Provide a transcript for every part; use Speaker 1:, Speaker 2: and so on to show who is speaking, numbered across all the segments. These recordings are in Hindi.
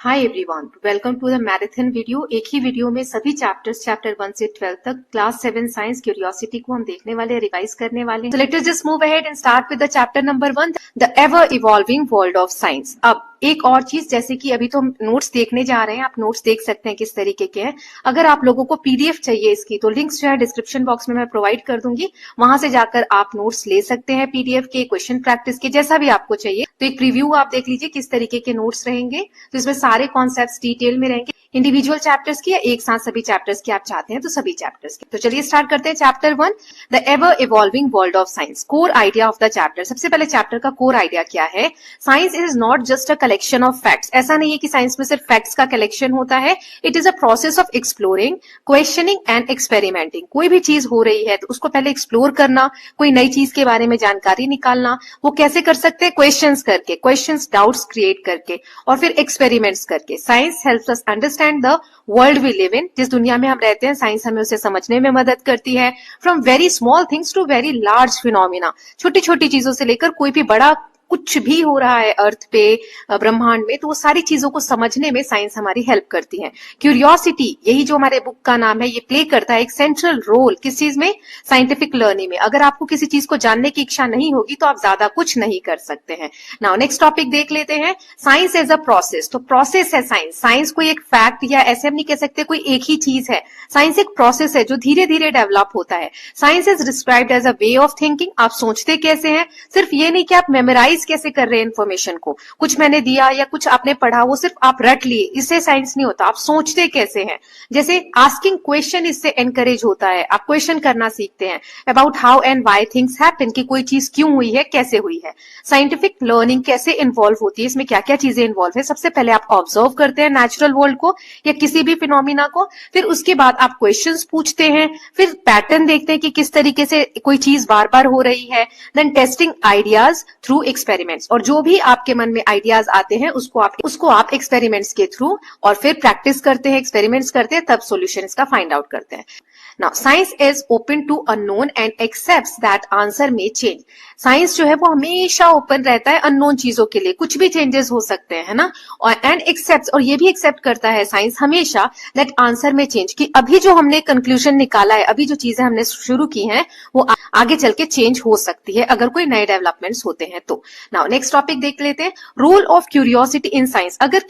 Speaker 1: Hi everyone, welcome to the marathon video. एक ही वीडियो में सभी चैप्टर्स चैप्टर 1 से 12 तक क्लास 7 साइंस क्यूरियोसिटी को हम देखने वाले हैं, रिवाइज करने वाले हैं। So let us just move ahead and start with the chapter number 1, the ever evolving world of science। अब एक और चीज, जैसे कि अभी तो हम नोट्स देखने जा रहे हैं, आप नोट्स देख सकते हैं किस तरीके के हैं। अगर आप लोगों को पीडीएफ चाहिए इसकी, तो लिंक्स जो है डिस्क्रिप्शन बॉक्स में मैं प्रोवाइड कर दूंगी, वहां से जाकर आप नोट्स ले सकते हैं पीडीएफ के, क्वेश्चन प्रैक्टिस के, जैसा भी आपको चाहिए। तो एक रिव्यू आप देख लीजिए किस तरीके के नोट्स रहेंगे। तो इसमें सारे कॉन्सेप्ट्स डिटेल में रहेंगे, इंडिविजुअल चैप्टर्स की या एक साथ सभी चैप्टर्स की आप चाहते हैं तो सभी चैप्टर्स की। तो चलिए स्टार्ट करते हैं chapter 1, the ever evolving world of science. Core idea of the chapter. सबसे पहले चैप्टर का कोर आइडिया क्या है? Science is not just a collection of facts. ऐसा नहीं है कि साइंस में सिर्फ फैक्ट्स का कलेक्शन होता है। It is a process of exploring, questioning and experimenting. कोई भी चीज हो रही है तो उसको पहले एक्सप्लोर करना, कोई नई चीज के बारे में जानकारी निकालना। वो कैसे कर सकते हैं? क्वेश्चंस करके, क्वेश्चंस डाउट्स क्रिएट करके, और फिर एक्सपेरिमेंट्स करके। Science helps us understand the world we live in. जिस दुनिया में हम रहते हैं, साइंस हमें उसे समझने में मदद करती है। From very small things to very large phenomena. छोटी छोटी चीजों से लेकर कोई भी बड़ा कुछ भी हो रहा है अर्थ पे, ब्रह्मांड में, तो वो सारी चीजों को समझने में साइंस हमारी हेल्प करती है। क्यूरियोसिटी, यही जो हमारे बुक का नाम है, ये प्ले करता है एक सेंट्रल रोल किस चीज में? साइंटिफिक लर्निंग में। अगर आपको किसी चीज को जानने की इच्छा नहीं होगी तो आप ज्यादा कुछ नहीं कर सकते हैं। नाउ नेक्स्ट टॉपिक देख लेते हैं, साइंस एज अ प्रोसेस। तो प्रोसेस है साइंस। साइंस कोई एक फैक्ट या ऐसे हम नहीं कह सकते कोई एक ही चीज है। साइंस एक प्रोसेस है जो धीरे धीरे डेवलप होता है। Science is described as a way of thinking. आप सोचते कैसे हैं? सिर्फ ये नहीं कि आप मेमोराइज कैसे कर रहे हैं इन्फॉर्मेशन को, कुछ मैंने दिया या कुछ आपने पढ़ा वो सिर्फ आप रट लिए, इससे साइंस नहीं होता। आप सोचते कैसे हैं? जैसे आस्किंग क्वेश्चन, इससे एनकरेज होता है, आप क्वेश्चन करना सीखते हैं about how and why things happen, कि कोई चीज क्यों हुई है, कैसे हुई है। साइंटिफिक लर्निंग कैसे इन्वॉल्व होती है, इसमें क्या क्या चीजें इन्वॉल्व है? सबसे पहले आप ऑब्जर्व करते हैं नेचुरल वर्ल्ड को या किसी भी फिनोमिना को, फिर उसके बाद आप क्वेश्चंस पूछते हैं, फिर पैटर्न देखते हैं कि किस तरीके से कोई चीज बार बार हो रही है, then testing ideas through experiments. और जो भी आपके मन में आइडियाज आते हैं उसको आप एक्सपेरिमेंट्स के थ्रू और फिर प्रैक्टिस करते हैं, एक्सपेरिमेंट्स करते हैं, तब सॉल्यूशन इसका फाइंड आउट करते हैं। Now science is open to unknown and accepts that answer may change. Science जो है वो हमेशा ओपन रहता है अननोन चीजों के लिए, कुछ भी चेंजेस हो सकते हैं, है ना। और एंड एक्सेप्ट्स, और ये भी एक्सेप्ट करता है साइंस हमेशा दैट आंसर में चेंज, कि अभी जो हमने कंक्लूजन निकाला है, अभी जो चीजें हमने शुरू की हैं, वो आगे चल के चेंज हो सकती है अगर कोई नए डेवलपमेंट्स होते हैं तो। नाउ नेक्स्ट टॉपिक देख लेते हैं, role of curiosity in science. अगर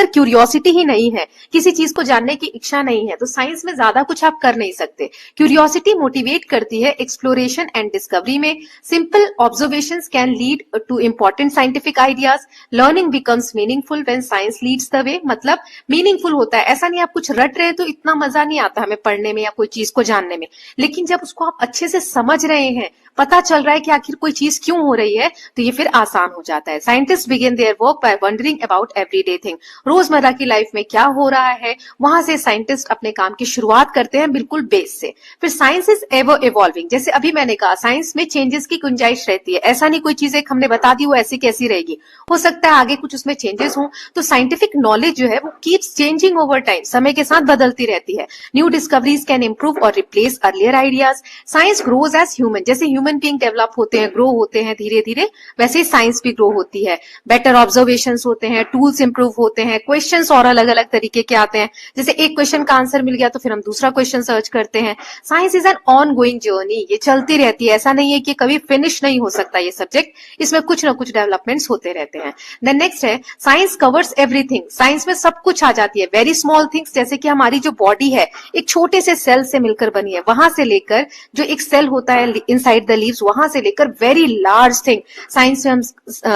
Speaker 1: क्यूरियोसिटी ही नहीं है, किसी चीज को जानने की इच्छा नहीं है, तो साइंस में ज्यादा कुछ आप कर नहीं सकते। क्यूरियोसिटी मोटिवेट करती है एक्सप्लोरेशन एंड डिस्कवरी में। Simple observations can lead two important scientific ideas. Learning becomes meaningful when science leads the way. मतलब मीनिंगफुल होता है, ऐसा नहीं आप कुछ रट रहे हैं तो इतना मजा नहीं आता हमें पढ़ने में या कोई चीज को जानने में, लेकिन जब उसको आप अच्छे से समझ रहे हैं, पता चल रहा है कि आखिर कोई चीज क्यों हो रही है, तो ये फिर आसान हो जाता है। Scientist begin their work by wondering about everyday thing. रोजमर्रा की लाइफ में क्या हो रहा है, वहां से साइंटिस्ट अपने काम की शुरुआत करते हैं, बिल्कुल बेस से। फिर साइंस इज एवर इवॉल्विंग। जैसे अभी मैंने कहा, साइंस में चेंजेस की गुंजाइश रहती है। ऐसा नहीं कोई चीज एक हमने बता दी वो ऐसी कैसी रहेगी, हो सकता है आगे कुछ उसमें चेंजेस हो। तो साइंटिफिक नॉलेज जो है वो कीप्स चेंजिंग ओवर टाइम, समय के साथ बदलती रहती है। न्यू डिस्कवरीज कैन इंप्रूव और replace earlier ideas. Science grows as human. जैसे ह्यूमन बीइंग डेवलप होते हैं, ग्रो होते हैं धीरे धीरे, वैसे ही साइंस भी ग्रो होती है। बेटर ऑब्जर्वेशंस होते हैं, टूल्स इंप्रूव होते हैं, क्वेश्चंस और अलग अलग तरीके के आते हैं। जैसे एक क्वेश्चन का आंसर मिल गया तो फिर हम दूसरा क्वेश्चन सर्च करते हैं। Science is an on going journey, ये चलती रहती है, ऐसा नहीं है कि कभी फिनिश नहीं हो सकता ये सब्जेक्ट, इसमें कुछ ना कुछ डेवलपमेंट्स होते रहते हैं। देन नेक्स्ट है, साइंस कवर्स एवरीथिंग। साइंस में सब कुछ आ जाती है, वेरी स्मॉल थिंग्स, जैसे कि हमारी जो बॉडी है एक छोटे से सेल से मिलकर बनी है, वहां से लेकर जो एक सेल होता है इनसाइड द लीव्स, वहां से लेकर वेरी लार्ज थिंग। साइंस में हम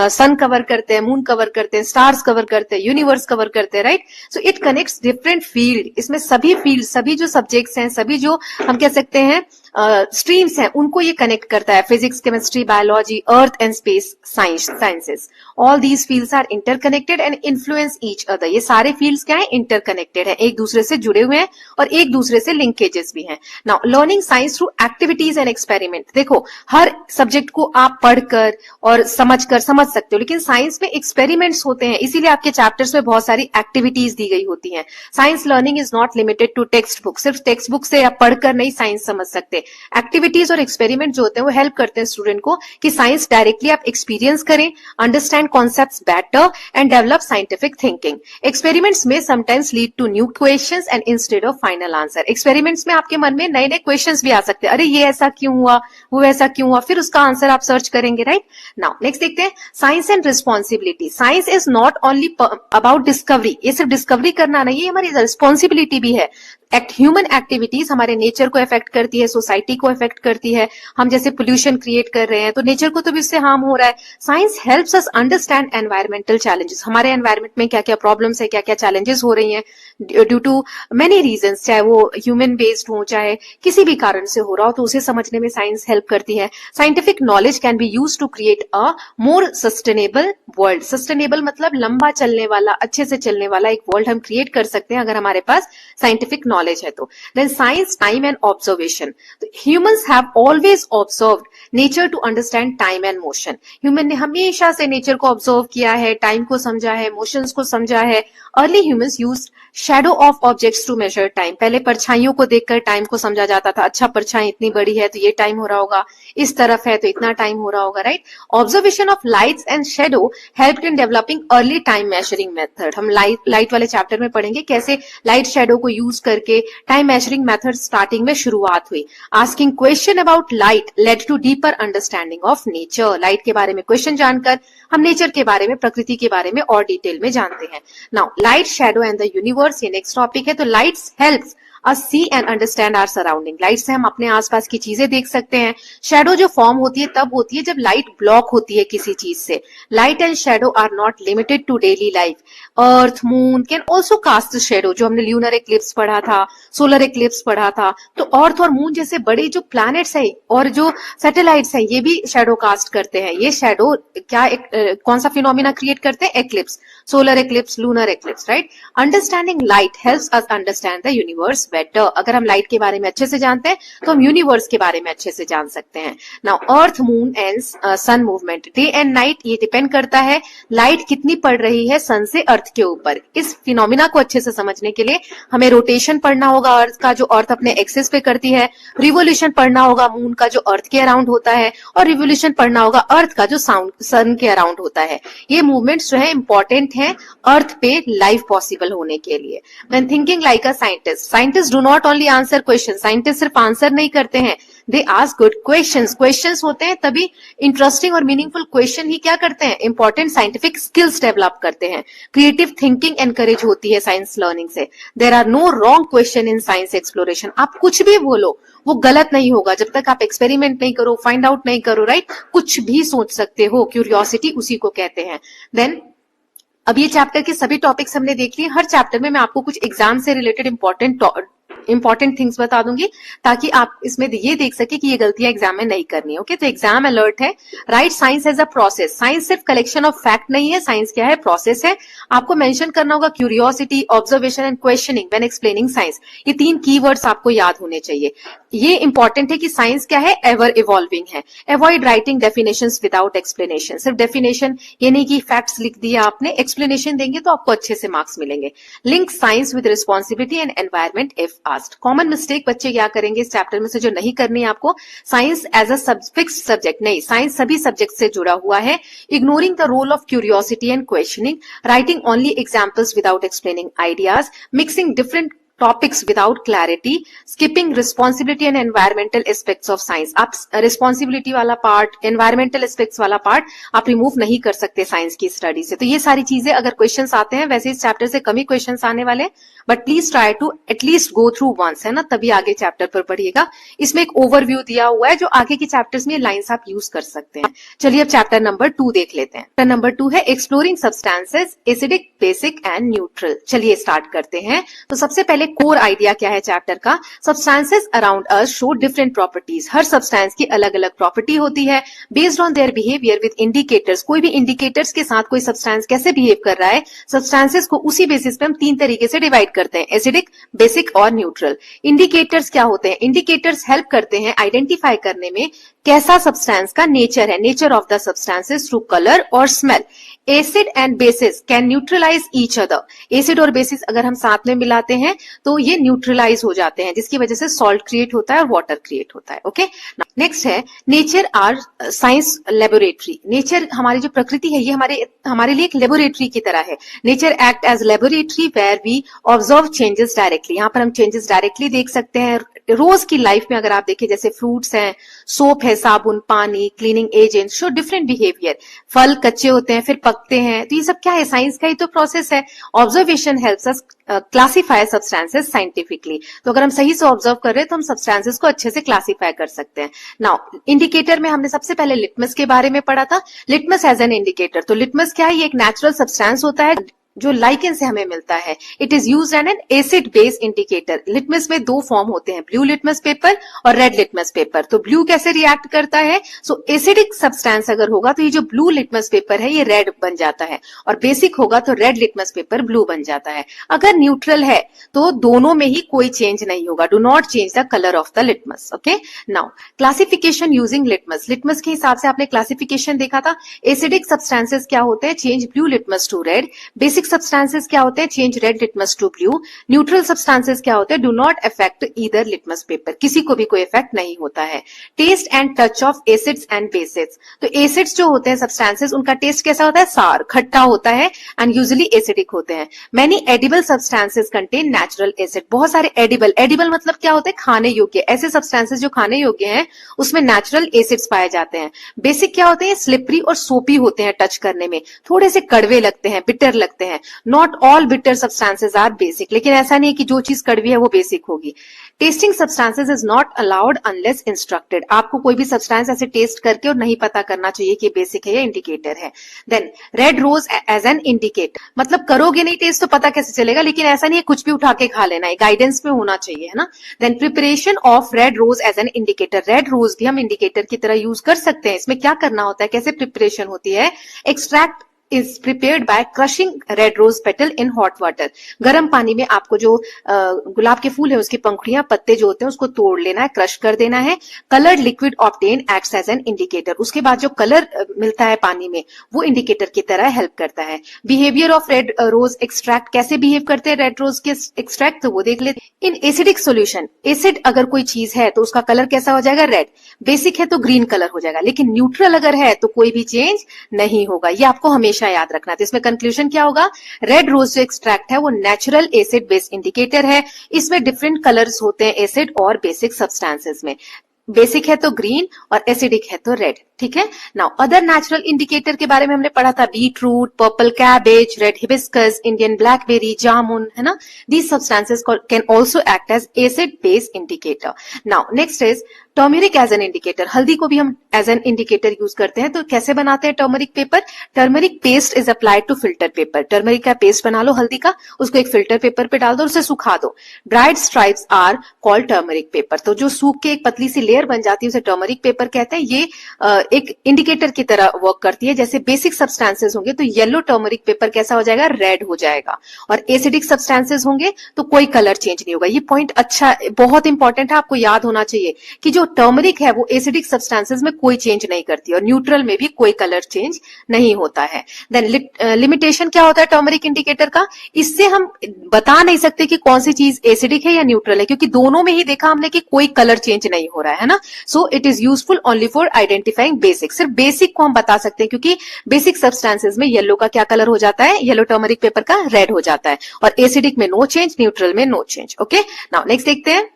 Speaker 1: सन कवर करते हैं, मून कवर करते हैं, स्टार्स कवर करते हैं, यूनिवर्स कवर करते हैं, right. So it connects different field. इसमें सभी फील्ड, सभी जो सब्जेक्ट्स हैं, सभी जो हम कह सकते हैं स्ट्रीम्स हैं, उनको ये कनेक्ट करता है। Physics, chemistry, biology, earth and space sciences, all these fields are interconnected and influence each other. ये सारे फील्ड्स क्या है? इंटरकनेक्टेड है, एक दूसरे से जुड़े हुए हैं और एक दूसरे से लिंकेजेस भी हैं। Now learning science through activities and experiment. देखो, हर सब्जेक्ट को आप पढ़कर और समझ सकते हो, लेकिन साइंस में एक्सपेरिमेंट्स होते हैं, इसीलिए आपके चैप्टर्स में बहुत सारी एक्टिविटीज दी गई होती हैं। Science learning is not limited to textbook. सिर्फ टेक्स्ट बुक से आप पढ़कर नहीं साइंस समझ सकते, सकते। एक्टिविटीज और एक्सपेरिमेंट जो होते हैं वो हेल्प करते हैं स्टूडेंट को कि साइंस डायरेक्टली आप एक्सपीरियंस करें, understand concepts better and develop scientific thinking. Experiments में sometimes lead to new questions and instead of final answer. Experiments में आपके मन में नए नए क्वेश्चंस भी आ सकते हैं, अरे ये ऐसा क्यों हुआ, वो ऐसा क्यों हुआ, फिर उसका आंसर आप सर्च करेंगे, राइट। नाउ नेक्स्ट देखते हैं science and responsibility. Science is not only about discovery, ये सिर्फ डिस्कवरी करना नहीं है, हमारी रिस्पॉन्सिबिलिटी भी है। ह्यूमन एक्टिविटीज हमारे नेचर को इफेक्ट करती है, सोसाइटी को इफेक्ट करती है। हम जैसे पोल्यूशन क्रिएट कर रहे हैं तो नेचर को तो भी इससे हार्म हो रहा है। Science helps us understand environmental challenges, हमारे एनवायरमेंट में क्या क्या प्रॉब्लम्स है, क्या क्या चैलेंजेस हो रही हैं ड्यू टू मेनी रीजंस, चाहे वो ह्यूमन बेस्ड हो चाहे किसी भी कारण से हो रहा हो, तो उसे समझने में साइंस हेल्प करती है। Scientific knowledge can be use to create a more sustainable world. Sustainable मतलब लंबा चलने वाला, अच्छे से चलने वाला एक वर्ल्ड हम क्रिएट कर सकते हैं अगर हमारे पास साइंटिफिक नॉलेज है तो। Then science, time and observation. Humans have always observed nature to understand time and motion. Human ने हमेशा से नेचर को ऑब्जर्व किया है, टाइम को समझा है, मोशंस को समझा है। Early humans used shadow of objects to measure time. पहले परछाइयों को देखकर टाइम को समझा जाता था, अच्छा परछाई इतनी बड़ी है तो ये टाइम हो रहा होगा, इस तरफ है तो इतना टाइम हो रहा होगा, right. Observation of lights and shadow helped in developing early time measuring method. हम लाइट वाले चैप्टर में पढ़ेंगे कैसे लाइट शैडो को यूज करके टाइम मेजरिंग मेथड स्टार्टिंग में शुरुआत हुई। Asking question about light led to deeper understanding of nature. Light के बारे में क्वेश्चन जानकर हम नेचर के बारे में, प्रकृति के बारे में और डिटेल में जानते हैं। Now light, shadow and the universe, ये नेक्स्ट टॉपिक है। तो lights helps us see and understand our surrounding। Light से हम अपने आसपास की चीजें देख सकते हैं। शैडो जो फॉर्म होती है तब होती है जब लाइट ब्लॉक होती है किसी चीज से। Light and shadow are not limited to daily life. Earth, moon can also cast shadow. जो हमने ल्यूनर एक्लिप्स पढ़ा था, सोलर एक्लिप्स पढ़ा था, तो अर्थ और मून जैसे बड़े जो प्लैनेट्स है और जो सैटेलाइट्स है ये भी शैडो कास्ट करते हैं। ये शैडो क्या कौन सा फिनोमिना क्रिएट करते हैं? Eclipse, solar eclipse, lunar eclipse, right. Understanding light helps us understand the universe better. अगर हम लाइट के बारे में अच्छे से जानते हैं तो हम यूनिवर्स के बारे में अच्छे से जान सकते हैं। Now earth, moon and sun movement, day and night, ये डिपेंड करता है लाइट कितनी पड़ रही है सन से अर्थ के ऊपर। इस फिनोमिना को अच्छे से समझने के लिए हमें रोटेशन पढ़ना होगा अर्थ का, जो अर्थ अपने एक्सिस पे करती है। रिवोल्यूशन पढ़ना होगा मून का, जो अर्थ के अराउंड होता है, और रिवोल्यूशन पढ़ना होगा अर्थ का, जो सन के अराउंड होता है। ये मूवमेंट्स जो है इंपॉर्टेंट है अर्थ पे लाइफ पॉसिबल होने के लिए। When thinking like a scientist, scientists do not only answer questions, scientist सिर्फ आंसर नहीं करते हैं, they ask good questions. Questions होते हैं तभी इंटरेस्टिंग और मीनिंगफुल क्वेश्चन ही क्या करते हैं? इंपॉर्टेंट साइंटिफिक स्किल्स डेवलप करते हैं। क्रिएटिव थिंकिंग एनकरेज होती है साइंस लर्निंग से। There are no wrong question in science exploration. आप कुछ भी बोलो वो गलत नहीं होगा जब तक आप एक्सपेरिमेंट नहीं करो, फाइंड आउट नहीं करो, राइट। कुछ भी सोच सकते हो, क्यूरियोसिटी उसी को कहते हैं। देन अब ये चैप्टर के सभी टॉपिक्स हमने देख लिए। हर चैप्टर में मैं आपको कुछ एग्जाम से रिलेटेड इंपॉर्टेंट थिंग्स बता दूंगी ताकि आप इसमें ये देख सके कि ये गलतियां एग्जाम में नहीं करनी है। ओके, तो एग्जाम अलर्ट है। Right science as a process. Science सिर्फ कलेक्शन ऑफ फैक्ट नहीं है, साइंस क्या है? प्रोसेस है। आपको मेंशन करना होगा curiosity, observation and questioning when explaining science. ये 3 कीवर्ड्स आपको याद होने चाहिए। ये इंपॉर्टेंट है कि साइंस क्या है? एवर इवॉल्विंग है। Avoid writing definitions without explanation. सिर्फ डेफिनेशन, ये नहीं कि फैक्ट्स लिख दिया आपने, एक्सप्लेनेशन देंगे तो आपको अच्छे से मार्क्स मिलेंगे। Link science with responsibility and environment if asked. Common mistake बच्चे क्या करेंगे इस चैप्टर में से जो नहीं करनी है आपको? Science as a fixed subject नहीं, साइंस सभी सब्जेक्ट से जुड़ा हुआ है। Ignoring the role of curiosity and questioning, writing only examples without explaining ideas, mixing different topics without clarity, skipping responsibility and environmental aspects of science. आप रिस्पॉन्सिबिलिटी वाला पार्ट, एनवायरमेंटल एस्पेक्ट्स वाला पार्ट आप रिमूव नहीं कर सकते साइंस की स्टडी से। तो ये सारी चीजें अगर क्वेश्चंस आते हैं, वैसे इस चैप्टर से कम ही क्वेश्चंस आने वाले, but please try to at least go through once, है ना, तभी आगे चैप्टर पर पढ़िएगा। इसमें एक ओवरव्यू दिया हुआ है जो आगे के चैप्टर्स में लाइंस आप यूज कर सकते हैं। चलिए अब चैप्टर नंबर 2 देख लेते हैं। चैप्टर नंबर 2 है exploring substances, acidic, basic and neutral. चलिए स्टार्ट करते हैं। तो सबसे पहले कोर आइडिया क्या है चैप्टर का? Substances around us show different properties. हर सब्सटेंस की अलग अलग प्रॉपर्टी होती है based on their behaviour with indicators. कोई भी इंडिकेटर्स के साथ कोई सब्सटेंस कैसे बिहेव कर रहा है, सब्सटेंसेस को उसी बेसिस पे हम 3 तरीके से डिवाइड करते हैं, एसिडिक, बेसिक और न्यूट्रल। इंडिकेटर्स क्या होते हैं? इंडिकेटर्स हेल्प करते हैं आइडेंटिफाई करने में कैसा सब्सटेंस का नेचर है, nature of the substances through colour और smell. Acid and bases can neutralise each other. Acid और बेसिस अगर हम साथ में मिलाते हैं तो ये न्यूट्रलाइज हो जाते हैं, जिसकी वजह से सॉल्ट क्रिएट होता है और वाटर क्रिएट होता है। ओके, नेक्स्ट है nature are science laboratory. Nature, हमारी जो प्रकृति है, ये हमारे लिए एक लेबोरेटरी की तरह है। Nature act as laboratory where we observe changes directly. यहाँ पर हम चेंजेस डायरेक्टली देख सकते हैं रोज की लाइफ में। अगर आप देखें, जैसे फ्रूट्स हैं, सोप है, साबुन, पानी, cleaning agent show different behaviour. फल कच्चे होते हैं, फिर पकते हैं, तो ये सब क्या है, साइंस का ही तो प्रोसेस है। Observation helps us classify substances scientifically. तो अगर हम सही से ऑब्जर्व कर रहे हैं तो हम सब्सटेंसेस को अच्छे से क्लासीफाई कर सकते हैं। नाउ इंडिकेटर में हमने सबसे पहले लिटमस के बारे में पढ़ा था। लिटमस एज एन इंडिकेटर, तो लिटमस क्या है, ये एक नेचुरल सब्सटेंस होता है जो लाइकेन से हमें मिलता है। It is used N acid base indicator. Litmus में दो फॉर्म होते हैं, ब्लू लिटमस पेपर और रेड लिटमस पेपर। तो ब्लू कैसे रिएक्ट करता है, सो एसिडिक सब्सटेंस अगर होगा तो ये जो ब्लू लिटमस पेपर है ये रेड बन जाता है, और बेसिक होगा तो रेड लिटमस पेपर ब्लू बन जाता है। अगर न्यूट्रल है तो दोनों में ही कोई चेंज नहीं होगा। Do not change the colour of the litmus. Okay, now classification using litmus. Litmus के हिसाब से आपने क्लासिफिकेशन देखा था। एसिडिक सब्सटेंसेस क्या होते हैं, change blue litmus to red. Basic substances क्या होते हैं, change red litmus to blue. Neutral substances क्या होते हैं, do not affect either litmus paper, किसी को भी कोई इफेक्ट नहीं होता है। Test and touch of acids and bases. तो एसिड्स जो होते हैं सब्सटेंसेस, उनका टेस्ट कैसा होता है, सार, खट्टा होता है, एंड यूजुअली एसिडिक होते हैं। Many edible substances contain natural acid. बहुत सारे एडिबल, एडिबल मतलब क्या होते हैं, खाने योग्य। ऐसे सब्सटेंसेस जो खाने योग्य हैं उसमें नेचुरल एसिड्स पाए जाते हैं। बेसिक क्या होते हैं, स्लिपरी और सोपी होते हैं, टच करने में थोड़े से कड़वे लगते हैं, बिटर लगते हैं। Not all bitter substances are basic, लेकिन ऐसा नहीं है कि जो चीज कड़वी है वो बेसिक होगी। Testing substances is not allowed unless instructed. आपको कोई भी सब्सटेंस ऐसे टेस्ट करके और नहीं पता करना चाहिए कि बेसिक है या इंडिकेटर है। Then red rose as an indicator, मतलब करोगे नहीं टेस्ट तो पता कैसे चलेगा, लेकिन ऐसा नहीं है कुछ भी उठा के खा लेना है, गाइडेंस में होना चाहिए, है ना। Then preparation of red rose as an indicator. Red rose भी हम इंडिकेटर की तरह यूज कर सकते हैं। इसमें क्या करना होता है, कैसे प्रिपरेशन होती है, extract is prepared by crushing red rose petal in hot water। गर्म पानी में आपको जो गुलाब के फूल है उसकी पंखुड़ियां, पत्ते जो होते हैं उसको तोड़ लेना है, क्रश कर देना है। Coloured liquid obtain acts as an indicator. उसके बाद जो कलर मिलता है पानी में वो इंडिकेटर की तरह हेल्प करता है। Behaviour of red rose extract, कैसे बिहेव करते हैं रेड रोज के एक्सट्रैक्ट, तो वो देख लेते हैं। इन एसिडिक सोल्यूशन, एसिड अगर कोई चीज है तो उसका कलर कैसा हो जाएगा, रेड। बेसिक है तो ग्रीन कलर हो जाएगा, लेकिन न्यूट्रल अगर है तो कोई भी चेंज नहीं होगा। ये आपको हमेशा याद रखना है। तो इसमें कंक्लूजन क्या होगा, रेड रोज जो एक्सट्रैक्ट है वो नेचुरल एसिड बेस्ड इंडिकेटर है। इसमें डिफरेंट कलर्स होते हैं एसिड और बेसिक सब्सटेंसेस में। बेसिक है तो ग्रीन और एसिडिक है तो रेड, ठीक है। नाउ अदर नेचुरल इंडिकेटर के बारे में हमने पढ़ा था, beetroot, purple cabbage, red hibiscus, Indian blackberry, jamun, है ना। These substances can also act as acid based indicator. Now next is turmeric as an indicator. हल्दी को भी हम एज एन इंडिकेटर यूज करते हैं। तो कैसे बनाते हैं turmeric paper, turmeric paste is applied to filter paper. Turmeric का पेस्ट बना लो हल्दी का, उसको एक फिल्टर पेपर पे डाल दो, उसे सुखा दो। Dried stripes are called turmeric paper. तो जो सूख के एक पतली सी लेयर बन जाती है उसे टर्मरिक पेपर कहते हैं। ये एक इंडिकेटर की तरह वर्क करती है। जैसे बेसिक सब्सटेंसेस होंगे तो येलो टर्मरिक पेपर कैसा हो जाएगा, रेड हो जाएगा, और एसिडिक सब्सटेंसेस होंगे तो कोई कलर चेंज नहीं होगा। ये पॉइंट अच्छा, बहुत इंपॉर्टेंट है, आपको याद होना चाहिए कि जो टर्मरिक है वो एसिडिक सब्सटेंसेस में कोई चेंज नहीं करती और न्यूट्रल में भी कोई कलर चेंज नहीं होता है। देन लिमिटेशन क्या होता है टर्मरिक इंडिकेटर का, इससे हम बता नहीं सकते कि कौन सी चीज एसिडिक है या न्यूट्रल है, क्योंकि दोनों में ही देखा हमने कि कोई कलर चेंज नहीं हो रहा है ना। So it is useful only for identifying basic. सिर्फ बेसिक को हम बता सकते हैं, क्योंकि बेसिक सब्सटेंसेस में येलो का क्या कलर हो जाता है, येलो टर्मरिक पेपर का रेड हो जाता है, और एसिडिक में नो चेंज, न्यूट्रल में no change. Okay, now next देखते हैं।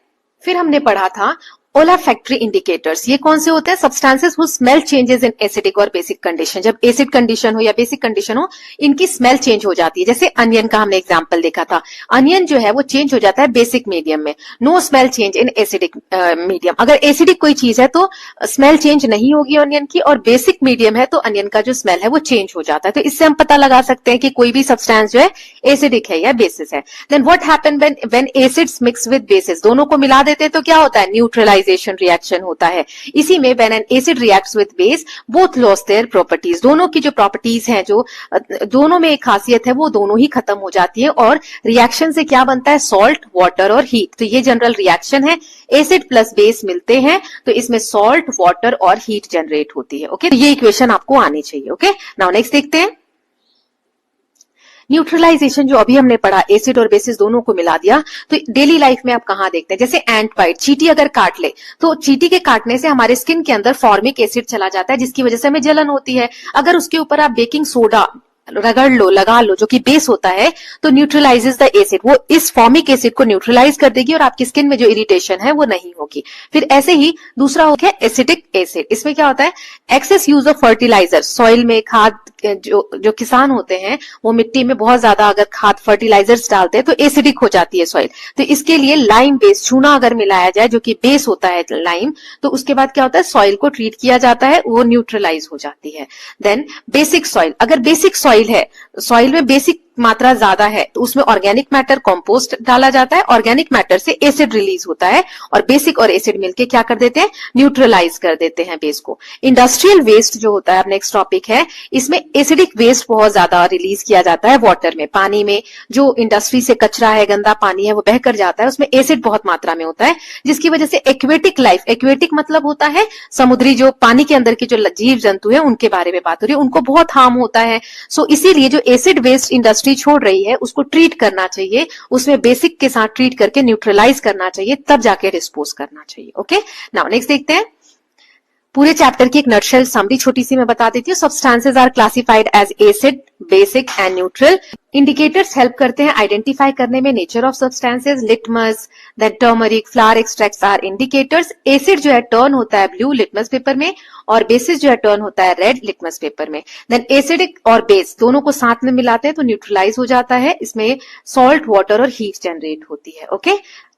Speaker 1: फिर हमने पढ़ा था ओलाफैक्टरी इंडिकेटर्स। ये कौन से होते हैं, substances who smell changes in acidic और बेसिक कंडीशन। जब एसिड कंडीशन हो या बेसिक कंडीशन हो, इनकी स्मेल चेंज हो जाती है। जैसे अनियन का हमने एग्जांपल देखा था, अनियन जो है वो चेंज हो जाता है बेसिक मीडियम में, no smell change in acidic medium. अगर एसिडिक कोई चीज है तो स्मेल चेंज नहीं होगी अनियन की, और बेसिक मीडियम है तो अनियन का जो स्मेल है वो चेंज हो जाता है। तो इससे हम पता लगा सकते हैं कि कोई भी सब्सटेंस जो है एसिडिक है या बेसिस है। Then what happen when acids mix with bases, दोनों को मिला देते हैं तो क्या होता है, न्यूट्रलाइजेशन रिएक्शन होता है। इसी में when an acid reacts with base both loss their properties, दोनों की जो प्रॉपर्टीज हैं, जो दोनों में एक खासियत है, वो दोनों ही खत्म हो जाती है, और रिएक्शन से क्या बनता है, सॉल्ट, वाटर और हीट। तो ये जनरल रिएक्शन है, एसिड प्लस बेस मिलते हैं तो इसमें सॉल्ट, वाटर और हीट जनरेट होती है। ओके, तो ये इक्वेशन आपको आनी चाहिए। ओके, नाउ नेक्स्ट देखते हैं। न्यूट्रलाइजेशन जो अभी हमने पढ़ा, एसिड और बेसिस दोनों को मिला दिया, तो डेली लाइफ में आप कहाँ देखते हैं, जैसे एंट बाइट, चींटी अगर काट ले तो चींटी के काटने से हमारे स्किन के अंदर फॉर्मिक एसिड चला जाता है, जिसकी वजह से हमें जलन होती है। अगर उसके ऊपर आप बेकिंग सोडा रगड़ लो, लगा लो, जो कि बेस होता है, तो न्यूट्रलाइजेस द एसिड, वो इस फॉर्मिक एसिड को न्यूट्रलाइज कर देगी और आपकी स्किन में जो इरिटेशन है वो नहीं होगी। फिर ऐसे ही दूसरा हो गया एसिडिक एसिड। इसमें क्या होता है, excess use of fertiliser, soil में खाद, जो किसान होते हैं वो मिट्टी में बहुत ज्यादा अगर खाद फर्टिलाइजर्स डालते हैं तो एसिडिक हो जाती है सॉइल। तो इसके लिए लाइम बेस, चूना अगर मिलाया जाए जो कि बेस होता है लाइम, तो उसके बाद क्या होता है, सॉइल को ट्रीट किया जाता है, वो न्यूट्रलाइज हो जाती है। देन बेसिक सॉइल, अगर बेसिक सॉइल है, सॉइल में बेसिक मात्रा ज्यादा है, तो उसमें ऑर्गेनिक मैटर, कंपोस्ट डाला जाता है, ऑर्गेनिक मैटर से एसिड रिलीज होता है और बेसिक और एसिड मिलके क्या कर देते हैं, न्यूट्रलाइज कर देते हैं बेस को। इंडस्ट्रियल वेस्ट जो होता है, अब नेक्स्ट टॉपिक है, इसमें एसिडिक वेस्ट बहुत ज्यादा रिलीज किया जाता है वाटर में, पानी में। जो इंडस्ट्री से कचरा है, गंदा पानी है, वो बहकर जाता है, उसमें एसिड बहुत मात्रा में होता है, जिसकी वजह से एक्वेटिक लाइफ, एक्वेटिक मतलब होता है समुद्री, जो पानी के अंदर के जो जीव जंतु है उनके बारे में बात हो रही है, उनको बहुत हार्म होता है। सो इसीलिए जो एसिड वेस्ट इंडस्ट्री छोड़ रही है उसको ट्रीट करना चाहिए, उसमें बेसिक के साथ ट्रीट करके न्यूट्रलाइज करना चाहिए, तब जाके डिस्पोज करना चाहिए। ओके, नाउ नेक्स्ट देखते हैं। पूरे चैप्टर की एक नटशेल समरी छोटी सी मैं बता देती हूँ। Substances are classified as acid, basic and neutral. Indicators help करते हैं आइडेंटिफाई करने में nature of substances, litmus, then turmeric, flower extracts are indicators. Acid जो है टर्न होता है ब्लू लिटमस पेपर में, और बेसिस जो है टर्न होता है रेड लिटमस पेपर में। देन एसिडिक और बेस दोनों को साथ में मिलाते हैं तो न्यूट्रलाइज हो जाता है, इसमें सॉल्ट, वाटर और हीट जनरेट होती है। ओके,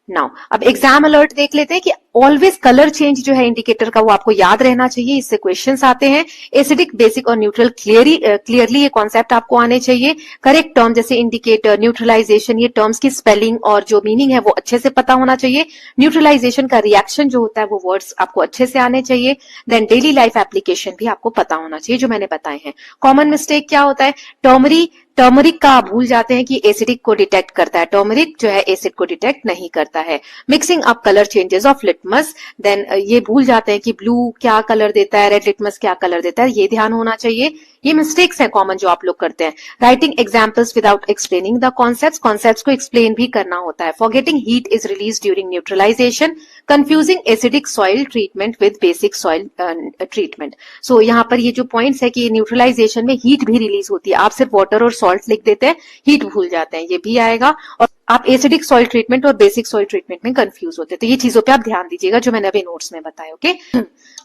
Speaker 1: नाउ अब एग्जाम अलर्ट देख लेते हैं कि ऑलवेज कलर चेंज जो है इंडिकेटर का वो आपको याद रहना चाहिए, इससे क्वेश्चंस आते हैं। एसिडिक, बेसिक और न्यूट्रल क्लियरली ये कॉन्सेप्ट आपको आने चाहिए। करेक्ट टर्म जैसे इंडिकेटर, न्यूट्रलाइजेशन, ये टर्म्स की स्पेलिंग और जो मीनिंग है वो अच्छे से पता होना चाहिए। न्यूट्रलाइजेशन का रिएक्शन जो होता है वो वर्ड्स आपको अच्छे से आने चाहिए। देन डेली लाइफ एप्लीकेशन भी आपको पता होना चाहिए जो मैंने बताए हैं। कॉमन मिस्टेक क्या होता है, टर्मरिक का भूल जाते हैं कि एसिडिक को डिटेक्ट करता है, टर्मरिक जो है एसिड को डिटेक्ट नहीं करता है। Mixing up colour changes of litmus, then ये भूल जाते हैं कि ब्लू क्या कलर देता है, रेड लिटमस क्या कलर देता है, ये ध्यान होना चाहिए। ये मिस्टेक्स हैं कॉमन जो आप लोग करते हैं। Writing examples without explaining the concepts को एक्सप्लेन भी करना होता है। Forgetting heat is release during neutralisation. Confusing acidic soil treatment with basic soil treatment. So यहाँ पर ये जो पॉइंट्स है कि न्यूट्रलाइजेशन में हीट भी रिलीज होती है, आप सिर्फ वाटर और सॉल्ट लिख देते हैं, हीट भूल जाते हैं, ये भी आएगा। और आप एसिडिक सॉइल ट्रीटमेंट और बेसिक सॉइल ट्रीटमेंट में कंफ्यूज होते हैं, तो ये चीजों पे आप ध्यान दीजिएगा जो मैंने अभी नोट्स में बताया। ओके,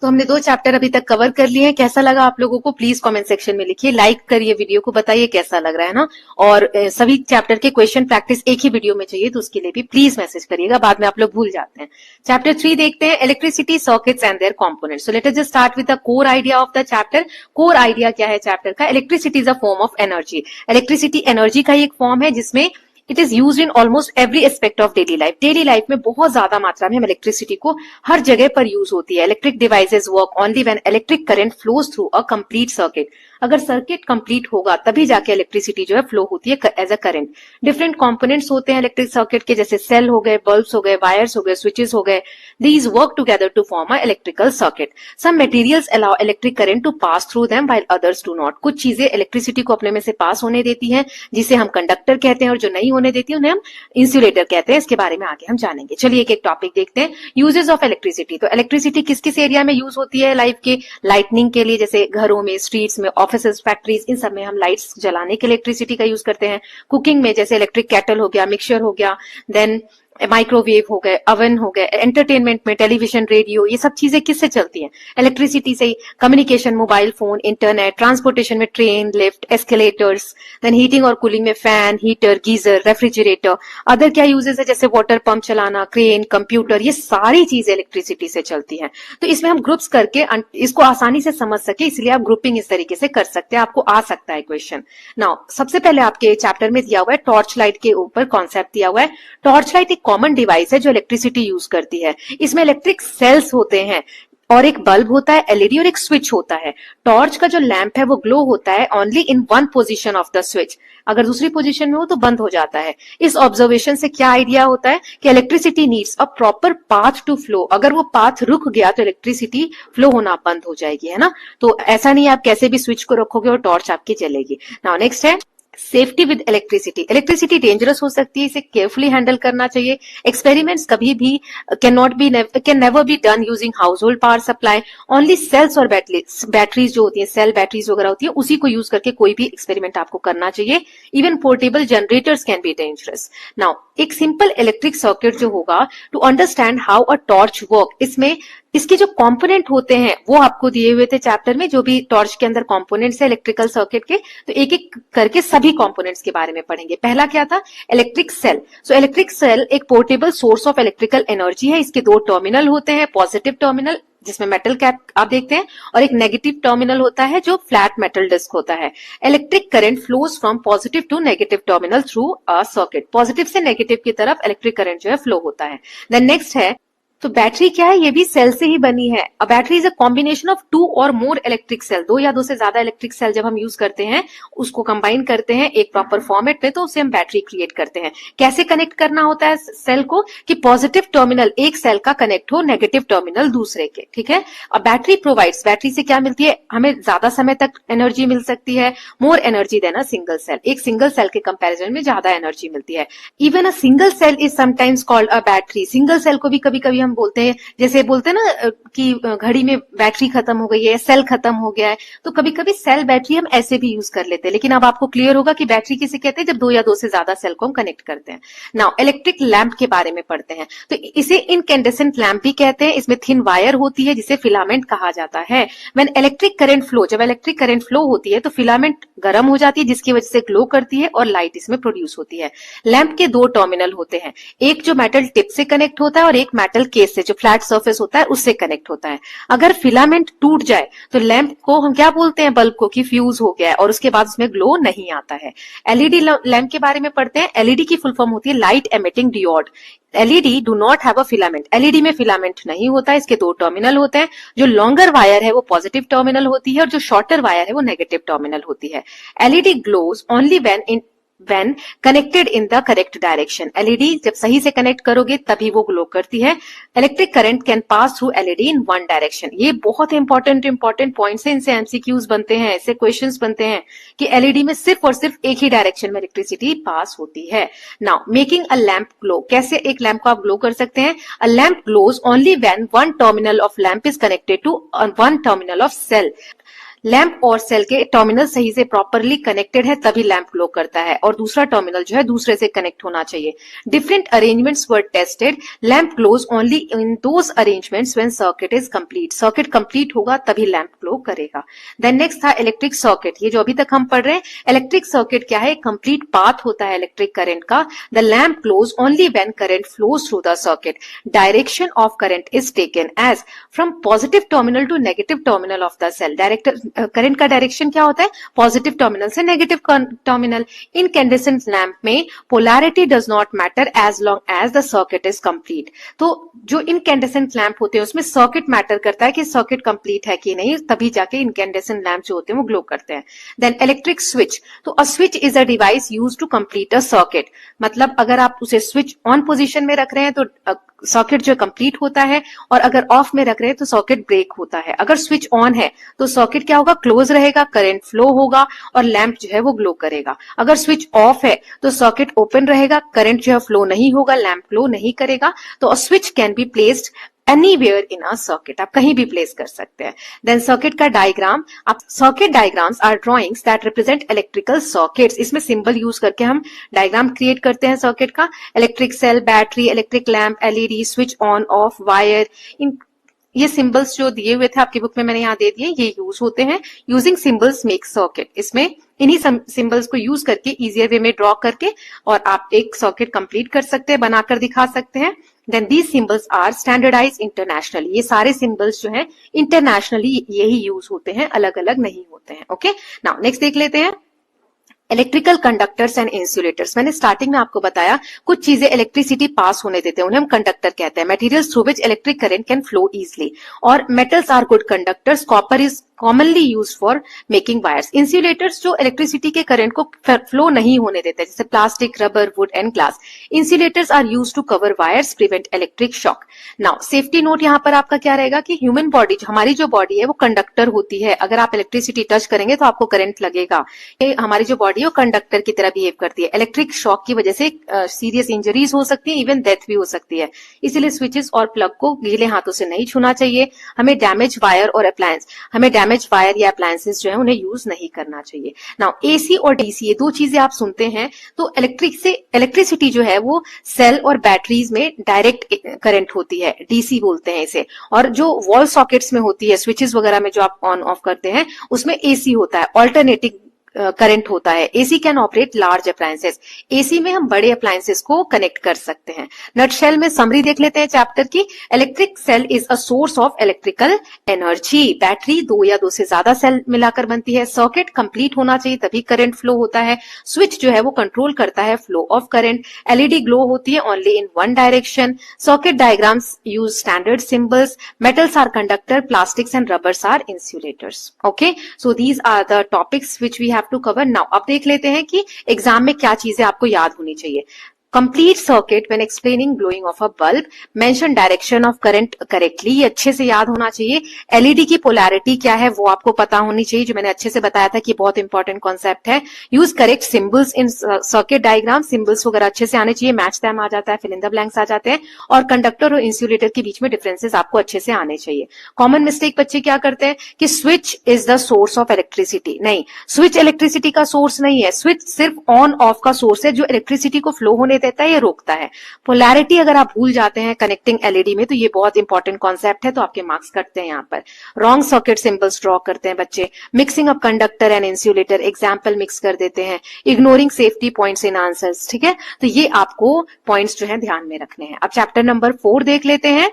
Speaker 1: तो हमने 2 चैप्टर अभी तक कवर कर लिए हैं। कैसा लगा आप लोगों को प्लीज कमेंट सेक्शन में लिखिए, लाइक करिए वीडियो को, बताइए कैसा लग रहा है ना। और सभी चैप्टर के क्वेश्चन प्रैक्टिस एक ही वीडियो में चाहिए, तो उसके लिए भी प्लीज मैसेज करिएगा, बाद में आप लोग भूल जाते हैं। चैप्टर 3 देखते हैं, electricity circuits and there components. So let us just start with the core idea of the chapter. Core idea क्या है चैप्टर का, electricity is a form of energy. Electricity energy का ही एक फॉर्म है जिसमें it is use in almost every aspect of daily life. Daily life में बहुत ज्यादा मात्रा में हम इलेक्ट्रिसिटी को हर जगह पर यूज होती है। Electric devices work only when electric current flows through a complete circuit. अगर सर्किट कंप्लीट होगा तभी जाके इलेक्ट्रिसिटी जो है फ्लो होती है as a current. Different components होते हैं इलेक्ट्रिक सर्किट के, जैसे सेल हो गए, बल्ब्स हो गए, वायर्स हो गए, स्विचेस हो गए। These work together to form a electrical circuit. Some materials allow electric current to pass through them while others do not. कुछ चीजें इलेक्ट्रिसिटी को अपने में से पास होने देती हैं, जिसे हम कंडक्टर कहते हैं, और जो नहीं होने देती उन्हें हम इंसुलेटर कहते हैं। इसके बारे में आगे हम जानेंगे। चलिए एक एक टॉपिक देखते हैं, यूजेस ऑफ इलेक्ट्रिसिटी। तो इलेक्ट्रिसिटी किस किस एरिया में यूज होती है लाइफ के, लाइटनिंग के लिए, जैसे घरों में, स्ट्रीट्स में, ऑफिसेस, फैक्ट्रीज, इन सब में हम लाइट्स जलाने के लिए इलेक्ट्रिसिटी का यूज करते हैं। कुकिंग में जैसे इलेक्ट्रिक केटल हो गया, मिक्सर हो गया, देन माइक्रोवेव हो गए, ओवन हो गए। एंटरटेनमेंट में टेलीविजन, रेडियो, ये सब चीजें किससे चलती हैं, इलेक्ट्रिसिटी से ही। Communication, mobile phone, internet. Transportation में train, lift, escalators. Then heating और कूलिंग में fan, heater, geyser, refrigerator. Other क्या यूजेस है, जैसे वाटर पंप चलाना, क्रेन, कंप्यूटर, ये सारी चीजें इलेक्ट्रिसिटी से चलती हैं। तो इसमें हम ग्रुप्स करके इसको आसानी से समझ सके, इसलिए आप ग्रुपिंग इस तरीके से कर सकते हैं, आपको आ सकता है क्वेश्चन। नाउ सबसे पहले आपके चैप्टर में दिया हुआ है टॉर्च लाइट के ऊपर कॉन्सेप्ट दिया हुआ है। टॉर्च लाइट एक कॉमन डिवाइस है जो इलेक्ट्रिसिटी यूज करती है। इसमें इलेक्ट्रिक सेल्स होते हैं और एक बल्ब होता है एलईडी और एक स्विच होता है। टॉर्च का जो लैंप है वो ग्लो होता है only in one position of the switch. अगर दूसरी पोजीशन में हो तो बंद हो जाता है। इस ऑब्जर्वेशन से क्या आइडिया होता है कि electricity needs a proper path to flow. अगर वो पाथ रुक गया तो इलेक्ट्रिसिटी फ्लो होना बंद हो जाएगी, है ना। तो ऐसा नहीं आप कैसे भी स्विच को रखोगे और टॉर्च आपकी जलेगी। नाउ नेक्स्ट है safety with electricity, electricity dangerous हो सकती है, इसे केयरफुली हैंडल करना चाहिए। एक्सपेरिमेंट्स कभी भी can never be done using household power supply, only cells और बैटरीज जो होती है, सेल बैटरीज वगैरह होती है, उसी को यूज करके कोई भी एक्सपेरिमेंट आपको करना चाहिए। Even portable generators can be dangerous. Now एक सिंपल इलेक्ट्रिक सर्किट जो होगा, to understand how a torch work, इसमें इसके जो कंपोनेंट होते हैं वो आपको दिए हुए थे चैप्टर में, जो भी टॉर्च के अंदर कंपोनेंट्स है इलेक्ट्रिकल सर्किट के, तो एक एक करके सभी कंपोनेंट्स के बारे में पढ़ेंगे। पहला क्या था? Electric cell. So electric cell एक portable source of electrical energy है। इसके दो टर्मिनल होते हैं, पॉजिटिव टर्मिनल जिसमें मेटल कैप आप देखते हैं, और एक नेगेटिव टर्मिनल होता है जो फ्लैट मेटल डिस्क होता है। Electric current flows from positive to negative terminal through a circuit, positive से नेगेटिव की तरफ इलेक्ट्रिक करंट जो है फ्लो होता है। देन नेक्स्ट है, तो बैटरी क्या है? ये भी सेल से ही बनी है। A battery is a combination of two or more electric cell, दो या दो से ज्यादा इलेक्ट्रिक सेल जब हम यूज करते हैं, उसको कंबाइन करते हैं एक प्रॉपर फॉर्मेट में, तो उसे हम बैटरी क्रिएट करते हैं। कैसे कनेक्ट करना होता है सेल को? कि पॉजिटिव टर्मिनल एक सेल का कनेक्ट हो नेगेटिव टर्मिनल दूसरे के, ठीक है। अब बैटरी प्रोवाइड्स, बैटरी से क्या मिलती है? हमें ज्यादा समय तक एनर्जी मिल सकती है, more energy than a single cell, एक सिंगल सेल के कंपेरिजन में ज्यादा एनर्जी मिलती है। Even a single cell is sometimes called a battery, single cell को भी कभी कभी हम बोलते हैं, जैसे बोलते हैं ना कि घड़ी में बैटरी खत्म हो गई है, सेल खत्म हो गया है, तो कभी कभी सेल बैटरी हम ऐसे भी यूज कर लेते हैं। लेकिन अब आपको क्लियर होगा कि बैटरी किसे कहते हैं, जब दो या दो से ज्यादा सेल को हम कनेक्ट करते हैं। नाउ इलेक्ट्रिक लैंप के बारे में पढ़ते हैं, तो इसे इनकैंडेसेंट लैंप भी कहते हैं। इसमें थिन वायर होती है जिसे फिलामेंट कहा जाता है। व्हेन इलेक्ट्रिक करंट फ्लो, जब इलेक्ट्रिक करंट फ्लो होती है तो फिलामेंट गर्म हो जाती है, जिसकी वजह से ग्लो करती है और लाइट इसमें प्रोड्यूस होती है। लैंप के दो टर्मिनल होते हैं, एक जो मेटल टिप से कनेक्ट होता है और एक मेटल केस से, जो फ्लैट सरफेस होता है, उससे कनेक्ट होता है। अगर फिलामेंट टूट जाए तो लैंप को हम क्या बोलते हैं? बल्ब को, कि फ्यूज हो गया है और उसके बाद उसमें ग्लो नहीं आता है। एलईडी लैंप के बारे में पढ़ते हैं। एलईडी की फुल फॉर्म होती है light emitting diode. LED do not have a filament, LED में फिलामेंट नहीं होता है, इसके दो टर्मिनल होते हैं। जो लॉन्गर वायर है वो पॉजिटिव टर्मिनल होती है और जो शॉर्टर वायर है वो नेगेटिव टर्मिनल होती है। LED glows only when connected in the correct direction, LED जब सही से कनेक्ट करोगे तभी वो ग्लो करती है। Electric current can pass through LED in one direction, ये बहुत इंपॉर्टेंट पॉइंट्स है, इनसे एमसीक्यूज बनते हैं, ऐसे क्वेश्चंस बनते हैं कि एलईडी में सिर्फ और सिर्फ एक ही डायरेक्शन में इलेक्ट्रिसिटी पास होती है। Now making a lamp glow, कैसे एक लैंप को आप ग्लो कर सकते हैं? A lamp glows only when one terminal of lamp is connected to one terminal of cell, lamp और सेल के टर्मिनल सही से प्रॉपरली कनेक्टेड है तभी लैंप ग्लो करता है, और दूसरा टर्मिनल जो है दूसरे से कनेक्ट होना चाहिए। Different arrangements were tested, lamp glows only in those arrangements when circuit is complete, circuit complete होगा तभी लैंप ग्लो करेगा। देन नेक्स्ट था इलेक्ट्रिक सर्किट, ये जो अभी तक हम पढ़ रहे हैं। इलेक्ट्रिक सर्किट क्या है? कंप्लीट पाथ होता है इलेक्ट्रिक करंट का। The lamp glows only when current flows through the circuit, direction of current is taken as from positive terminal to negative terminal of the cell. Current का डायरेक्शन क्या होता है? पॉजिटिव टर्मिनल से नेगेटिव टर्मिनल। इनकैंडेसेंट लैंप में polarity does not matter as long as the circuit is complete, तो जो इनकैंडेसेंट लैंप होते हैं उसमें सर्किट मैटर करता है कि सर्किट कंप्लीट है कि नहीं, तभी जाके इनकैंडेसेंट लैंप जो होते हैं वो ग्लो करते हैं। देन इलेक्ट्रिक स्विच, तो a switch is a device use to complete a circuit, मतलब अगर आप उसे स्विच ऑन पोजीशन में रख रहे हैं तो सर्किट जो कंप्लीट होता है, और अगर ऑफ में रख रहे हैं तो सर्किट ब्रेक होता है। अगर स्विच ऑन है तो सर्किट क्या होगा? क्लोज रहेगा, करंट फ्लो होगा और लैंप जो है वो ग्लो करेगा। अगर स्विच ऑफ है तो सर्किट ओपन रहेगा, करंट जो है फ्लो नहीं होगा, लैंप ग्लो नहीं करेगा। तो a switch can be placed anywhere in a circuit, आप कहीं भी प्लेस कर सकते हैं। देन सर्किट का डायग्राम, आप circuit diagrams are drawings that represent electrical circuits, इसमें सिंबल यूज करके हम डायग्राम क्रिएट करते हैं सर्किट का। Electric cell, battery, electric lamp, LED, switch on off, wire, इन ये सिंबल्स जो दिए हुए थे आपकी बुक में मैंने यहाँ दे दिए, ये यूज होते हैं। यूजिंग सिंबल्स मेक सर्किट, इसमें इन्हीं सिंबल्स को यूज करके इजियर वे में ड्रॉ करके और आप एक सर्किट कंप्लीट कर सकते हैं, बनाकर दिखा सकते हैं। Then these symbols are standardise internationally, ये सारे सिंबल्स जो हैं इंटरनेशनली यही यूज होते हैं, अलग अलग नहीं होते हैं। ओके, नाउ नेक्स्ट देख लेते हैं इलेक्ट्रिकल कंडक्टर्स एंड इंसुलेटर्स। मैंने स्टार्टिंग में आपको बताया कुछ चीजें इलेक्ट्रिसिटी पास होने देते हैं, उन्हें हम कंडक्टर कहते हैं। Materials through which electric current can flow easily, और metals are good conductors. Copper is commonly use for making wires. Insulators जो इलेक्ट्रिसिटी के करंट को फ्लो नहीं होने देते, जैसे plastic, rubber, wood and glass. Insulators are use to cover wires, prevent electric shock. Now safety note यहाँ पर आपका क्या रहेगा कि ह्यूमन बॉडी, हमारी जो बॉडी है वो कंडक्टर होती है। अगर आप इलेक्ट्रिसिटी टच करेंगे तो आपको करंट लगेगा। हमारी जो बॉडी रही है वो कंडक्टर की तरह बिहेव करती है। इलेक्ट्रिक शॉक की वजह से सीरियस इंजरीज हो सकती है, इवन डेथ भी हो सकती है। इसीलिए स्विचेस और प्लग को गीले हाथों से नहीं छूना चाहिए। हमें डैमेज वायर और अप्लायंस, हमें डैमेज वायर या अप्लायंसेस जो है उन्हें यूज नहीं करना चाहिए। नाउ एसी और डीसी, ये दो चीजें आप सुनते हैं तो इलेक्ट्रिसिटी जो है वो सेल और बैटरीज में डायरेक्ट करंट होती है, डीसी बोलते हैं इसे। और जो वॉल सॉकेट्स में होती है, स्विचेस वगैरह में जो आप ऑन ऑफ करते हैं, उसमें एसी होता है, ऑल्टरनेटिंग करंट होता है। AC can operate large appliances, AC में हम बड़े अप्लायंसेस को कनेक्ट कर सकते हैं। नटशेल में समरी देख लेते हैं चैप्टर की। Electric cell is a source of electrical energy. Battery दो या दो से ज्यादा सेल मिलाकर बनती है। सर्किट कंप्लीट होना चाहिए तभी करंट फ्लो होता है। स्विच जो है वो कंट्रोल करता है flow of current. LED glow होती है only in one direction. Circuit diagrams use standard symbols. Metals are conductor, plastics and rubbers are insulators. Okay, so these are the topics which we have to cover now. अब देख लेते हैं कि एग्जाम में क्या चीजें आपको याद होनी चाहिए। Complete circuit when explaining glowing of a bulb, mention direction of current correctly, ये अच्छे से याद होना चाहिए। एलईडी की पोलैरिटी क्या है वो आपको पता होनी चाहिए, जो मैंने अच्छे से बताया था कि बहुत इंपॉर्टेंट कॉन्सेप्ट है। यूज करेक्ट सिंबल्स इन सर्किट डायग्राम, सिंबल्स वगैरह अच्छे से आने चाहिए, मैच दैम आ जाता है, फिल इन द ब्लैंक्स आ जाते हैं। और कंडक्टर और इंसुलेटर के बीच में डिफरेंसेस आपको अच्छे से आने चाहिए। कॉमन मिस्टेक बच्चे क्या करते हैं कि switch is the source of electricity. नहीं, स्विच इलेक्ट्रिसिटी का सोर्स नहीं है, स्विच सिर्फ ऑन ऑफ का सोर्स है जो इलेक्ट्रिसिटी को फ्लो होने देता है, ये रोकता है। पोलैरिटी अगर आप भूल जाते हैं कनेक्टिंग एलईडी में तो ये बहुत इंपॉर्टेंट कॉन्सेप्ट है, तो आपके मार्क्स कटते हैं यहाँ पर। रॉन्ग सर्किट सिंबल्स ड्रॉ करते हैं बच्चे। Mixing up conductor and insulator, example mix कर देते हैं। Ignoring safety points in answers, ठीक है, तो ये आपको पॉइंट्स जो है ध्यान में रखने हैं। अब चैप्टर नंबर 4 देख लेते हैं।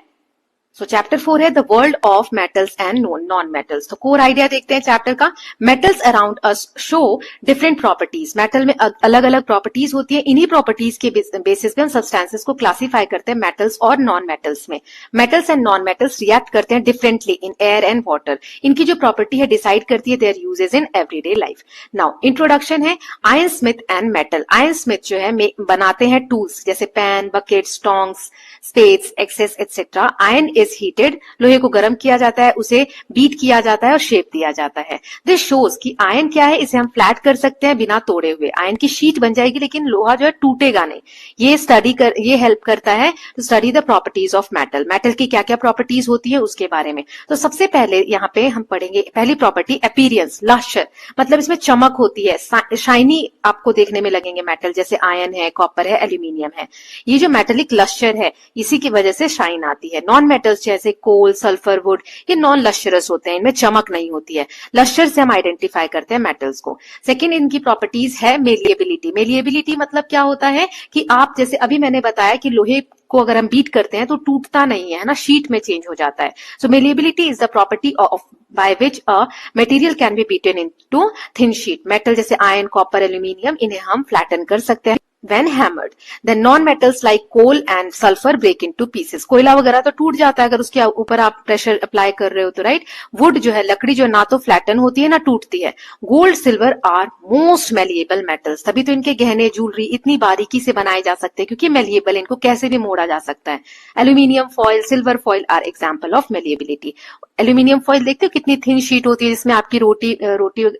Speaker 1: सो चैप्टर 4 है the world of metals and non metals. तो कोर आइडिया देखते हैं चैप्टर का। Metals around us show different properties. Metal में अलग अलग प्रॉपर्टीज होती है, इन्हीं प्रॉपर्टीज के बेसिस पे हम सब्सटेंसेस को क्लासिफाई करते हैं मेटल्स और नॉन मेटल्स में। Metals and non metals react करते हैं differently in air and water. इनकी जो प्रॉपर्टी है डिसाइड करती है their uses in everyday life. Now introduction है iron smith and metal. Iron smith जो है बनाते हैं टूल्स जैसे pan, bucket, tongs, spades, axes etcetera. Iron is heated, लोहे को गर्म किया जाता है, उसे बीट किया जाता है और शेप दिया जाता है। दिस शोज कि आयरन क्या है, इसे हम फ्लैट कर सकते हैं बिना तोड़े हुए। आयरन की शीट बन जाएगी लेकिन लोहा जो है टूटेगा नहीं। ये हेल्प करता है to study the properties of metal. Metal की क्या क्या प्रॉपर्टीज होती है उसके बारे में। तो सबसे पहले यहाँ पे हम पढ़ेंगे पहली प्रॉपर्टी अपीयरेंस, लस्टर, मतलब इसमें चमक होती है, शाइनी आपको देखने में लगेंगे मेटल, जैसे आयरन है, कॉपर है, एल्यूमिनियम है। ये जो मेटेलिक लस्टर है इसी की वजह से शाइन आती है। नॉन मेटल्स जैसे कोल, सल्फर, वुड, ये नॉन लस्टरस होते हैं, इनमें चमक नहीं होती है। लस्टर से हम आइडेंटिफाई करते हैं मेटल्स को। सेकेंड इनकी प्रॉपर्टीज है मेलिएबिलिटी। मेलिएबिलिटी मतलब क्या होता है कि आप जैसे अभी मैंने बताया कि लोहे को अगर हम बीट करते हैं तो टूटता नहीं है ना, शीट में चेंज हो जाता है। So malleability is the property of by which a material can be beaten into thin sheet. Metal जैसे आयरन, कॉपर, एल्यूमिनियम, इन्हें हम फ्लैटन कर सकते हैं when hammered. Then non-metals like coal and sulfur break into pieces. कोयला वगैरह तो टूट जाता है अगर उसके ऊपर आप प्रेशर अप्लाई कर रहे हो तो, राइट। वुड जो है, लकड़ी जो ना तो फ्लैटन होती है ना टूटती है। Gold, silver are most malleable metals, तभी तो इनके गहने, ज्वेलरी इतनी बारीकी से बनाए जा सकते हैं क्योंकि मेलिएबल, इनको कैसे भी मोड़ा जा सकता है। Aluminium foil, silver foil are example of malleability. Aluminium foil देखते हो कितनी थिन शीट होती है जिसमें आपकी रोटी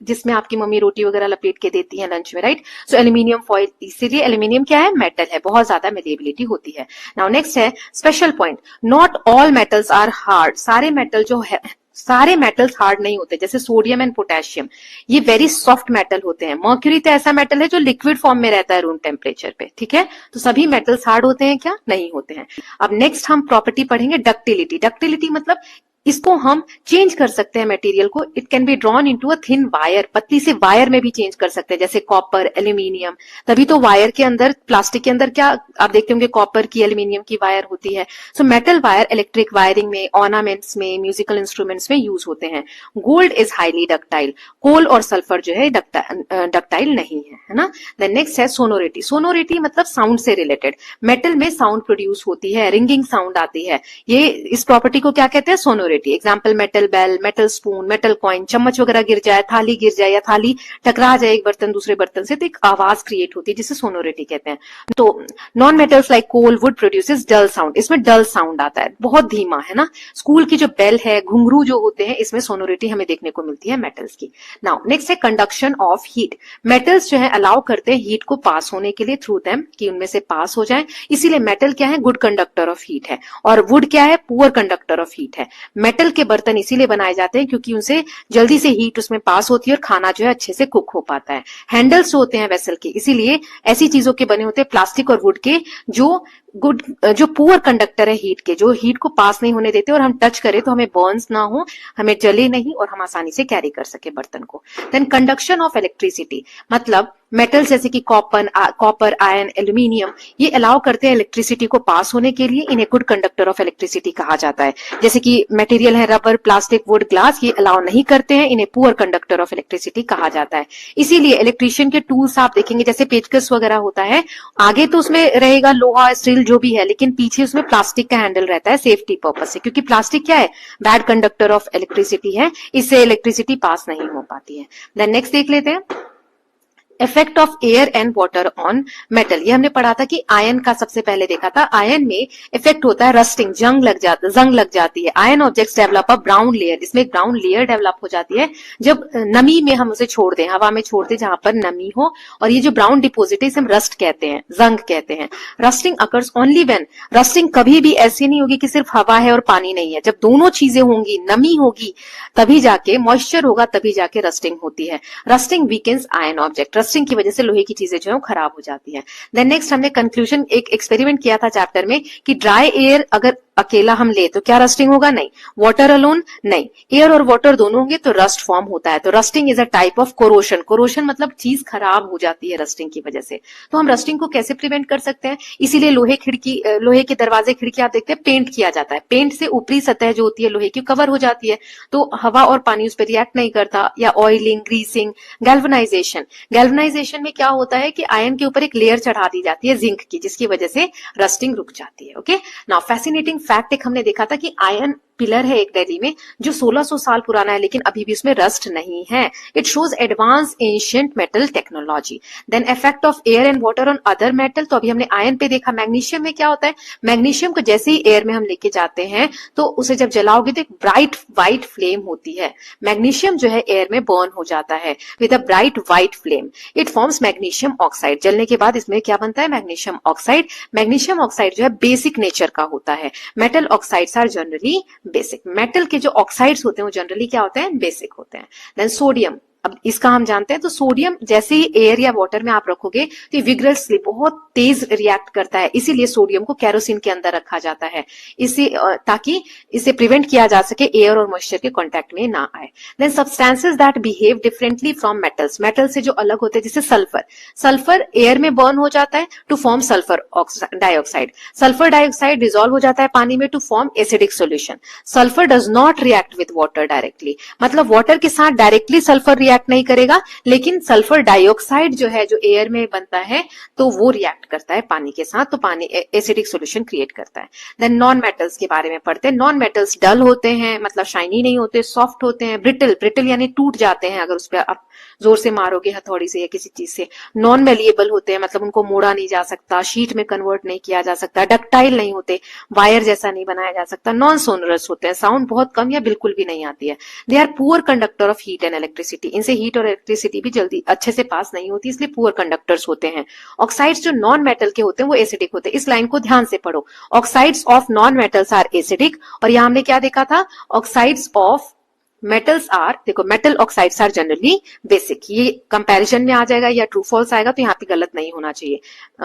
Speaker 1: जिसमें आपकी मम्मी रोटी वगैरह लपेट के देती है लंच में, राइट। सो एल्यूमिनियम फॉइल, इसीलिए एल्यूमिनियम क्या है, मेटल है, बहुत ज्यादा मेलिएबिलिटी होती है। नाउ नेक्स्ट है special point, not all metals are hard. सारे मेटल्स हार्ड नहीं होते, जैसे सोडियम एंड पोटेशियम, ये वेरी सॉफ्ट मेटल होते हैं। मर्क्यूरी तो ऐसा मेटल है जो लिक्विड फॉर्म में रहता है रूम टेम्परेचर पे, ठीक है। तो सभी मेटल्स हार्ड होते हैं क्या, नहीं होते हैं। अब नेक्स्ट हम प्रॉपर्टी पढ़ेंगे डक्टिलिटी। डक्टिलिटी मतलब इसको हम चेंज कर सकते हैं मटेरियल को। It can be drawn into a thin wire, पतली से वायर में भी चेंज कर सकते हैं, जैसे कॉपर, एल्यूमिनियम। तभी तो वायर के अंदर, प्लास्टिक के अंदर क्या आप देखते होंगे, कॉपर की, एल्यूमिनियम की वायर होती है। So metal wire electric wiring में, ऑर्नामेंट्स में, म्यूजिकल इंस्ट्रूमेंट्स में यूज होते हैं। Gold is highly ductile. Coal और सल्फर जो है डक्टाइल नहीं है ना। देन नेक्स्ट है सोनोरिटी। सोनोरिटी मतलब साउंड से रिलेटेड। मेटल में साउंड प्रोड्यूस होती है, रिंगिंग साउंड आती है, ये इस प्रॉपर्टी को क्या कहते हैं, sonority. Sonority, example metal bell, metal spoon, metal coin, चम्मच वगैरह गिर जाए, थाली गिर जाए या थाली टकरा जाए एक बर्तन दूसरे बर्तन से, तो एक आवाज क्रिएट होती है जिसे सोनोरिटी कहते हैं। तो non metals like coal wood produces dull sound, इसमें डल साउंड आता है, बहुत धीमा, है ना। स्कूल की जो बेल है, घुंघरू जो होते हैं, इसमें सोनोरिटी हमें देखने को मिलती है मेटल्स की। नाउ नेक्स्ट है कंडक्शन ऑफ हीट। मेटल्स जो है अलाउ करते हैं हीट को पास होने के लिए थ्रू देम, कि उनमें से पास हो जाए, इसीलिए मेटल क्या है, गुड कंडक्टर ऑफ हीट है, और वुड क्या है, पुअर कंडक्टर ऑफ हीट है। मेटल के बर्तन इसीलिए बनाए जाते हैं क्योंकि उनसे जल्दी से हीट उसमें पास होती है और खाना जो है अच्छे से कुक हो पाता है। हैंडल्स जो होते हैं वेसल के, इसीलिए ऐसी चीजों के बने होते हैं प्लास्टिक और वुड के, जो पुअर कंडक्टर है हीट के, जो हीट को पास नहीं होने देते, और हम टच करें तो हमें बर्न्स ना हो, हमें जले नहीं, और हम आसानी से कैरी कर सके बर्तन को। देन कंडक्शन ऑफ इलेक्ट्रिसिटी, मतलब मेटल्स जैसे कि कॉपर, आयरन, एल्यूमिनियम, ये अलाउ करते हैं इलेक्ट्रिसिटी को पास होने के लिए, इन्हें गुड कंडक्टर ऑफ इलेक्ट्रिसिटी कहा जाता है। जैसे कि मटेरियल है रबर, प्लास्टिक, वुड, ग्लास, ये अलाउ नहीं करते हैं, इन्हें पुअर कंडक्टर ऑफ इलेक्ट्रिसिटी कहा जाता है। इसीलिए इलेक्ट्रिशियन के टूल्स आप देखेंगे, जैसे पेचकस वगैरह होता है, आगे तो उसमें रहेगा लोहा, स्टील जो भी है, लेकिन पीछे उसमें प्लास्टिक का हैंडल रहता है सेफ्टी पर्पज से, क्योंकि प्लास्टिक क्या है, बैड कंडक्टर ऑफ इलेक्ट्रिसिटी है, इससे इलेक्ट्रिसिटी पास नहीं हो पाती है। देन नेक्स्ट देख लेते हैं effect of air and water on metal. ये हमने पढ़ा था कि आयन का सबसे पहले देखा था, आयन में इफेक्ट होता है रस्टिंग, जंग लग जाती है। Ion objects develop a brown layer, इसमें एक ब्राउन लेयर डेवलप हो जाती है जब नमी में हम उसे छोड़ दें, हवा में छोड़ दें जहां पर नमी हो, और ये जो ब्राउन डिपोजिट है इसे हम रस्ट कहते हैं, जंग कहते हैं। Rusting occurs only when, rusting कभी भी ऐसी नहीं होगी कि सिर्फ हवा है और पानी नहीं है, जब दोनों चीजें होंगी, नमी होगी तभी जाके, मॉइस्चर होगा तभी जाके रस्टिंग होती है। Rusting weakens ion object, rusting की वजह से लोहे की चीजें जो है खराब हो जाती है। देन नेक्स्ट हमने कंक्लूजन, एक एक्सपेरिमेंट किया था चैप्टर में कि ड्राई एयर अगर अकेला हम ले तो क्या रस्टिंग होगा, नहीं। वाटर अलोन, नहीं। एयर और वाटर दोनों होंगे तो रस्ट फॉर्म होता है। तो rusting is a type of corrosion, corrosion मतलब चीज खराब हो जाती है रस्टिंग की वजह से। तो हम रस्टिंग को कैसे प्रिवेंट कर सकते हैं, इसीलिए लोहे के दरवाजे खिड़की आप देखते हैं पेंट किया जाता है, पेंट से ऊपरी सतह जो होती है लोहे की कवर हो जाती है, तो हवा और पानी उस पर रिएक्ट नहीं करता। या ऑयलिंग, ग्रीसिंग, गैल्वनाइजेशन, गैल्वनाइजेशन में क्या होता है कि आयन के ऊपर एक लेयर चढ़ा दी जाती है जिंक की, जिसकी वजह से रस्टिंग रुक जाती है। ओके, नाउ फैसिनेटिंग फैक्ट, एक हमने देखा था कि आयरन पिलर है एक दिल्ली में जो 1600 साल पुराना है, लेकिन अभी भी उसमें रस्ट नहीं है। It shows advance ancient metal technology. Then effect of air and water on other metal, तो अभी हमने आयरन पे देखा। मैग्नीशियम में क्या होता है, मैग्नीशियम को जैसे ही एयर में हम लेके जाते हैं तो उसे जब जलाओगे तो एक ब्राइट व्हाइट फ्लेम होती है। मैग्नीशियम जो है एयर में बर्न हो जाता है with a bright white flame. It forms magnesium oxide. जलने के बाद इसमें क्या बनता है, मैग्नीशियम ऑक्साइड। मैग्नीशियम ऑक्साइड जो है बेसिक नेचर का होता है। Metal oxides are generally basic, metal के जो ऑक्साइड्स होते हैं वो जनरली क्या होते हैं, बेसिक होते हैं। देन सोडियम, अब इसका हम जानते हैं, तो सोडियम जैसे ही एयर या वाटर में आप रखोगे तो विग्रसली बहुत तेज रिएक्ट करता है, इसीलिए सोडियम को केरोसिन के अंदर रखा जाता है, इसे ताकि इसे प्रिवेंट किया जा सके एयर और मॉइस्चर के कांटेक्ट में ना आए। Then substances that behave differently from metals, metal से जो अलग होते हैं, जैसे सल्फर, सल्फर एयर में बर्न हो जाता है to form sulphur dioxide. Sulphur dioxide dissolve हो जाता है पानी में to form acidic solution. Sulphur does not react with water directly, मतलब वाटर के साथ डायरेक्टली सल्फर रिएक्ट नहीं करेगा, लेकिन सल्फर डाइऑक्साइड जो है जो एयर में बनता है तो वो रिएक्ट करता है पानी के साथ, तो पानी एसिडिक सॉल्यूशन क्रिएट करता है। देन नॉन मेटल्स के बारे में पढ़ते हैं। नॉन मेटल्स डल होते हैं, मतलब शाइनी नहीं होते, सॉफ्ट होते हैं। ब्रिटल, ब्रिटल यानी टूट जाते हैं अगर उस पर आप जोर से मारोगे हथौड़ी से या किसी चीज से। नॉन मेलिएबल होते हैं, मतलब उनको मोड़ा नहीं जा सकता, शीट में कन्वर्ट नहीं किया जा सकता। डक्टाइल नहीं होते, वायर जैसा नहीं बनाया जा सकता। नॉन सोनरस होते हैं, साउंड बहुत कम या बिल्कुल भी नहीं आती है। They are poor conductor of heat and electricity, इनसे हीट और इलेक्ट्रिसिटी भी जल्दी अच्छे से पास नहीं होती, इसलिए पुअर कंडक्टर्स होते हैं। ऑक्साइड्स जो नॉन मेटल के होते हैं वो एसिडिक होते हैं, इस लाइन को ध्यान से पढ़ो। Oxides of non metals are acidic, और यहां हमने क्या देखा था, ऑक्साइड्स ऑफ मेटल्स आर, देखो metal oxides are generally basic, ये कंपैरिजन में आ जाएगा या ट्रू फॉल्स आएगा तो यहाँ पे गलत नहीं होना चाहिए।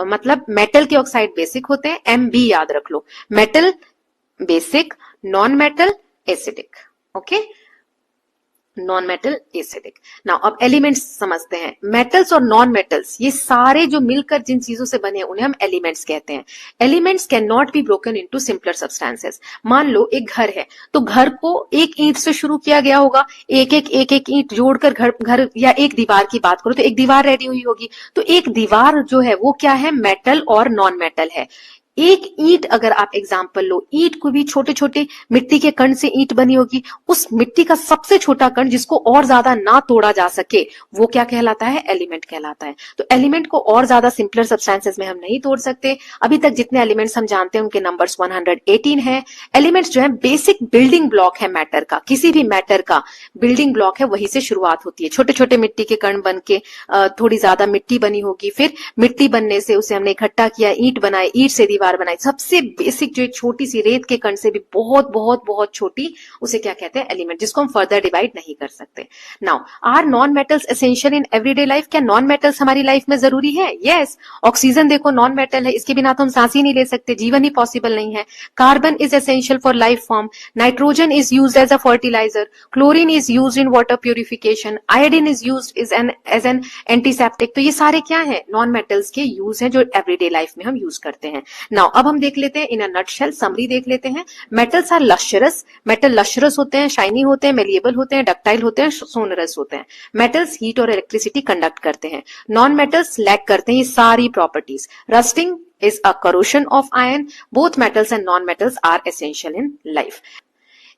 Speaker 1: मतलब मेटल के ऑक्साइड बेसिक होते हैं, MB याद रख लो, metal basic, non metal acidic. Okay, non metal acidic. Now अब एलिमेंट्स समझते हैं। मेटल्स और नॉन मेटल्स ये सारे जो मिलकर जिन चीजों से बने उन्हें हम एलिमेंट्स कहते हैं। Elements can not be broken into simpler substances. मान लो एक घर है, तो घर को एक ईंट से शुरू किया गया होगा, एक एक ईंट जोड़कर घर या एक दीवार की बात करो तो एक दीवार रेडी हुई होगी। तो एक दीवार जो है वो क्या है, मेटल और नॉन मेटल है। एक ईंट अगर आप एग्जाम्पल लो, ईंट को भी छोटे छोटे मिट्टी के कण से ईंट बनी होगी, उस मिट्टी का सबसे छोटा कण जिसको और ज्यादा ना तोड़ा जा सके वो क्या कहलाता है? एलिमेंट कहलाता है। तो एलिमेंट को और ज्यादा सिंपलर सब्सटेंसेस में हम नहीं तोड़ सकते। अभी तक जितने एलिमेंट्स हम जानते हैं उनके नंबर्स 118 है। एलिमेंट्स जो है बेसिक बिल्डिंग ब्लॉक है मैटर का, किसी भी मैटर का बिल्डिंग ब्लॉक है, वही से शुरुआत होती है। छोटे छोटे मिट्टी के कण बन के थोड़ी ज्यादा मिट्टी बनी होगी, फिर मिट्टी बनने से उसे हमने इकट्ठा किया, ईंट बनाई, ईंट से दीवार बनाई। सबसे बेसिक जो छोटी सी रेत के कण से भी बहुत बहुत बहुत छोटी, उसे क्या कहते हैं? एलिमेंट, जिसको हम फर्दर डिवाइड नहीं कर सकते। Now, are non metals essential in everyday life? क्या नॉन मेटल्स हमारी लाइफ में जरूरी है? यस। ऑक्सीजन देखो नॉन मेटल है, इसके बिना तो हम सांस ही नहीं ले सकते, जीवन ही पॉसिबल नहीं है। Carbon is essential for life form, nitrogen is used as a fertiliser, chlorine is used in water purification, iodine is used as an antiseptic. तो ये सारे क्या है? नॉन मेटल्स के यूज है जो एवरीडे लाइफ में हम यूज करते हैं। नाउ अब हम देख लेते हैं इन अ नटशेल, समरी देख लेते हैं। Metals are lustrous, metal lustrous होते हैं, शाइनी होते हैं, मेलिएबल होते हैं, डक्टाइल होते हैं, सोनरस होते हैं। मेटल्स हीट और इलेक्ट्रिसिटी कंडक्ट करते हैं। नॉन मेटल्स लैक करते हैं ये सारी properties. Rusting is a corrosion of iron. Both metals and non-metals are essential in life.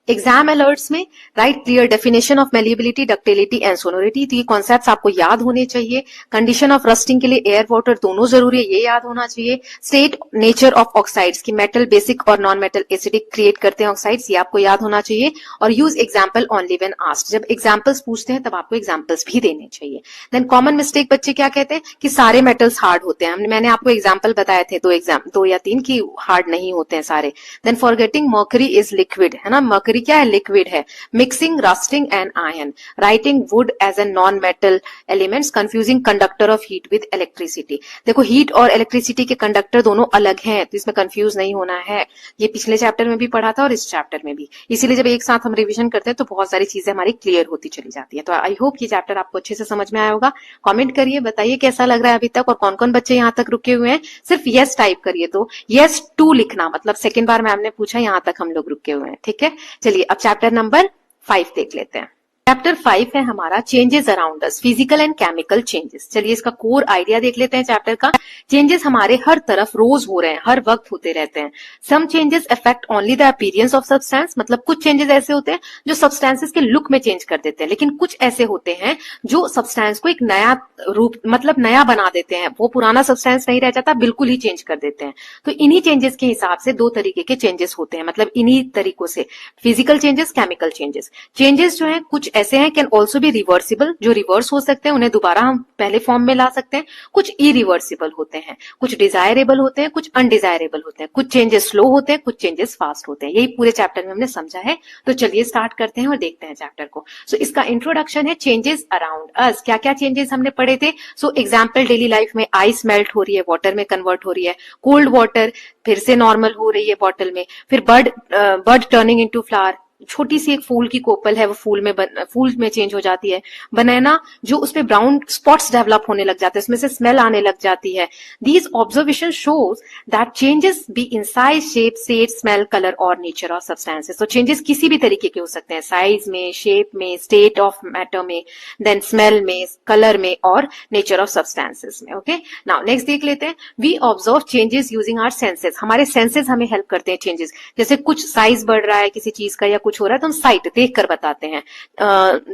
Speaker 1: Exam alerts में write clear definition of malleability, ductility and sonority, तो ये कॉन्सेप्ट्स आपको याद होने चाहिए। कंडीशन ऑफ रस्टिंग के लिए एयर वाटर दोनों जरूरी है, ये याद होना चाहिए। स्टेट नेचर ऑफ ऑक्साइड्स की मेटल बेसिक और नॉन मेटल एसिडिक क्रिएट करते हैं ऑक्साइड्स, ये आपको याद होना चाहिए। और use example only when asked, जब एग्जाम्पल्स पूछते हैं तब आपको एग्जाम्पल्स भी देने चाहिए। देन कॉमन मिस्टेक बच्चे क्या कहते हैं कि सारे मेटल्स हार्ड होते हैं। मैंने आपको एग्जाम्पल बताए थे दो या तीन की हार्ड नहीं होते हैं सारे। Then forgetting mercury is liquid, है ना, मर्करी क्या है? लिक्विड है। Mixing rusting and iron, writing wood as a non metal elements, confusing conductor of heat with electricity. देखो हीट और इलेक्ट्रिसिटी के कंडक्टर दोनों अलग हैं, तो इसमें कंफ्यूज नहीं होना है। ये पिछले चैप्टर में भी पढ़ा था और इस चैप्टर में भी, इसीलिए जब एक साथ हम रिविजन करते हैं तो बहुत सारी चीजें हमारी क्लियर होती चली जाती है। तो आई होप ये चैप्टर आपको अच्छे से समझ में आया होगा। कमेंट करिए, बताइए कैसा लग रहा है अभी तक, और कौन कौन बच्चे यहाँ तक रुके हुए हैं। सिर्फ यस टाइप करिए, तो यस टू लिखना, मतलब सेकेंड बार मैम ने पूछा यहाँ तक हम लोग रुके हुए हैं, ठीक है। चलिए अब चैप्टर नंबर 5 देख लेते हैं। चैप्टर 5 है हमारा changes around us, physical and chemical changes. चलिए इसका कोर आइडिया देख लेते हैं चैप्टर का। चेंजेस हमारे हर तरफ रोज हो रहे हैं, हर वक्त होते रहते हैं। Some changes affect only the appearance of substance, मतलब कुछ चेंजेस ऐसे होते हैं जो सब्सटेंसेस के लुक में चेंज कर देते हैं, लेकिन कुछ ऐसे होते हैं जो सब्सटेंस को एक नया रूप, मतलब नया बना देते हैं। वो पुराना सब्सटेंस नहीं रह जाता, बिल्कुल ही चेंज कर देते हैं। तो इन्हीं चेंजेस के हिसाब से दो तरीके के चेंजेस होते हैं, मतलब इन्हीं तरीकों से physical changes, chemical changes. Changes जो है कुछ ऐसे हैं कैन ऑल्सो बी रिवर्सिबल, जो रिवर्स हो सकते हैं, उन्हें दोबारा हम पहले फॉर्म में ला सकते हैं। कुछ इरिवर्सिबल होते हैं, कुछ डिजायरेबल होते हैं, कुछ अनडिजायरेबल होते हैं, कुछ चेंजेस स्लो होते हैं, कुछ चेंजेस फास्ट होते हैं। यही पूरे चैप्टर में हमने समझा है। तो चलिए स्टार्ट करते हैं और देखते हैं चैप्टर को। सो इसका इंट्रोडक्शन है चेंजेस अराउंड अस। क्या क्या चेंजेस हमने पढ़े थे? सो एग्जाम्पल, डेली लाइफ में आइस मेल्ट हो रही है, वाटर में कन्वर्ट हो रही है। कोल्ड वाटर फिर से नॉर्मल हो रही है बॉटल में। फिर बर्ड टर्निंग इनटू फ्लावर, छोटी सी एक फूल की कोपल है वो फूल में चेंज हो जाती है। बनाना जो उसपे ब्राउन स्पॉट्स डेवलप होने लग जाते हैं, उसमें से स्मेल आने लग जाती है। These observation shows that changes be in size, shape, state, smell, colour और नेचर ऑफ सब्सटेंसेस। तो चेंजेस किसी भी तरीके के हो सकते हैं, साइज में, शेप में, स्टेट ऑफ मैटर में, देन स्मेल में, कलर में और नेचर ऑफ सब्सटेंसेस में। ओके, नाउ नेक्स्ट देख लेते हैं। We observe changes using our senses. हमारे सेंसेस हमें हेल्प करते हैं चेंजेस, जैसे कुछ साइज बढ़ रहा है किसी चीज का या कुछ हो रहा है तो हम साइट देख कर बताते हैं।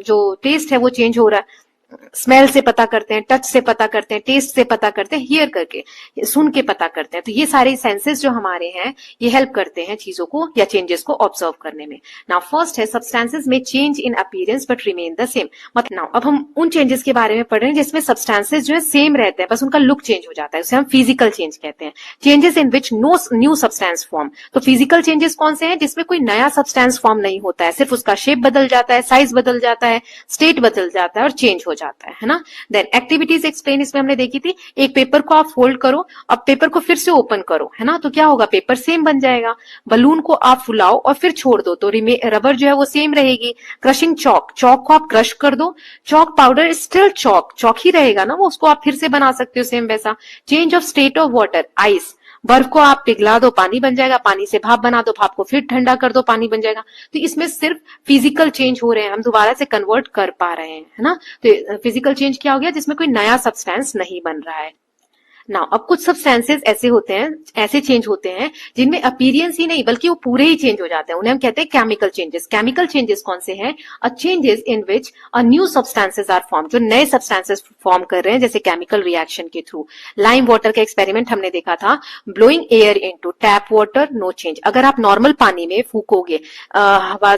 Speaker 1: जो टेस्ट है वो चेंज हो रहा है, स्मेल से पता करते हैं, टच से पता करते हैं, टेस्ट से पता करते हैं, हियर करके, सुन के पता करते हैं। तो ये सारे सेंसेस जो हमारे हैं ये हेल्प करते हैं चीजों को या चेंजेस को ऑब्जर्व करने में। नाउ फर्स्ट है सब्सटेंसेस में change in appearance but remain the same. मतलब नाउ अब हम उन चेंजेस के बारे में पढ़ रहे हैं जिसमें सब्सटेंसेस जो है सेम रहते हैं, बस उनका लुक चेंज हो जाता है, उसे हम फिजिकल चेंज कहते हैं। Changes in which no new substance form. तो फिजिकल चेंजेस कौन से हैं? जिसमें कोई नया सब्सटेंस फॉर्म नहीं होता है, सिर्फ उसका शेप बदल जाता है, साइज बदल जाता है, स्टेट बदल जाता है और चेंज हो जाता है ना। देन एक्टिविटीज एक्सप्लेन, इसमें हमने देखी थी, एक पेपर को आप फोल्ड करो, अब पेपर को फिर से ओपन करो, है ना, तो क्या होगा? पेपर सेम बन जाएगा। बलून को आप फुलाओ और फिर छोड़ दो तो रबर जो है वो सेम रहेगी। क्रशिंग चौक, चौक को आप क्रश कर दो, चौक पाउडर स्टिल चौक, चौक ही रहेगा ना वो, उसको आप फिर से बना सकते हो सेम वैसा। Change of state of water, ice, बर्फ को आप पिघला दो, पानी बन जाएगा, पानी से भाप बना दो, भाप को फिर ठंडा कर दो, पानी बन जाएगा। तो इसमें सिर्फ फिजिकल चेंज हो रहे हैं, हम दोबारा से कन्वर्ट कर पा रहे हैं, है ना। तो फिजिकल चेंज क्या हो गया? जिसमें कोई नया सब्सटेंस नहीं बन रहा है। नाउ अब कुछ सब्सटेंसेस ऐसे होते हैं, ऐसे चेंज होते हैं जिनमें अपीयरेंस ही नहीं बल्कि वो पूरे ही चेंज हो जाते हैं, उन्हें हम कहते हैं केमिकल चेंजेस। केमिकल चेंजेस कौन से हैं? A changes in which a new substances are form, जो नए सब्सटेंसेस फॉर्म कर रहे हैं जैसे केमिकल रिएक्शन के थ्रू। लाइम वाटर का एक्सपेरिमेंट हमने देखा था, blowing air into tap water, no change. अगर आप नॉर्मल पानी में फूकोगे, हवा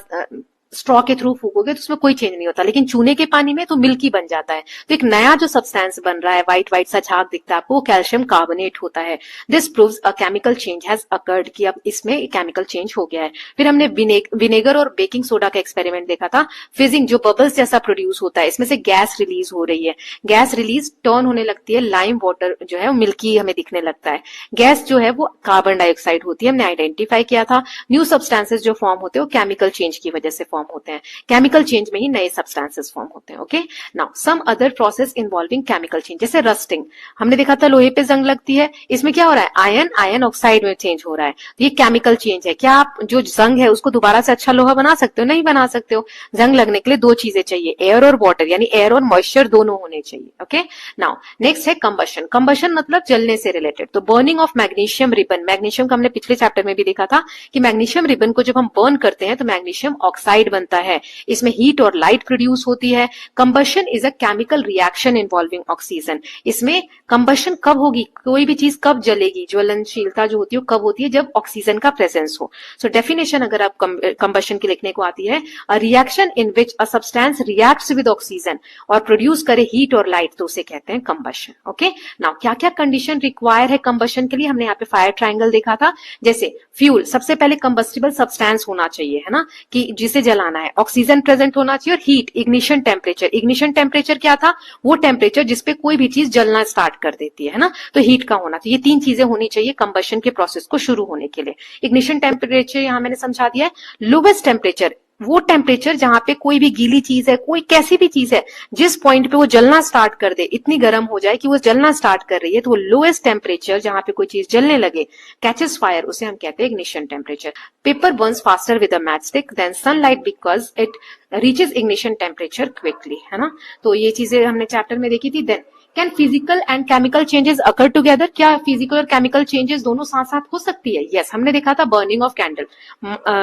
Speaker 1: स्ट्रॉ के थ्रू फूकोगे तो उसमें कोई चेंज नहीं होता, लेकिन चूने के पानी में तो मिल्की बन जाता है। तो एक नया जो सब्सटेंस बन रहा है, व्हाइट व्हाइट सा झाग दिखता है आपको, वो कैल्शियम कार्बोनेट होता है। This proves a chemical change has occurred, कि अब इसमें केमिकल चेंज हो गया है। फिर हमने विनेगर और बेकिंग सोडा का एक्सपेरिमेंट देखा था, फिजिंग जो बबल्स जैसा प्रोड्यूस होता है, इसमें से गैस रिलीज हो रही है, गैस रिलीज टर्न होने लगती है, लाइम वाटर जो है वो मिल्की हमें दिखने लगता है। गैस जो है वो कार्बन डाइऑक्साइड होती है, हमने आइडेंटिफाई किया था। न्यू सब्सटेंसेस जो फॉर्म होते हैं वो केमिकल चेंज की वजह से फॉर्म होते हैं, केमिकल चेंज में ही नए सब्सटेंसेस फॉर्म होते हैं। Okay, now some other process involving chemical change, जैसे रस्टिंग, हमने देखा था लोहे पे जंग लगती है, इसमें क्या हो रहा है? आयन ऑक्साइड में चेंज हो रहा है, तो ये केमिकल चेंज है। क्या आप जो जंग है उसको दोबारा से अच्छा लोहा बना सकते हो? नहीं बना सकते हो। जंग लगने के लिए दो चीजें चाहिए, एयर और वाटर, यानी एयर और मॉइस्चर दोनों होने चाहिए। ओके, नाउ नेक्स्ट है कंबशन। कंबशन मतलब जलने से रिलेटेड, तो burning of magnesium ribbon, magnesium का हमने पिछले चैप्टर में भी देखा था कि मैग्नीशियम रिबन को जब हम बर्न करते हैं तो मैग्नीशियम ऑक्साइड बनता है, इसमें हीट और लाइट प्रोड्यूस होती है। Combustion is a chemical reaction involving oxygen. इसमें कंबशन कब होगी, कोई भी चीज कब जलेगी, ज्वलनशीलता जो होती है कब होती है? जब ऑक्सीजन का प्रेजेंस हो। सो डेफिनेशन अगर आप कंबशन की लिखने को आती है, a reaction in which a substance reacts with oxygen और प्रोड्यूस करे हीट और लाइट, तो उसे कहते हैं कंबशन। ओके, नाउ क्या क्या कंडीशन रिक्वायर है कंबशन के लिए? हमने यहाँ पे फायर ट्रायंगल देखा था, जैसे फ्यूल, सबसे पहले कंबस्टिबल सब्सटेंस होना चाहिए, है ना, कि जिसे जलाना है, ऑक्सीजन प्रेजेंट होना चाहिए, और heat, ignition temperature. Ignition temperature क्या था? वो टेम्परेचर जिसपे कोई भी चीज जलना स्टार्ट कर देती है ना, तो हीट का होना चाहिए। ये तीन चीजें होनी चाहिए कंबशन के प्रोसेस को शुरू होने के लिए। इग्निशन टेम्परेचर यहां मैंने समझा दिया है, लोवेस्ट टेम्परेचर, वो टेम्परेचर जहां पे कोई भी गीली चीज है, कोई कैसी भी चीज है, जिस पॉइंट पे वो जलना स्टार्ट कर दे, इतनी गर्म हो जाए कि वो जलना स्टार्ट कर रही है, तो वो लोएस्ट टेम्परेचर जहां पे कोई चीज जलने लगे, कैचेस फायर, उसे हम कहते हैं ignition temperature. Paper burns faster with a matchstick than sunlight because it reaches ignition temperature quickly, है ना। तो ये चीजें हमने चैप्टर में देखी थी। Then can physical and chemical changes occur together, क्या फिजिकल और केमिकल चेंजेस दोनों साथ साथ हो सकती है? यस, हमने देखा था बर्निंग ऑफ कैंडल,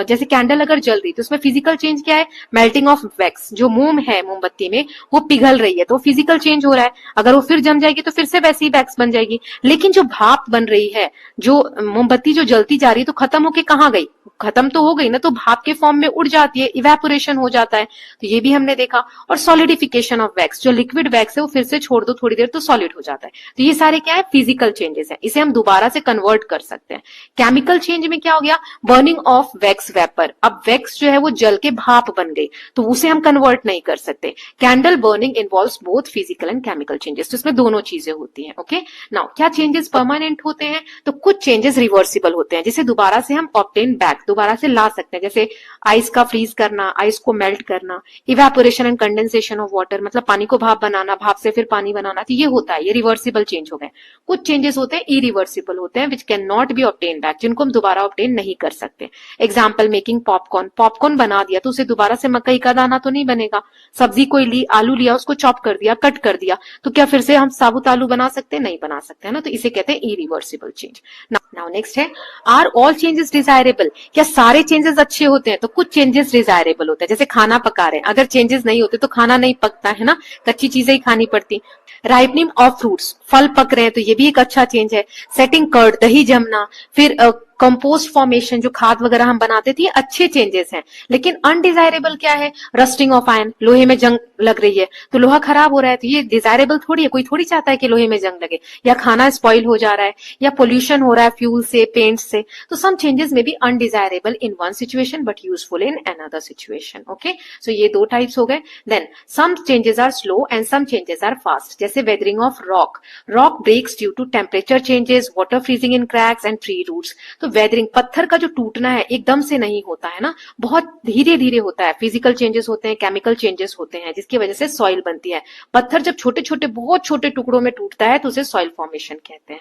Speaker 1: जैसे कैंडल अगर जल रही तो उसमें फिजिकल चेंज क्या है? मेल्टिंग ऑफ वैक्स, जो मोम है मोमबत्ती में वो पिघल रही है, तो फिजिकल चेंज हो रहा है। अगर वो फिर जम जाएगी तो फिर से वैसी वैक्स बन जाएगी। लेकिन जो भाप बन रही है, जो मोमबत्ती जो जलती जा रही है, तो खत्म होके कहाँ गई? खत्म तो हो गई ना, तो भाप के फॉर्म में उड़ जाती है, इवेपोरेशन हो जाता है, तो ये भी हमने देखा। और सॉलिडिफिकेशन ऑफ वैक्स, जो लिक्विड वैक्स है वो फिर से छोड़ दो थोड़ी देर तो सॉलिड हो जाता है, तो ये सारे क्या है? फिजिकल चेंजेस है, इसे हम दोबारा से कन्वर्ट कर सकते हैं। केमिकल चेंज में क्या हो गया? बर्निंग ऑफ वैक्स वेपर, अब वैक्स जो है वो जल के भाप बन गई, तो उसे हम कन्वर्ट नहीं कर सकते। Candle burning involves both physical and chemical changes, तो इसमें दोनों चीजें होती हैं। ओके, नाउ क्या चेंजेस परमानेंट होते हैं? तो कुछ चेंजेस रिवर्सिबल होते हैं, जिसे दोबारा से हम ऑब्टेन बैक, दोबारा से ला सकते हैं, जैसे आइस का फ्रीज करना, आइस को मेल्ट करना, evaporation and condensation of water, मतलब पानी को भाप बनाना, भाप से फिर पानी बनाना, तो ये होता है, ये रिवर्सिबल चेंज हो गए। कुछ चेंजेस होते हैं इरिवर्सिबल होते हैं, which can not be obtain back, जिनको हम दोबारा ऑब्टेन नहीं कर सकते। एग्जाम्पल, मेकिंग पॉपकॉर्न, पॉपकॉर्न बना दिया तो उसे दोबारा से मकई का दाना तो नहीं बनेगा। सब्जी कोई ली, आलू लिया, उसको चॉप कर दिया, कट कर दिया, तो क्या फिर से हम साबुत आलू बना सकते हैं? नहीं बना सकते, है ना, तो इसे कहते हैं इरिवर्सिबल चेंज। नाउ नेक्स्ट है, आर ऑल चेंजेस डिजायरेबल, क्या सारे चेंजेस अच्छे होते हैं? तो कुछ चेंजेस डिजायरेबल होते हैं, जैसे खाना पका रहे हैं, अगर चेंजेस नहीं होते तो खाना नहीं पकता, है ना, कच्ची चीजें ही खानी पड़ती। राइपनिंग ऑफ फ्रूट्स, फल पक रहे हैं तो ये भी एक अच्छा चेंज है। सेटिंग कर्ड, दही जमना, फिर कंपोस्ट फॉर्मेशन, जो खाद वगैरह हम बनाते थे, अच्छे चेंजेस हैं। लेकिन अनडिजायरेबल क्या है? रस्टिंग ऑफ आयरन, लोहे में जंग लग रही है तो लोहा खराब हो रहा है, तो ये डिजायरेबल थोड़ी है, कोई थोड़ी चाहता है कि लोहे में जंग लगे, या खाना स्पॉइल हो जा रहा है, या पोल्यूशन हो रहा है फ्यूल से, पेंट से, तो सम चेंजेस में be undesirable in one situation but useful in another situation. Okay, so ये दो टाइप्स हो गए। Then some changes are slow and some changes are fast, जैसे weathering of rock, rock breaks due to temperature changes, water freezing in cracks and tree roots. तो वेदरिंग, पत्थर का जो टूटना है एकदम से नहीं होता है ना, बहुत धीरे धीरे होता है। फिजिकल चेंजेस होते हैं, केमिकल चेंजेस होते हैं, जिसकी वजह से सॉइल बनती है। पत्थर जब छोटे छोटे बहुत छोटे टुकड़ों में टूटता है तो उसे सॉइल फॉर्मेशन कहते हैं।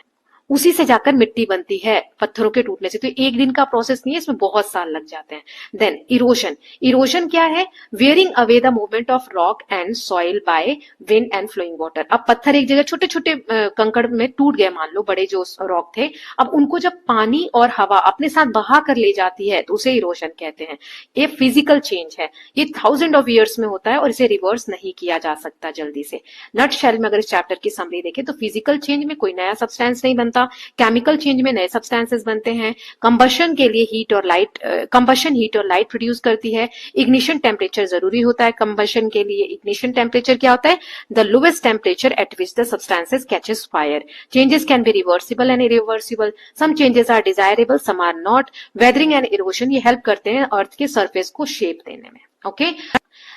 Speaker 1: उसी से जाकर मिट्टी बनती है पत्थरों के टूटने से। तो एक दिन का प्रोसेस नहीं है, इसमें बहुत साल लग जाते हैं। देन इरोजन, इरोजन क्या है? Wearing away the movement of rock and soil by wind and flowing water. अब पत्थर एक जगह छोटे छोटे कंकड़ में टूट गए, मान लो बड़े जो रॉक थे, अब उनको जब पानी और हवा अपने साथ बहा कर ले जाती है तो उसे इरोजन कहते हैं। ये फिजिकल चेंज है, ये थाउजेंड ऑफ ईयर्स में होता है और इसे रिवर्स नहीं किया जा सकता जल्दी से। नट शेल में अगर इस चैप्टर की समरी देखें तो फिजिकल चेंज में कोई नया सब्सटेंस नहीं बनता, केमिकल चेंज में नए सब्सटेंसेस बनते हैं। कंबशन के लिए हीट और लाइट, कंबशन हीट और लाइट प्रोड्यूस करती है। इग्निशन टेम्परेचर जरूरी होता है कंबशन के लिए। इग्निशन टेम्परेचर क्या होता है? The lowest temperature at which the substances catches fire. Changes can be reversible and irreversible, some changes are desirable, some are not. Weathering and erosion ये हेल्प करते हैं अर्थ के सरफेस को शेप देने में। ओके,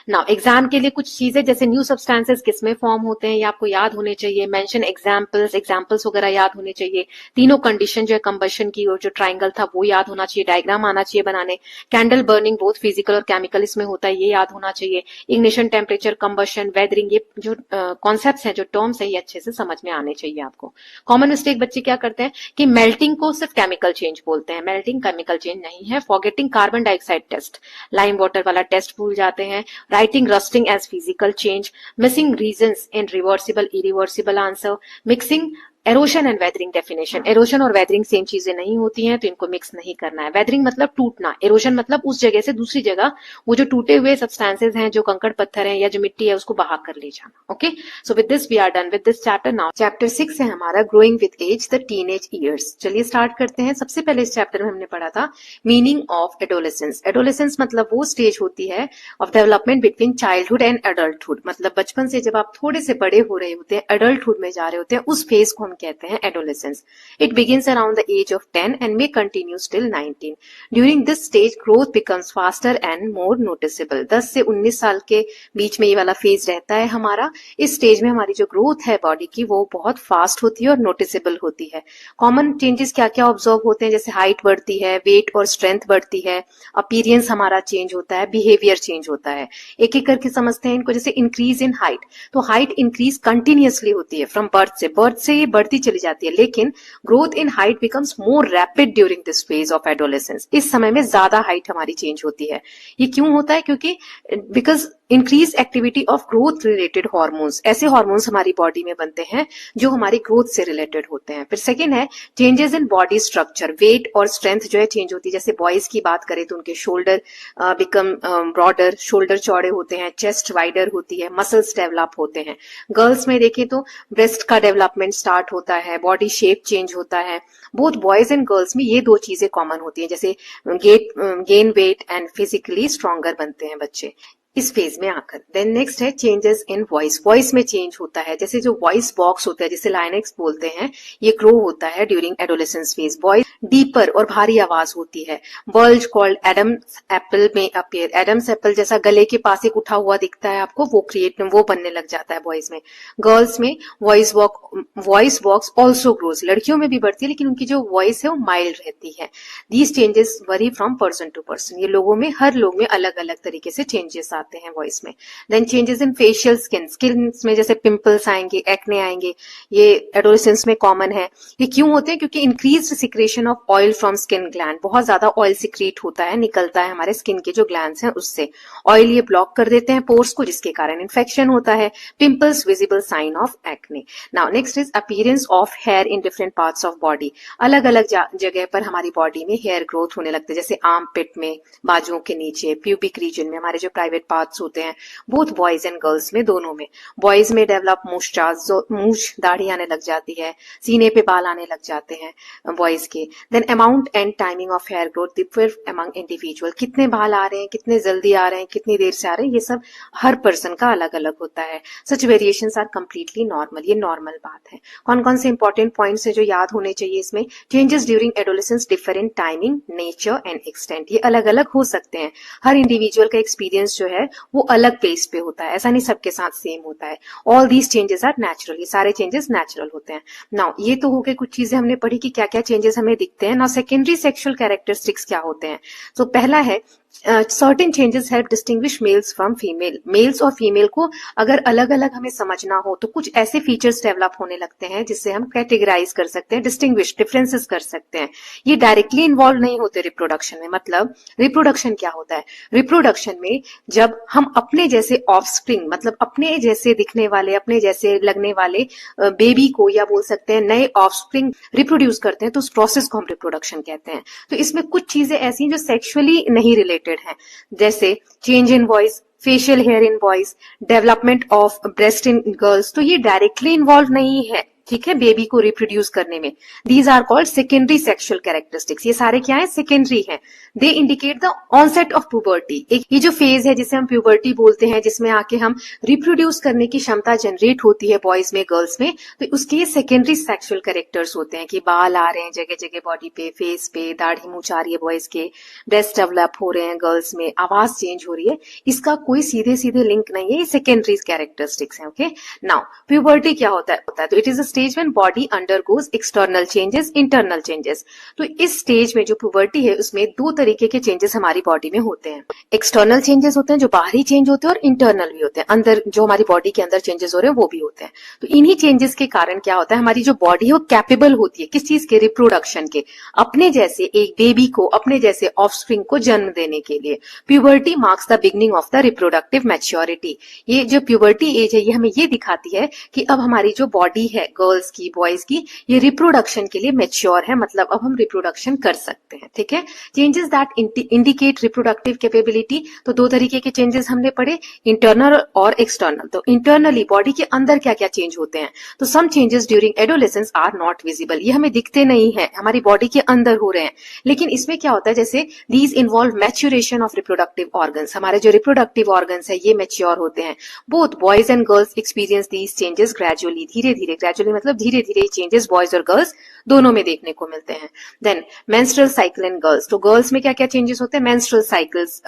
Speaker 1: नाउ एग्जाम के लिए कुछ चीजें, जैसे न्यू सब्सटेंसेस किसमें फॉर्म होते हैं ये आपको याद होने चाहिए। मेंशन एग्जांपल्स, एग्जांपल्स वगैरह याद होने चाहिए। तीनों कंडीशन जो है कंबशन की और जो ट्राइंगल था वो याद होना चाहिए। डायग्राम आना चाहिए बनाने। कैंडल बर्निंग बोथ फिजिकल और केमिकल इसमें होता है, ये याद होना चाहिए। इग्निशन टेम्परेचर, कंबशन, वेदरिंग, ये जो कॉन्सेप्ट्स हैं, जो टर्म्स है, ये अच्छे से समझ में आने चाहिए आपको। कॉमन मिस्टेक बच्चे क्या करते हैं कि मेल्टिंग को सिर्फ केमिकल चेंज बोलते हैं। मेल्टिंग केमिकल चेंज नहीं है। Forgetting carbon dioxide test, lime water वाला टेस्ट भूल जाते हैं। Writing rusting as physical change, missing reasons in reversible, irreversible answer, mixing erosion and weathering definition. Erosion और वेदरिंग सेम चीजें नहीं होती हैं, तो इनको मिक्स नहीं करना है। वेदरिंग मतलब टूटना, एरोशन मतलब उस जगह से दूसरी जगह वो जो टूटे हुए सब्सटेंसेस हैं, जो कंकड़ पत्थर हैं या जो मिट्टी है, उसको बहा कर ले जाना। Okay, so with this we are done with this chapter. Now chapter 6 है हमारा growing with age, the teenage years. चलिए स्टार्ट करते हैं। सबसे पहले इस चैप्टर में हमने पढ़ा था मीनिंग ऑफ एडोलेसेंस। एडोलेसेंस मतलब वो स्टेज होती है of development between childhood and adulthood, मतलब बचपन से जब आप थोड़े से बड़े हो रहे होते हैं, एडल्टहुड में जा रहे होते हैं, उस फेज को हम कहते हैं adolescence. It begins around the age of 10 and may continue till 19. During this stage, growth becomes faster and more noticeable. 10 से 19 साल के बीच में ये वाला फेज रहता है हमारा। इस स्टेज में हमारी जो ग्रोथ है बॉडी की, वो बहुत फास्ट होती है और नोटिसेबल होती है। कॉमन चेंजेस क्या क्या ऑब्जर्व होते हैं? जैसे हाइट बढ़ती है, वेट और स्ट्रेंथ बढ़ती है, अपीयरेंस हमारा चेंज होता है, बिहेवियर चेंज होता है। एक एक करके समझते हैं इनको। जैसे इंक्रीज इन हाइट, तो हाइट इंक्रीज कंटिन्यूअसली होती है फ्रॉम बर्थ से ये बढ़ती चली जाती है, लेकिन growth in height becomes more rapid during this phase of adolescence. इस समय में ज्यादा हाइट हमारी चेंज होती है। ये क्यों होता है? क्योंकि because increase activity of growth related hormones, ऐसे हार्मोन्स हमारी बॉडी में बनते हैं जो हमारी ग्रोथ से रिलेटेड होते हैं। फिर सेकेंड है changes in body structure, weight और स्ट्रेंथ जो है चेंज होती है। जैसे बॉयज की बात करें तो उनके शोल्डर बिकम ब्रॉडर, शोल्डर चौड़े होते हैं, चेस्ट वाइडर होती है, मसल्स डेवलप होते हैं। गर्ल्स में देखें तो ब्रेस्ट का डेवलपमेंट स्टार्ट होता है, बॉडी शेप चेंज होता है। बोथ बॉयज एंड गर्ल्स में ये दो चीजें कॉमन होती हैं। जैसे gain weight and physically stronger बनते हैं बच्चे इस फेज में आकर। देन नेक्स्ट है चेंजेस इन वॉइस, वॉइस में चेंज होता है। जैसे जो वॉइस बॉक्स होता है, जिसे लाइनेक्स बोलते हैं, ये ग्रो होता है during adolescence phase. Voice deeper और भारी आवाज होती है। बल्ज कॉल्ड एडम्स एप्पल में अपीयर, एडम्स एप्पल जैसा गले के पास एक उठा हुआ दिखता है आपको, वो बनने लग जाता है बॉयज में। गर्ल्स में वॉइस बॉक्स ऑल्सो ग्रोज, लड़कियों में भी बढ़ती है लेकिन उनकी जो वॉइस है वो माइल्ड रहती है। These changes vary from person to person, ये लोगों में, हर लोग में अलग अलग तरीके से चेंजेस आते हैं वॉइस में। Then changes in facial skin, skin में जैसे पिंपल्स आएंगे, एक्ने आएंगे, ये एडोलेसेंस में कॉमन है। ये क्यों होते हैं? क्योंकि increased secretion of oil from skin gland, बहुत ज्यादा ऑयल सिक्रीट होता है, निकलता है हमारे स्किन के जो ग्लैंड्स हैं उससे। ऑयल ये ब्लॉक कर देते हैं पोर्स को, जिसके कारण इन्फेक्शन होता है। Pimples visible sign of acne. Now next is appearance of hair in different parts of body, अलग अलग जगह पर हमारी बॉडी में हेयर ग्रोथ होने लगते हैं। जैसे आर्म पिट में, बाजुओं के नीचे, प्यूबिक रीजन में, हमारे जो प्राइवेट पार्ट्स होते हैं, बोथ बॉयज एंड गर्ल्स में, दोनों में। बॉयज में डेवलप मूछ, दाढ़ी आने लग जाती है, सीने पे बाल आने लग जाते हैं बॉयज के। Then amount and timing of hair growth differ among individual, कितने बाल आ रहे हैं, कितने जल्दी आ रहे हैं, कितनी देर से आ रहे हैं, ये सब हर पर्सन का अलग अलग होता है। सच वेरिएशंस आर कंप्लीटली नॉर्मल, ये नॉर्मल बात है। कौन कौन से इंपॉर्टेंट पॉइंट्स है जो याद होने चाहिए इसमें? Changes during adolescence differ in timing, nature and extent, ये अलग अलग हो सकते हैं। हर इंडिविजुअल का एक्सपीरियंस जो है वो अलग पेस पे होता है, ऐसा नहीं सबके साथ सेम होता है। All these changes are natural, ये सारे चेंजेस नेचुरल होते हैं। नाउ ये तो हो गए कुछ चीजें हमने पढ़ी कि क्या क्या चेंजेस हमें दिखते हैं। नाउ सेकेंडरी सेक्सुअल कैरेक्टरिस्टिक्स क्या होते हैं? तो पहला है certain changes help distinguish males from female. Males और फीमेल को अगर अलग अलग हमें समझना हो तो कुछ ऐसे फीचर्स डेवलप होने लगते हैं जिससे हम कैटेगराइज कर सकते हैं, डिस्टिंग्विश, डिफरेंसेस कर सकते हैं। ये डायरेक्टली इन्वॉल्व नहीं होते रिप्रोडक्शन में। मतलब रिप्रोडक्शन क्या होता है? रिप्रोडक्शन में जब हम अपने जैसे ऑफस्प्रिंग, मतलब अपने जैसे दिखने वाले, अपने जैसे लगने वाले बेबी को, या बोल सकते हैं नए ऑफस्प्रिंग रिप्रोड्यूस करते हैं, तो उस प्रोसेस को हम रिप्रोडक्शन कहते हैं। तो इसमें कुछ चीजें ऐसी हैं जो सेक्सुअली नहीं रिलेटेड हैं, जैसे change in voice, facial here in boys, development of breast in girls. तो ये डायरेक्टली इन्वॉल्व नहीं है, ठीक है, बेबी को रिप्रोड्यूस करने में। These are called secondary sexual characteristics. ये सारे क्या है? सेकेंडरी हैं। They indicate the onset of puberty. एक ये जो फेज है जिसे हम प्यूबर्टी बोलते हैं, जिसमें आके हम रिप्रोड्यूस करने की क्षमता जनरेट होती है बॉयज में, गर्ल्स में, तो उसके ये सेकेंडरी सेक्सुअल कैरेक्टर्स होते हैं कि बाल आ रहे हैं जगह जगह बॉडी पे, फेस पे, दाढ़ी मूंछ आ रही है बॉयज के, ब्रेस्ट डेवलप हो रहे हैं गर्ल्स में, आवाज चेंज हो रही है। इसका कोई सीधे सीधे लिंक नहीं है, ये सेकेंडरी कैरेक्टरिस्टिक्स हैं। ओके, नाउ प्यूबर्टी क्या होता है? तो it is a stage when body undergoes external changes, internal changes. तो इस स्टेज में जो प्यूबर्टी है उसमें दो तरीके के चेंजेस हमारी बॉडी में होते हैं। एक्सटर्नल चेंजेस होते हैं जो बाहरी चेंज होते हैं, और इंटरनल भी होते हैं, अंदर जो हमारी बॉडी के अंदर चेंजेस हो रहे हैं वो भी होते हैं। तो इन्हीं चेंजेस के कारण क्या होता है, हमारी जो बॉडी है वो कैपेबल होती है किस चीज के? रिप्रोडक्शन के, अपने जैसे एक बेबी को, अपने जैसे ऑफस्प्रिंग को जन्म देने के लिए। Puberty marks the beginning of the reproductive maturity. ये जो प्यूबर्टी एज है ये हमें ये दिखाती है कि अब हमारी जो बॉडी है गर्ल्स की, बॉयज की, ये रिप्रोडक्शन के लिए मैच्योर है, मतलब अब हम रिप्रोडक्शन कर सकते हैं। ठीक है, changes that indicate reproductive capability. तो दो तरीके के चेंजेस हमने पढ़े, इंटरनल और एक्सटर्नल। तो इंटरनली बॉडी के अंदर क्या क्या चेंज होते हैं? तो some changes during adolescence are not visible. ये हमें दिखते नहीं है, हमारी बॉडी के अंदर हो रहे हैं, लेकिन इसमें क्या होता है, जैसे these involve maturation of reproductive organs. हमारे जो रिप्रोडक्टिव ऑर्गन्स है ये मैच्योर होते हैं। Both boys and girls experience these changes gradually, धीरे धीरे, ग्रेजुअली मतलब धीरे धीरे चेंजेस बॉयज और गर्ल्स दोनों में देखने को मिलते हैं। Then menstrual cycle in girls. तो गर्ल्स में क्या क्या चेंजेस होते हैं? मेंस्ट्रुअल साइकिल्स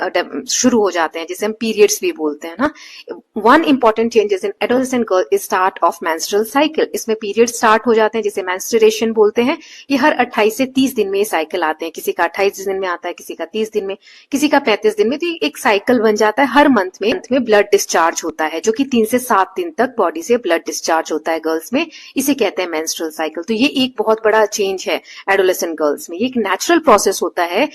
Speaker 1: शुरू हो जाते हैं, जिसे हम पीरियड्स भी बोलते हैं ना। One important changes in adolescent girl is start of menstrual cycle. इसमें पीरियड स्टार्ट हो जाते हैं, जिसे मेंस्ट्रुएशन बोलते हैं। ये हर 28 से 30 दिन में ये साइकिल आते हैं। किसी का 28 दिन में आता है, किसी का 30 दिन में, किसी का 35 दिन में। तो एक साइकिल बन जाता है। हर मंथ में ब्लड डिस्चार्ज होता है, जो कि 3 से 7 दिन तक बॉडी से ब्लड डिस्चार्ज होता है गर्ल्स में। इसे कहते हैं मेंस्ट्रुअल साइकिल। तो ये एक बहुत बड़ा चेंज है एडोलेसेंट गर्ल्स में। ये एक नेचुरल प्रोसेस होता है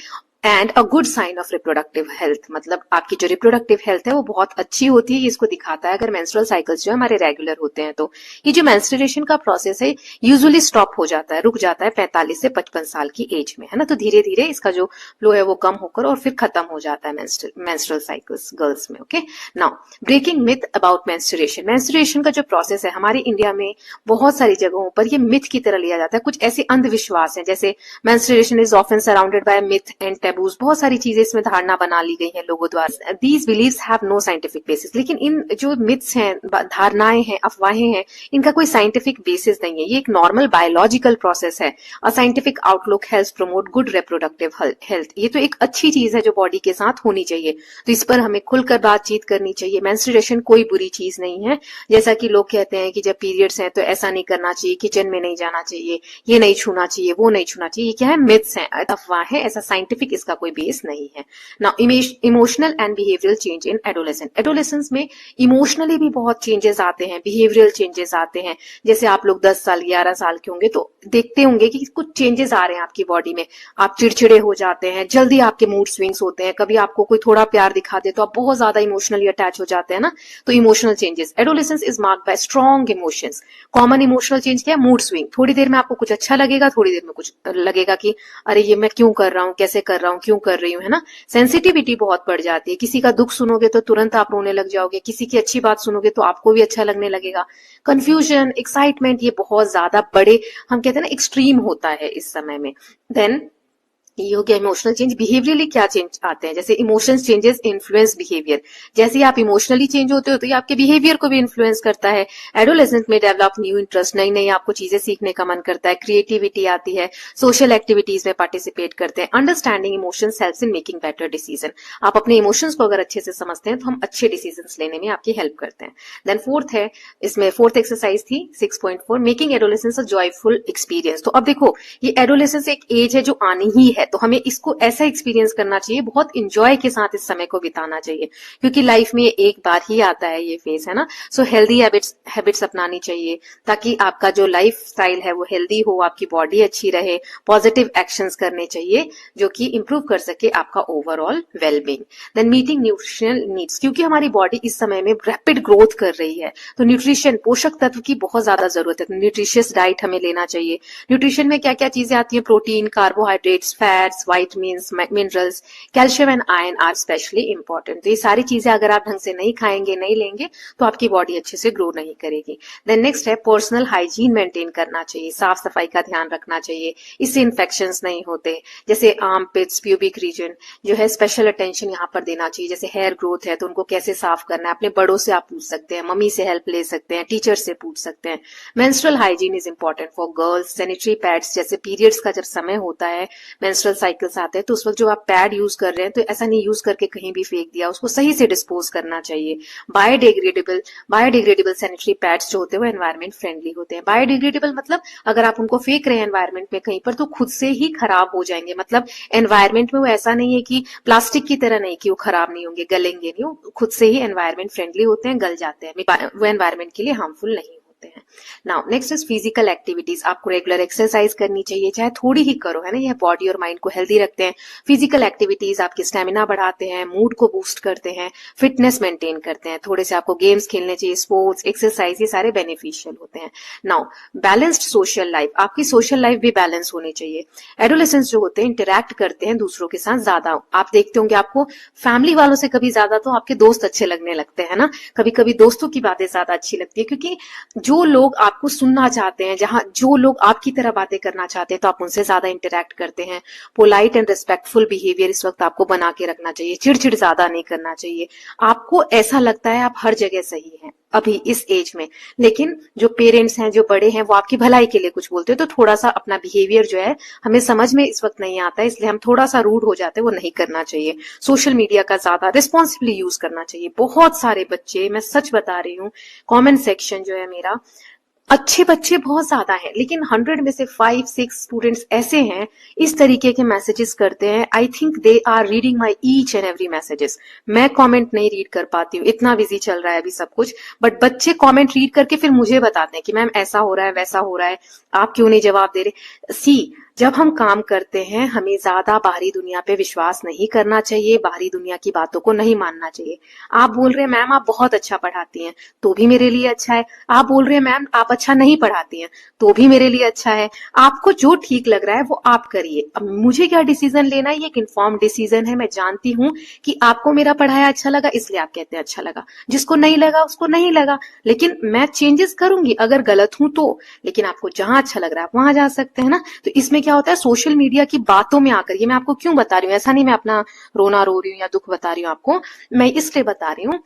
Speaker 1: and a good sign of reproductive health. मतलब आपकी जो रिप्रोडक्टिव हेल्थ है वो बहुत अच्छी होती है, इसको दिखाता है अगर मेंस्ट्रुअल साइकिल्स जो है हमारे रेगुलर होते हैं। तो ये जो मेंस्ट्रुएशन का प्रोसेस है यूजुअली स्टॉप हो जाता है, रुक जाता है 45 से 55 साल की एज में, है ना। तो धीरे धीरे इसका जो फ्लो है वो कम होकर और फिर खत्म हो जाता है मेंस्ट्रुअल साइकिल्स गर्ल्स में। Okay, now breaking myth about menstruation. Menstruation का जो प्रोसेस है हमारे इंडिया में बहुत सारी जगहों पर ये मिथ की तरह लिया जाता है। कुछ ऐसे अंधविश्वास हैं, जैसे menstruation is often surrounded by myth and taboos. बहुत सारी चीजें इसमें धारणा बना ली गई हैं लोगों द्वारा। These beliefs have no scientific basis. लेकिन इन जो मिथ्स हैं, धारणाएं हैं, अफवाहें हैं, इनका कोई साइंटिफिक बेसिस नहीं है। ये एक नॉर्मल बायोलॉजिकल प्रोसेस है। A scientific outlook helps promote good reproductive health. ये तो एक अच्छी चीज है जो बॉडी के साथ होनी चाहिए, तो इस पर हमें खुलकर बातचीत करनी चाहिए। मेंस्ट्रुएशन कोई बुरी चीज नहीं है, जैसा कि लोग कहते हैं कि जब पीरियड्स हैं तो ऐसा नहीं करना चाहिए, किचन में नहीं जाना चाहिए, ये नहीं छूना चाहिए, वो नहीं छूना चाहिए। ये क्या है? मिथ्स हैं, अफवाह है। ऐसा साइंटिफिक इसका कोई बेस नहीं है। Now emotional and behavioural change in adolescent. Adolescence में इमोशनली भी बहुत चेंजेस आते हैं, बिहेवियरल चेंजेस आते हैं। जैसे आप लोग 10 साल 11 साल के होंगे तो देखते होंगे कि कुछ चेंजेस आ रहे हैं आपकी बॉडी में। आप चिड़चिड़े हो जाते हैं, जल्दी आपके मूड स्विंग्स होते हैं, कभी आपको कोई थोड़ा प्यार दिखा दे तो आप बहुत ज्यादा इमोशनली अटैच हो जाते हैं ना। तो emotional changes. Adolescence is marked by strong emotions. Common emotional change क्या है? Mood swing. थोड़ी देर में आपको कुछ अच्छा लगेगा, थोड़ी देर में कुछ लगेगा कि अरे ये मैं क्यों कर रहा हूँ, कैसे कर रहा हूँ, क्यों कर रही हूँ, है ना। सेंसिटिविटी बहुत बढ़ जाती है। किसी का दुख सुनोगे तो तुरंत आप रोने लग जाओगे, किसी की अच्छी बात सुनोगे तो आपको भी अच्छा लगने लगेगा। कंफ्यूजन, एक्साइटमेंट, ये बहुत ज्यादा बड़े, हम कहते हैं ना, एक्सट्रीम होता है इस समय में। देन ये हो गया इमोशनल चेंज। बिहेवियरली क्या चेंज आते हैं? जैसे इमोशंस चेंजेस इन्फ्लुएंस बिहेवियर। जैसे ही आप इमोशनली चेंज होते हो तो ये आपके बिहेवियर को भी इन्फ्लुएंस करता है। एडोलेसेंट में डेवलप न्यू इंटरेस्ट, नई नई आपको चीजें सीखने का मन करता है, क्रिएटिविटी आती है, सोशल एक्टिविटीज में पार्टिसिपेट करते हैं। Understanding emotions helps in making better decision. आप अपने इमोशंस को अगर अच्छे से समझते हैं तो हम अच्छे डिसीजन लेने में आपकी हेल्प करते हैं। देन फोर्थ है, इसमें फोर्थ एक्सरसाइज थी 6.4, मेकिंग एडोलेसेंस अ जॉयफुल एक्सपीरियंस। तो अब देखो, ये एडोलेसेंस एक एज है जो आनी ही है, तो हमें इसको ऐसा एक्सपीरियंस करना चाहिए, बहुत इंजॉय के साथ इस समय को बिताना चाहिए, क्योंकि लाइफ में एक बार ही आता है ये फेज, है ना। सो हेल्दी हैबिट्स अपनानी चाहिए, ताकि आपका जो लाइफ स्टाइल है वो हेल्दी हो, आपकी बॉडी अच्छी रहे। पॉजिटिव एक्शंस करने चाहिए जो कि इंप्रूव कर सके आपका overall wellbeing. Then meeting nutritional needs, क्योंकि हमारी बॉडी इस समय में रैपिड ग्रोथ कर रही है, तो न्यूट्रिशन, पोषक तत्व की बहुत ज्यादा जरूरत है। न्यूट्रिशियस डाइट हमें लेना चाहिए। न्यूट्रिशन में क्या क्या चीजें आती है? Protein, carbohydrates, fats, vitamins, minerals, calcium and iron are specially important. तो ये सारी चीजें अगर आप ढंग से नहीं खाएंगे, नहीं लेंगे, तो आपकी बॉडी अच्छे से ग्रो नहीं करेगी। देन नेक्स्ट है पर्सनल हाइजीन मेंटेन करना चाहिए, साफ सफाई का ध्यान रखना चाहिए, इससे इन्फेक्शंस नहीं होते। जैसे आर्मपिट्स, प्यूबिक रीजन जो है, स्पेशल अटेंशन यहाँ पर देना चाहिए। जैसे हेयर ग्रोथ है तो उनको कैसे साफ करना है, अपने बड़ों से आप पूछ सकते हैं, मम्मी से हेल्प ले सकते हैं, टीचर से पूछ सकते हैं। Menstrual hygiene is important for girls. Sanitary pads, जैसे पीरियड्स का जब समय होता है, मेंस्ट्रुअल साइकिल्स आते हैं, तो उस वक्त जो आप पैड यूज कर रहे हैं तो ऐसा नहीं यूज करके कहीं भी फेंक दिया, उसको सही से डिस्पोज करना चाहिए। बायोडिग्रेडेबल सैनिटरी पैड्स जो होते हैं वो एनवायरमेंट फ्रेंडली होते हैं। बायोडिग्रेडेबल मतलब अगर आप उनको फेंक रहे हैं एनवायरमेंट में कहीं पर, तो खुद से ही खराब हो जाएंगे। मतलब एनवायरमेंट में वो ऐसा नहीं है कि प्लास्टिक की तरह नहीं कि वो खराब नहीं होंगे, गलेंगे नहीं, वो खुद से ही एनवायरमेंट फ्रेंडली होते हैं, गल जाते हैं, वो एनवायरमेंट के लिए हार्मफुल नहीं होते हैं। Now next is physical activities. आपको रेगुलर एक्सरसाइज करनी चाहिए, चाहे थोड़ी ही करो, है ना। यह बॉडी और माइंड को हेल्दी रखते हैं। फिजिकल एक्टिविटीज आपकी स्टेमिना बढ़ाते हैं, मूड को बूस्ट करते हैं, फिटनेस मेंटेन करते हैं। थोड़े से आपको गेम्स खेलने चाहिए, स्पोर्ट्स, एक्सरसाइज, ये सारे बेनिफिशियल होते हैं। नाउ बैलेंस्ड सोशल लाइफ, आपकी सोशल लाइफ भी बैलेंस होनी चाहिए। एडोलेसेंस जो होते हैं इंटरेक्ट करते हैं दूसरों के साथ ज्यादा। आप देखते होंगे आपको फैमिली वालों से कभी ज्यादा तो आपके दोस्त अच्छे लगने लगते हैं ना, कभी कभी दोस्तों की बातें ज्यादा अच्छी लगती है, क्योंकि जो लोग आपको सुनना चाहते हैं, जहां जो लोग आपकी तरह बातें करना चाहते हैं, तो आप उनसे ज्यादा इंटरेक्ट करते हैं। पोलाइट एंड रिस्पेक्टफुल बिहेवियर इस वक्त आपको बना के रखना चाहिए, चिड़चिड़ ज्यादा नहीं करना चाहिए। आपको ऐसा लगता है आप हर जगह सही हैं अभी इस एज में, लेकिन जो पेरेंट्स हैं, जो बड़े हैं, वो आपकी भलाई के लिए कुछ बोलते हैं, तो थोड़ा सा अपना बिहेवियर जो है हमें समझ में इस वक्त नहीं आता है, इसलिए हम थोड़ा सा रूड हो जाते हैं, वो नहीं करना चाहिए। सोशल मीडिया का ज्यादा रिस्पॉन्सिबली यूज करना चाहिए। बहुत सारे बच्चे, मैं सच बता रही हूँ, कमेंट सेक्शन जो है मेरा, अच्छे बच्चे बहुत ज्यादा हैं, लेकिन 100 में से 5-6 स्टूडेंट्स ऐसे हैं इस तरीके के मैसेजेस करते हैं। I think they are reading my each and every messages. मैं कमेंट नहीं रीड कर पाती हूँ, इतना बिजी चल रहा है अभी सब कुछ, बट बच्चे कमेंट रीड करके फिर मुझे बताते हैं कि मैम ऐसा हो रहा है, वैसा हो रहा है, आप क्यों नहीं जवाब दे रहे। जब हम काम करते हैं हमें ज्यादा बाहरी दुनिया पे विश्वास नहीं करना चाहिए, बाहरी दुनिया की बातों को नहीं मानना चाहिए। आप बोल रहे हैं मैम आप बहुत अच्छा पढ़ाती हैं, तो भी मेरे लिए अच्छा है। आप बोल रहे हैं मैम आप अच्छा नहीं पढ़ाती हैं, तो भी मेरे लिए अच्छा है। आपको जो ठीक लग रहा है वो आप करिए। अब मुझे क्या डिसीजन लेना है, ये एक इन्फॉर्म डिसीजन है। मैं जानती हूँ कि आपको मेरा पढ़ाया अच्छा लगा, इसलिए आप कहते हैं अच्छा लगा, जिसको नहीं लगा उसको नहीं लगा, लेकिन मैं चेंजेस करूंगी अगर गलत हूं तो। लेकिन आपको जहां अच्छा लग रहा है आप वहां जा सकते हैं ना। तो इसमें क्या होता है, सोशल मीडिया की बातों में आकर, ये मैं आपको क्यों बता रही हूँ, ऐसा नहीं मैं अपना रोना रो रही हूँ या दुख बता रही हूँ आपको, मैं इसलिए बता रही हूँ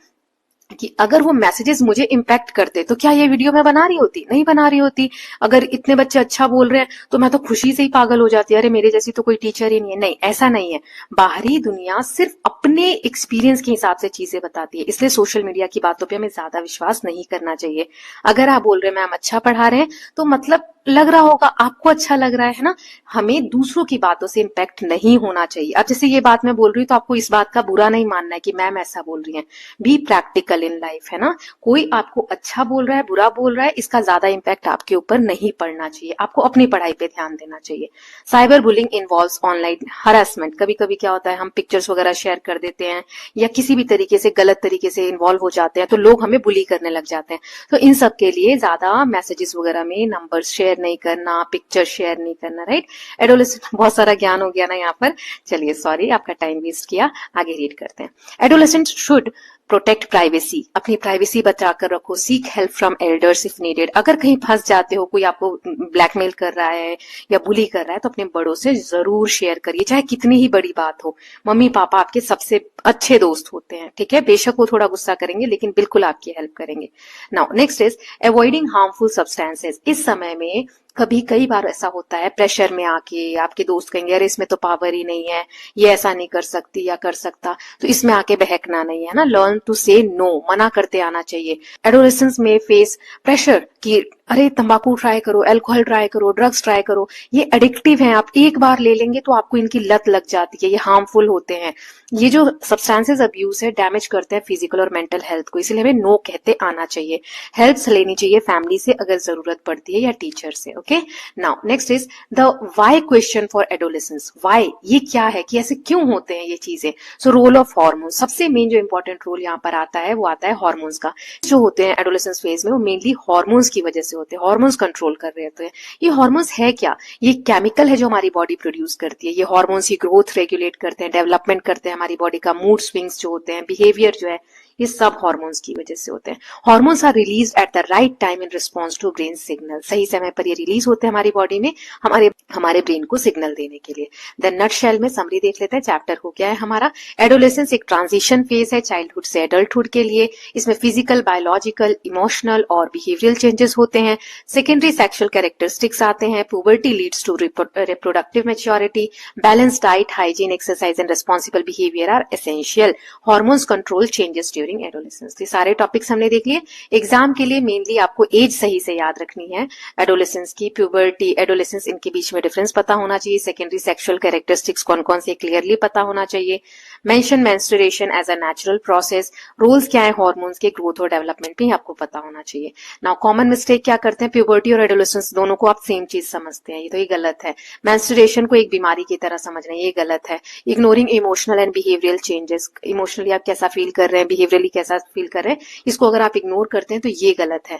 Speaker 1: कि अगर वो मैसेजेस मुझे इम्पैक्ट करते तो क्या ये वीडियो मैं बना रही होती? नहीं बना रही होती। अगर इतने बच्चे अच्छा बोल रहे हैं तो मैं तो खुशी से ही पागल हो जाती, अरे मेरे जैसी तो कोई टीचर ही नहीं है। नहीं, ऐसा नहीं है। बाहरी दुनिया सिर्फ अपने एक्सपीरियंस के हिसाब से चीजें बताती है, इसलिए सोशल मीडिया की बातों पे हमें ज्यादा विश्वास नहीं करना चाहिए। अगर आप बोल रहे हैं मैम अच्छा पढ़ा रहे हैं, तो मतलब लग रहा होगा आपको अच्छा लग रहा है ना। हमें दूसरों की बातों से इम्पैक्ट नहीं होना चाहिए। अब जैसे ये बात मैं बोल रही हूँ तो आपको इस बात का बुरा नहीं मानना है कि मैम ऐसा बोल रही हैं। बी प्रैक्टिकल इन लाइफ, है ना। कोई आपको अच्छा बोल रहा है, बुरा बोल रहा है, इसका ज्यादा इम्पैक्ट आपके ऊपर नहीं पड़ना चाहिए। आपको अपनी पढ़ाई पे ध्यान देना चाहिए। Cyber bullying involves online harassment. कभी कभी क्या होता है, हम पिक्चर्स वगैरह शेयर कर देते हैं या किसी भी तरीके से गलत तरीके से इन्वॉल्व हो जाते हैं, तो लोग हमें बुली करने लग जाते हैं। तो इन सब के लिए ज्यादा मैसेजेस वगैरह में नंबर शेयर नहीं करना, पिक्चर शेयर नहीं करना, राइट। एडोलेसेंट, बहुत सारा ज्ञान हो गया ना यहाँ पर। चलिए सॉरी आपका टाइम वेस्ट किया, आगे रीड करते हैं। Adolescent should protect privacy. अपनी प्राइवेसी बचा कर रखो। Seek help from elders if needed. अगर कहीं फंस जाते हो, कोई आपको ब्लैकमेल कर रहा है या बुली कर रहा है, तो अपने बड़ों से जरूर शेयर करिए, चाहे कितनी ही बड़ी बात हो। मम्मी पापा आपके सबसे अच्छे दोस्त होते हैं, ठीक है। बेशक वो थोड़ा गुस्सा करेंगे लेकिन बिल्कुल आपकी हेल्प करेंगे। Now next is avoiding harmful substances. इस समय में कभी कई बार ऐसा होता है प्रेशर में आके आपके दोस्त कहेंगे अरे इसमें तो पावर ही नहीं है, ये ऐसा नहीं कर सकती या कर सकता, तो इसमें आके बहकना नहीं है ना, लर्न टू से नो, मना करते आना चाहिए। एडोलेसेंस में फेस प्रेशर कि अरे तंबाकू ट्राई करो, अल्कोहल ट्राई करो, ड्रग्स ट्राई करो, ये एडिक्टिव हैं, आप एक बार ले लेंगे तो आपको इनकी लत लग जाती है, ये हार्मफुल होते हैं। ये जो सब्सटेंसेस अब्यूज है डैमेज करते हैं फिजिकल और मेंटल हेल्थ को, इसलिए हमें नो कहते आना चाहिए। हेल्प लेनी चाहिए फैमिली से अगर जरूरत पड़ती है या टीचर से। Okay, now next is the why question for adolescence. Why, ये क्या है कि ऐसे क्यों होते हैं ये चीजें। सो रोल ऑफ हार्मोन्स, सबसे मेन जो इंपॉर्टेंट रोल यहाँ पर आता है वो आता है हार्मोन्स का। जो होते हैं एडोलेसेंस फेज में वो मेनली हार्मोन्स की वजह से होते हैं, हार्मोन्स कंट्रोल कर रहे होते हैं। ये हार्मोन्स है क्या, ये केमिकल है जो हमारी बॉडी प्रोड्यूस करती है। ये हार्मोन्स की ग्रोथ रेगुलेट करते हैं, डेवलपमेंट करते हैं हमारी बॉडी का, मूड स्विंग्स जो होते हैं, बिहेवियर जो है, ये सब हार्मोन्स की वजह से होते हैं। Hormones are release at the right time in response to brain signal, सही समय पर ये रिलीज होते हैं हमारी बॉडी में हमारे ब्रेन को सिग्नल देने के लिए। देन नटशेल में समरी देख लेते हैं, चैप्टर हो गया है हमारा एडोलेसेंस एक ट्रांजिशन फेज है चाइल्डहुड से एडल्टहुड के लिए। इसमें फिजिकल, बायोलॉजिकल, इमोशनल और बिहेवियरल चेंजेस होते हैं। सेकेंडरी सेक्सुअल कैरेक्टरिस्टिक्स आते हैं। Puberty leads to reproductive maturity. Balance diet, hygiene, exercise and responsible behaviour are essential. Hormones control changes during adolescence. ये सारे टॉपिक्स हमने देख लिए। एग्जाम के लिए मेनली आपको एज सही से याद रखनी है। एडोलेसेंस की, प्यूबर्टी, एडोलेसेंस, इनके बीच में डिफरेंस पता होना चाहिए। सेकेंडरी सेक्सुअल कैरेक्टरिस्टिक्स कौन कौन से क्लियरली पता होना चाहिए। Mention menstruation as a natural process. Roles क्या है हार्मोन्स के ग्रोथ और डेवलपमेंट भी आपको पता होना चाहिए। नाउ कॉमन मिस्टेक क्या करते हैं, प्यूबर्टी और एडोलेसेंस दोनों को आप सेम चीज समझते हैं, ये तो ये गलत है। मेंस्ट्रुएशन को एक बीमारी की तरह समझ रहे हैं, ये गलत है। Ignoring emotional and behavioural changes, emotionally आप कैसा फील कर रहे हैं, बिहेवियरली कैसा फील कर रहे हैं, इसको अगर आप इग्नोर करते हैं तो ये गलत है।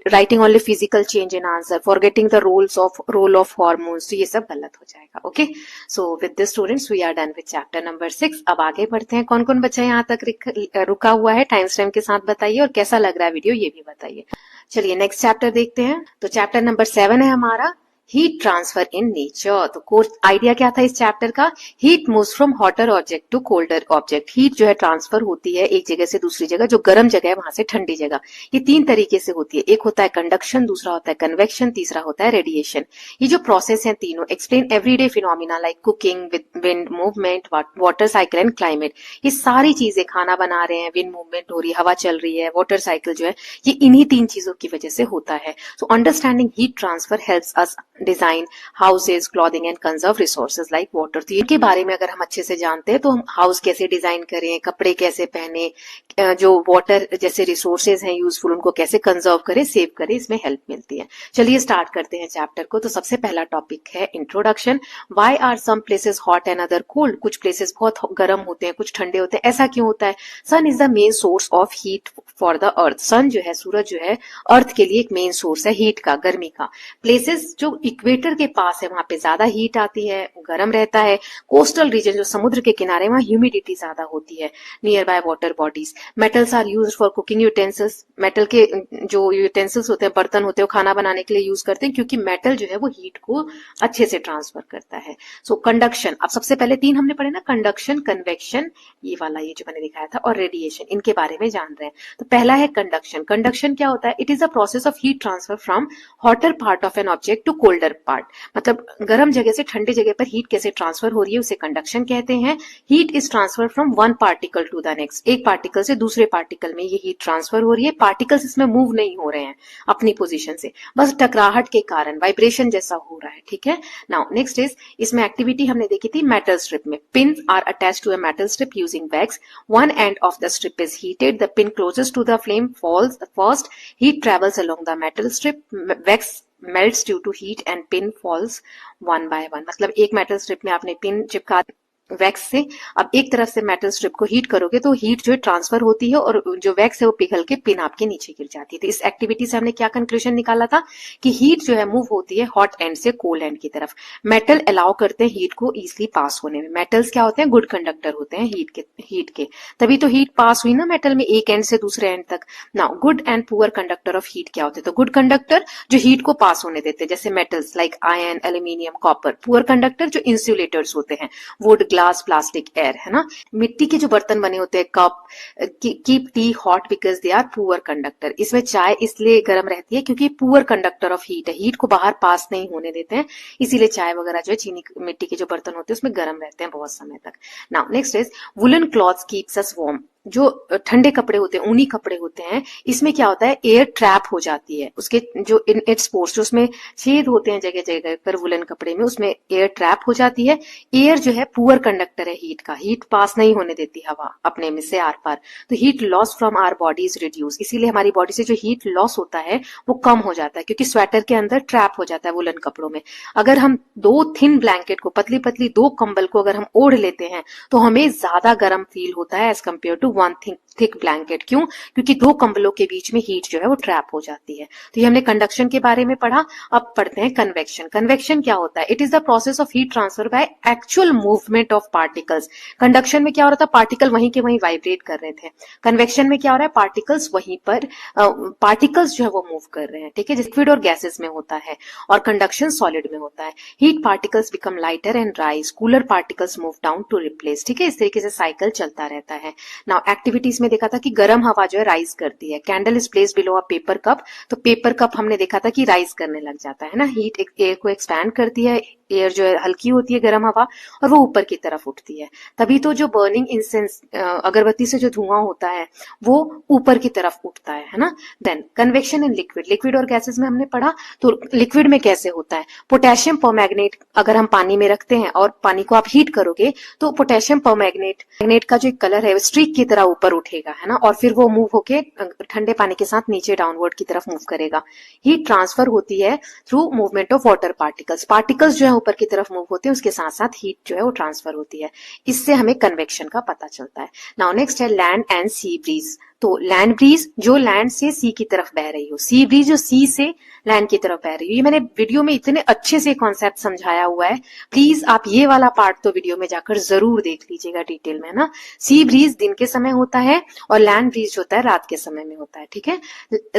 Speaker 1: Writing only physical change in answer, forgetting the role of hormones, तो ये सब गलत हो जाएगा। Okay, so with this students we are done with chapter number 6। अब आगे बढ़ते हैं। कौन कौन बच्चा यहाँ तक रुका हुआ है टाइम स्टैम्प के साथ बताइए, और कैसा लग रहा है वीडियो ये भी बताइए। चलिए नेक्स्ट चैप्टर देखते हैं। तो चैप्टर नंबर 7 है हमारा हीट ट्रांसफर इन नेचर। तो कोर्स आइडिया क्या था इस चैप्टर का, heat moves from hotter object to colder object. Heat जो है ट्रांसफर होती है एक जगह से दूसरी जगह, जो गर्म जगह है वहां से ठंडी जगह। ये 3 तरीके से होती है, एक होता है कंडक्शन, दूसरा होता है कन्वेक्शन, तीसरा होता है रेडिएशन। ये जो प्रोसेस है तीनों explain everyday phenomena like cooking, wind movement, water cycle and climate. ये सारी चीजें, खाना बना रहे हैं, विंड मूवमेंट हो रही है, हवा चल रही है, वाटर साइकिल जो है, ये इन्हीं 3 चीजों की वजह से होता है। So understanding heat transfer helps us design houses, clothing and conserve resources like water. तो इनके बारे में अगर हम अच्छे से जानते हैं तो हम हाउस कैसे डिजाइन करें, कपड़े कैसे पहने, जो वाटर जैसे रिसोर्सेज हैं यूजफुल उनको कैसे कंजर्व करें, सेव करें, इसमें हेल्प मिलती है। चलिए स्टार्ट करते हैं चैप्टर को। तो सबसे पहला टॉपिक है introduction. Why are some places hot and other cold. कुछ प्लेसेस बहुत गर्म होते हैं, कुछ ठंडे होते हैं, ऐसा क्यों होता है। Sun is the main source of heat for the earth. Sun जो है, सूरज जो है, अर्थ के लिए एक मेन सोर्स है हीट का, गर्मी का। प्लेसेस जो इक्वेटर के पास है वहां पे ज्यादा हीट आती है, गर्म रहता है। कोस्टल रीजन जो समुद्र के किनारे, वहां ह्यूमिडिटी ज्यादा होती है। Nearby water bodies. Metals are used for cooking utensils. Metal के जो यूटेंसिल्स होते हैं, बर्तन होते हैं, वो खाना बनाने के लिए यूज करते हैं, क्योंकि मेटल जो है वो हीट को अच्छे से ट्रांसफर करता है। सो कंडक्शन, अब सबसे पहले 3 हमने पढ़े ना, कंडक्शन, कन्वेक्शन, ये वाला ये जो मैंने दिखाया था, और रेडिएशन, इनके बारे में जान रहे हैं। तो पहला है कंडक्शन। कंडक्शन क्या होता है, it is a process of heat transfer from hotter part of an object to colder part. मतलब गर्म जगह से ठंडे जगह पर हीट कैसे ट्रांसफर हो रही है उसे कंडक्शन कहते हैं। Heat is transfer from one particle to the next. एक पार्टिकल से दूसरे पार्टिकल में ये हीट ट्रांसफर हो रही है। पार्टिकल्स इसमें मूव नहीं हो रहे हैं अपनी पोजीशन से, बस टकराहट के कारण वाइब्रेशन जैसा हो रहा है। ठीक है, नाउ नेक्स्ट इज, इसमें एक्टिविटी हमने देखी थी मेटल स्ट्रिप में। Pin are attached to a metal strip using wax. One end of the strip is heated, the pin closest to the flame falls first, heat travels along the metal strip, wax melts due to heat and pin falls one by one। मतलब एक मेटल स्ट्रिप में आपने पिन चिपका वैक्स से, अब एक तरफ से मेटल स्ट्रिप को हीट करोगे तो हीट जो है ट्रांसफर होती है और जो वैक्स है वो पिघल के पिन आपके नीचे गिर जाती है। तो इस एक्टिविटी से हमने क्या कंक्लूजन निकाला था कि हीट जो है मूव होती है हॉट एंड से कोल्ड एंड की तरफ। मेटल अलाउ करते हैं हीट को इजिली पास होने में। मेटल्स क्या होते हैं, गुड कंडक्टर होते हैं हीट के, तभी तो हीट पास हुई ना मेटल में एक एंड से दूसरे एंड तक। Now good and poor conductor of heat क्या होते हैं, तो गुड कंडक्टर जो हीट को पास होने देते हैं, जैसे metals like iron, aluminium, copper. Poor conductor जो इंसुलेटर्स होते हैं, वुड, ग्लास, प्लास्टिक, एयर, है ना। मिट्टी के जो बर्तन बने होते हैं, cup, keep tea hot because they are poor conductor. इसमें चाय इसलिए गर्म रहती है क्योंकि पुअर कंडक्टर ऑफ हीट है, हीट को बाहर पास नहीं होने देते हैं, इसीलिए चाय वगैरह जो है चीनी मिट्टी के जो बर्तन होते हैं उसमें गर्म रहते हैं बहुत समय तक। Now next is woollen clothes keeps us warm. जो ठंडे कपड़े होते हैं, ऊनी कपड़े होते हैं, इसमें क्या होता है, एयर ट्रैप हो जाती है, उसके जो इन इट्स पोर्स, जो उसमें छेद होते हैं जगह जगह पर वुलन कपड़े में, उसमें एयर ट्रैप हो जाती है। एयर जो है पुअर कंडक्टर है हीट का, हीट पास नहीं होने देती हवा अपने में से आर पार, तो heat loss from our body is reduce. इसीलिए हमारी बॉडी से जो हीट लॉस होता है वो कम हो जाता है, क्योंकि स्वेटर के अंदर ट्रैप हो जाता है वुलन कपड़ों में। अगर हम 2 थिन ब्लैंकेट को, पतली पतली 2 कंबल को अगर हम ओढ़ लेते हैं तो हमें ज्यादा गर्म फील होता है as compare to 1 thick blanket. क्यों? क्योंकि 2 कंबलों के बीच में हीट जो है वो ट्रैप हो जाती है। तो ये हमने कंडक्शन के बारे में पढ़ा। अब पढ़ते हैं कन्वेक्शन। कन्वेक्शन क्या होता है? It is the process of heat transfer by actual movement of particles. Conduction में क्या हो रहा था, पार्टिकल वहीं के वहीं वाइब्रेट कर रहे थे। कन्वेक्शन में क्या हो रहा है, पार्टिकल्स वहीं पर पार्टिकल्स जो है वो मूव कर रहे हैं, ठीक है। लिक्विड और गैसेस में होता है और कंडक्शन सॉलिड में होता है। Heat particles become lighter and rise, cooler particles move down to replace, ठीक है। इस तरीके से साइकिल चलता रहता है। नाउ एक्टिविटीज में देखा था कि गर्म हवा जो है राइज करती है। Candle is placed below a paper cup, तो पेपर कप हमने देखा था कि राइज करने लग जाता है ना। हीट एयर को एक्सपैंड करती है, एयर जो है हल्की होती है गर्म हवा, और वो ऊपर की तरफ उठती है। तभी तो जो बर्निंग इंसेंस, अगरबत्ती से जो धुआं होता है वो ऊपर की तरफ उठता है ना। Then convection in liquid. Liquid और गैसेस में हमने पढ़ा, तो लिक्विड में कैसे होता है, पोटेशियम परमैंगनेट अगर हम पानी में रखते हैं और पानी को आप हीट करोगे तो पोटेशियम परमैंगनेट का जो कलर है वो स्ट्रीक की तरह ऊपर उठेगा, है ना, और फिर वो मूव होके ठंडे पानी के साथ नीचे डाउनवर्ड की तरफ मूव करेगा। हीट ट्रांसफर होती है through movement of water particles. Particles जो है ऊपर की तरफ मूव होते हैं, उसके साथ साथ हीट जो है वो ट्रांसफर होती है। इससे हमें कन्वेक्शन का पता चलता है। नाउ नेक्स्ट है लैंड एंड सी ब्रीज। तो लैंड ब्रीज जो लैंड से सी की तरफ बह रही हो, सी ब्रीज जो सी से लैंड की तरफ बह रही हो। ये मैंने वीडियो में इतने अच्छे से कॉन्सेप्ट समझाया हुआ है, प्लीज आप ये वाला पार्ट तो वीडियो में जाकर जरूर देख लीजिएगा डिटेल में ना। सी ब्रीज दिन के समय होता है और लैंड ब्रीज होता है रात के समय में होता है, ठीक है।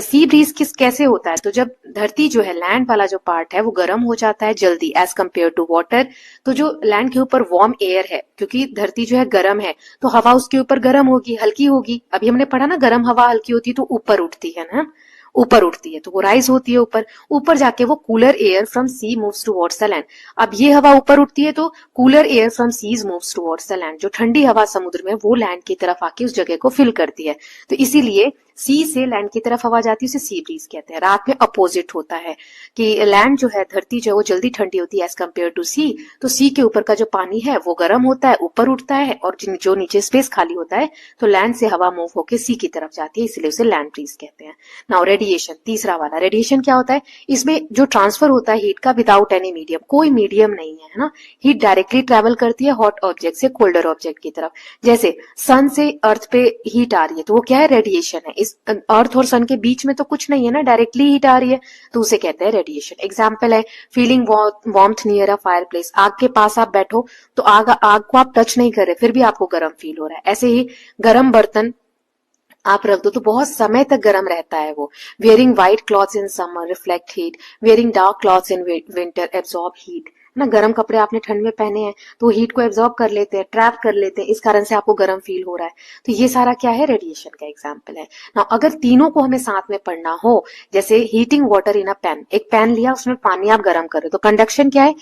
Speaker 1: सी ब्रीज कैसे होता है, तो जब धरती जो है, लैंड वाला जो पार्ट है वो गर्म हो जाता है जल्दी एज कम्पेयर टू वाटर। तो जो लैंड के ऊपर वार्म एयर है, क्योंकि धरती जो है गर्म है तो हवा उसके ऊपर गर्म होगी, हल्की होगी। अभी हमने पढ़ा ना, गर्म हवा हल्की होती है तो ऊपर उठती है ना, ऊपर उठती है तो वो राइज होती है ऊपर। ऊपर जाके वो cooler air from sea moves towards the land. अब ये हवा ऊपर उठती है तो cooler air from seas moves towards the land. जो ठंडी हवा समुद्र में वो लैंड की तरफ आके उस जगह को फिल करती है। तो इसीलिए सी से लैंड की तरफ हवा जाती है, उसे सी ब्रीज कहते हैं। रात में अपोजिट होता है कि लैंड जो है, धरती जो है वो जल्दी ठंडी होती है एज कम्पेयर टू सी। तो सी के ऊपर का जो पानी है वो गर्म होता है, ऊपर उठता है, और जो नीचे स्पेस खाली होता है तो लैंड से हवा मूव होकर सी की तरफ जाती है, इसलिए उसे लैंड ब्रीज कहते हैं। नाउ रेडिएशन, तीसरा वाला। रेडिएशन क्या होता है, इसमें जो ट्रांसफर होता है हीट का विदाउट एनी मीडियम, कोई मीडियम नहीं है ना। हीट डायरेक्टली ट्रेवल करती है हॉट ऑब्जेक्ट से कोल्डर ऑब्जेक्ट की तरफ। जैसे सन से अर्थ पे हीट आ रही है तो वो क्या है, रेडिएशन है। इस अर्थ और सन के बीच में तो कुछ नहीं है ना, डायरेक्टली हीट आ रही है तो उसे कहते हैं रेडिएशन। एग्जाम्पल है feeling warmth near a fire place. आग के पास आप बैठो तो आग को आप टच नहीं कर रहे, फिर भी आपको गर्म फील हो रहा है। ऐसे ही गर्म बर्तन आप रख दो तो बहुत समय तक गर्म रहता है वो। Wearing white clothes in summer reflect heat, wearing dark clothes in winter absorb heat ना। गर्म कपड़े आपने ठंड में पहने हैं तो हीट को एब्जॉर्ब कर लेते हैं, ट्रैप कर लेते हैं, इस कारण से आपको गर्म फील हो रहा है। तो ये सारा क्या है, रेडिएशन का एग्जाम्पल है ना। अगर तीनों को हमें साथ में पढ़ना हो, जैसे heating water in a pan, एक पैन लिया उसमें पानी आप गर्म कर रहे हो, तो कंडक्शन क्या है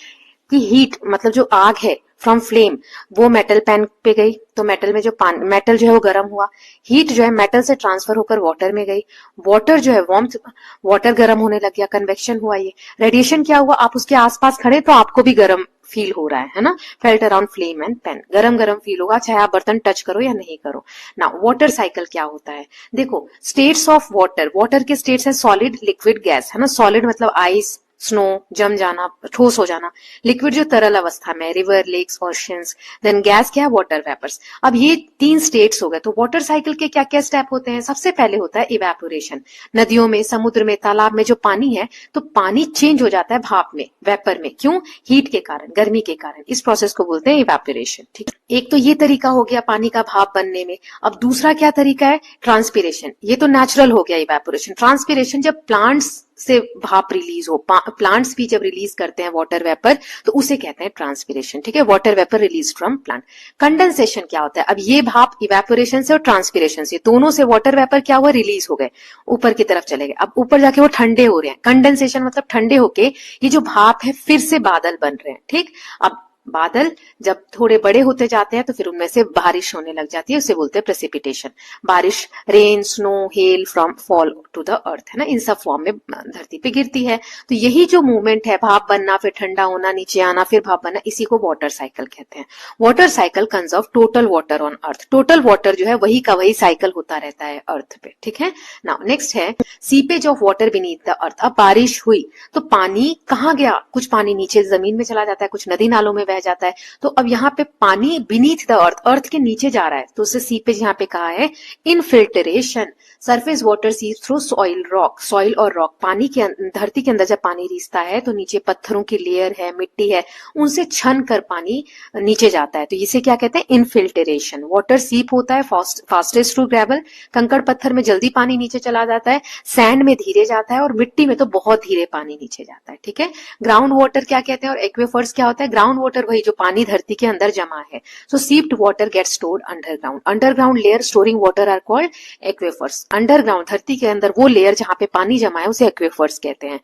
Speaker 1: कि हीट मतलब जो आग है फ्रॉम फ्लेम वो मेटल पैन पे गई, तो मेटल में जो मेटल जो है वो गर्म हुआ। हीट जो है मेटल से ट्रांसफर होकर वाटर में गई, वाटर जो है वार्मथ, वाटर गर्म होने लग गया, कन्वेक्शन हुआ। ये रेडिएशन क्या हुआ, आप उसके आसपास खड़े तो आपको भी गर्म फील हो रहा है ना। Felt around flame and pan, गरम गरम फील होगा चाहे आप बर्तन टच करो या नहीं करो ना। वाटर साइकिल क्या होता है, देखो स्टेट्स ऑफ वाटर, वाटर के स्टेट्स है सॉलिड, लिक्विड, गैस, है ना। सॉलिड मतलब आइस, स्नो, जम जाना, ठोस हो जाना। लिक्विड जो तरल अवस्था में, river, lakes, oceans. Then gas क्या है, वाटर वेपर्स। अब ये 3 स्टेट्स हो गए। तो वाटर साइकिल के क्या क्या स्टेप होते हैं, सबसे पहले होता है इवेपोरेशन। नदियों में, समुद्र में, तालाब में जो पानी है तो पानी चेंज हो जाता है भाप में, वेपर में। क्यों, हीट के कारण, गर्मी के कारण। इस प्रोसेस को बोलते हैं इवेपोरेशन, ठीक है। एक तो ये तरीका हो गया पानी का भाप बनने में। अब दूसरा क्या तरीका है, ट्रांसपिरेशन। ये तो नेचुरल हो गया इवेपोरेशन। ट्रांसपिरेशन जब प्लांट्स से भाप रिलीज हो, प्लांट्स भी जब रिलीज करते हैं वाटर वेपर तो उसे कहते हैं ट्रांसपिरेशन, ठीक है, water vapour release from plant. Condensation क्या होता है, अब ये भाप इवेपोरेशन से और ट्रांसपिरेशन से दोनों से वाटर वेपर क्या हुआ, रिलीज हो गए, ऊपर की तरफ चले गए, अब ऊपर जाके वो ठंडे हो रहे हैं। कंडेंसेशन मतलब ठंडे होके ये जो भाप है फिर से बादल बन रहे हैं, ठीक। अब बादल जब थोड़े बड़े होते जाते हैं तो फिर उनमें से बारिश होने लग जाती है, उसे बोलते हैं प्रेसिपिटेशन। बारिश, rain, snow, hail from fall to the earth, है ना, इन सब फॉर्म में धरती पे गिरती है। तो यही जो मूवमेंट है, भाप बनना फिर ठंडा होना, नीचे आना फिर भाप बनना, इसी को वाटर साइकिल कहते हैं। Water cycle conserve total water on earth, total water जो है वही का वही साइकिल होता रहता है अर्थ पे, ठीक है। नाउ नेक्स्ट है seepage of water beneath the earth. अब बारिश हुई तो पानी कहाँ गया, कुछ पानी नीचे जमीन में चला जाता है, कुछ नदी नालों में बह जाता है। तो अब यहाँ पे पानी बीनीथ द अर्थ, अर्थ के नीचे जा रहा है, तो उसे सीपेज यहाँ पे कहा है इनफिल्ट्रेशन। सरफेस वाटर सीप थ्रू सॉइल रॉक, सॉइल और रॉक, पानी के धरती के अंदर जब पानी रिसता है तो नीचे पत्थरों की लेयर है, मिट्टी है, उनसे छन कर पानी नीचे जाता है, तो इसे क्या कहते हैं, इनफिल्ट्रेशन। वाटर सीप होता है फास्टेस्ट थ्रू ग्रेवल, कंकड़ पत्थर में जल्दी पानी नीचे चला जाता है, सैंड में धीरे जाता है और मिट्टी में तो बहुत धीरे पानी नीचे जाता है, ठीक है। ग्राउंड वाटर क्या कहते हैं और एक्वेफर्स क्या होता है। ग्राउंड वाटर वही जो पानी धरती के अंदर जमा है, so seeped water get stored underground, underground layer storing water are called aquifers. Underground धरती के अंदर वो लेयर जहां पे पानी जमा है उसे एक्वेफर्स कहते हैं।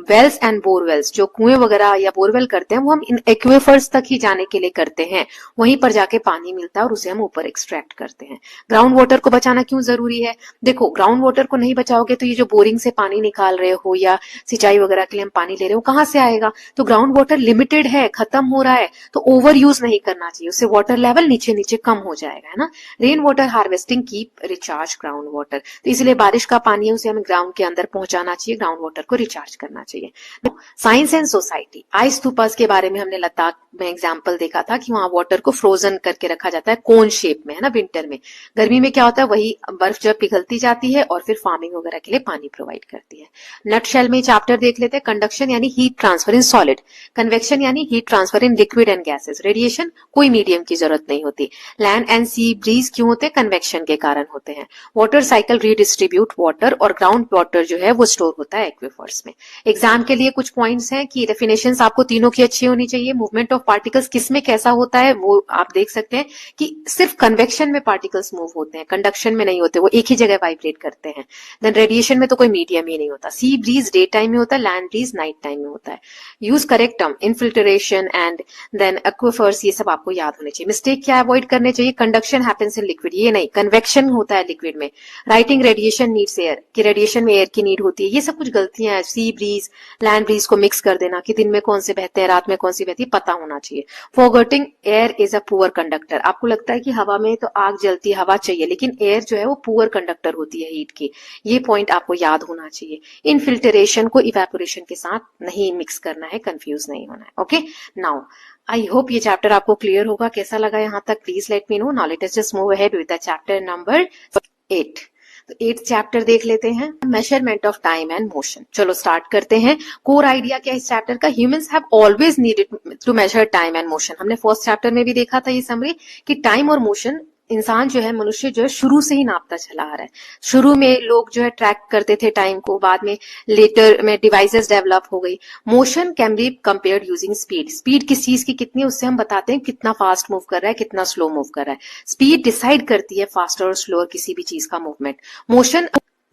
Speaker 1: वेल्स एंड बोरवेल्स, जो कुएं वगैरह या बोरवेल करते हैं वो हम इन एक्वेफर्स तक ही जाने के लिए करते हैं, वहीं पर जाके पानी मिलता है और उसे हम ऊपर एक्सट्रैक्ट करते हैं। ग्राउंड वाटर को बचाना क्यों जरूरी है, देखो ग्राउंड वाटर को नहीं बचाओगे तो ये जो बोरिंग से पानी निकाल रहे हो या सिंचाई वगैरह के लिए हम पानी ले रहे हो कहां से आएगा, तो ग्राउंड वाटर लिमिटेड है, खत्म हो रहा है, तो ओवर यूज नहीं करना चाहिए, उससे वाटर लेवल नीचे नीचे कम हो जाएगा, है ना। Rain water harvesting keep recharge ground water, तो इसलिए बारिश का पानी है उसे हमें ग्राउंड के अंदर पहुंचाना चाहिए, ग्राउंड वाटर को रिचार्ज करना चाहिए। Science and society, ice stupas के बारे में हमने लद्दाख में एग्जाम्पल देखा था कि वहां वाटर को फ्रोजन करके रखा जाता है कोन शेप में, है ना, विंटर में। गर्मी में क्या होता है, वही बर्फ जब पिघलती जाती है और फिर फार्मिंग वगैरह के लिए पानी प्रोवाइड करती है। नटशेल में चैप्टर देख लेते हैं। कंडक्शन यानी heat transfer in solid, convection यानी heat transfer in liquid and gases, radiation कोई मीडियम की जरूरत नहीं होती। लैंड एंड सी ब्रीज क्यों होते हैं, कन्वेक्शन के कारण होते हैं। वाटर साइकिल रीडिस्ट्रीब्यूट वाटर, और ग्राउंड वाटर जो है वो स्टोर होता है एक्वेफर्स में। एग्जाम के लिए कुछ पॉइंट्स हैं कि डेफिनेशंस आपको तीनों की अच्छी होनी चाहिए। मूवमेंट ऑफ पार्टिकल्स किस में कैसा होता है वो आप देख सकते हैं कि सिर्फ कन्वेक्शन में पार्टिकल्स मूव होते हैं, कंडक्शन में नहीं होते, वो एक ही जगह वाइब्रेट करते हैं। देन रेडिएशन में तो कोई मीडियम ही नहीं होता। सी ब्रीज डे टाइम में होता है, लैंड ब्रीज नाइट टाइम में होता है। Use correct term, infiltration and then aquifers, ये सब आपको याद होने चाहिए। मिस्टेक क्या अवॉइड करने चाहिए, कंडक्शन हैपेंस इन लिक्विड, ये नहीं, कन्वेक्शन होता है लिक्विड में। राइटिंग रेडिएशन नीड्स एयर, कि रेडिएशन में एयर की नीड होती है, ये सब कुछ गलतियां हैं। सी ब्रीज लैंड ब्रीज को मिक्स कर देना कि दिन में कौन से बहते हैं रात में कौन सी बहती है, पता होना चाहिए। Forgetting air is a poor conductor, आपको लगता है कि हवा में तो आग जलती है, हवा चाहिए, लेकिन एयर जो है वो पुअर कंडक्टर होती है हीट की, ये पॉइंट आपको याद होना चाहिए। इनफिल्ट्रेशन को इवेपोरेशन के साथ नहीं मिक्स करना है, कंफ्यूज नहीं होना है। ओके, नाउ आई होप ये चैप्टर आपको क्लियर होगा। कैसा लगा यहाँ तक please let me know. Now let us just move ahead with the chapter number 8। तो 8th चैप्टर देख लेते हैं, measurement of time and motion. चलो स्टार्ट करते हैं। कोर आइडिया क्या है इस चैप्टर का, humans have always needed to measure time and motion. हमने फर्स्ट चैप्टर में भी देखा था ये समरी कि टाइम और मोशन इंसान जो है, मनुष्य जो है शुरू से ही नापता चला आ रहा है। शुरू में लोग जो है ट्रैक करते थे टाइम को, बाद में लेटर में डिवाइसेस डेवलप हो गई। Motion can be compared using speed, speed किस चीज की कितनी, उससे हम बताते हैं कितना फास्ट मूव कर रहा है कितना स्लो मूव कर रहा है। स्पीड डिसाइड करती है फास्टर और स्लोअर किसी भी चीज का मूवमेंट।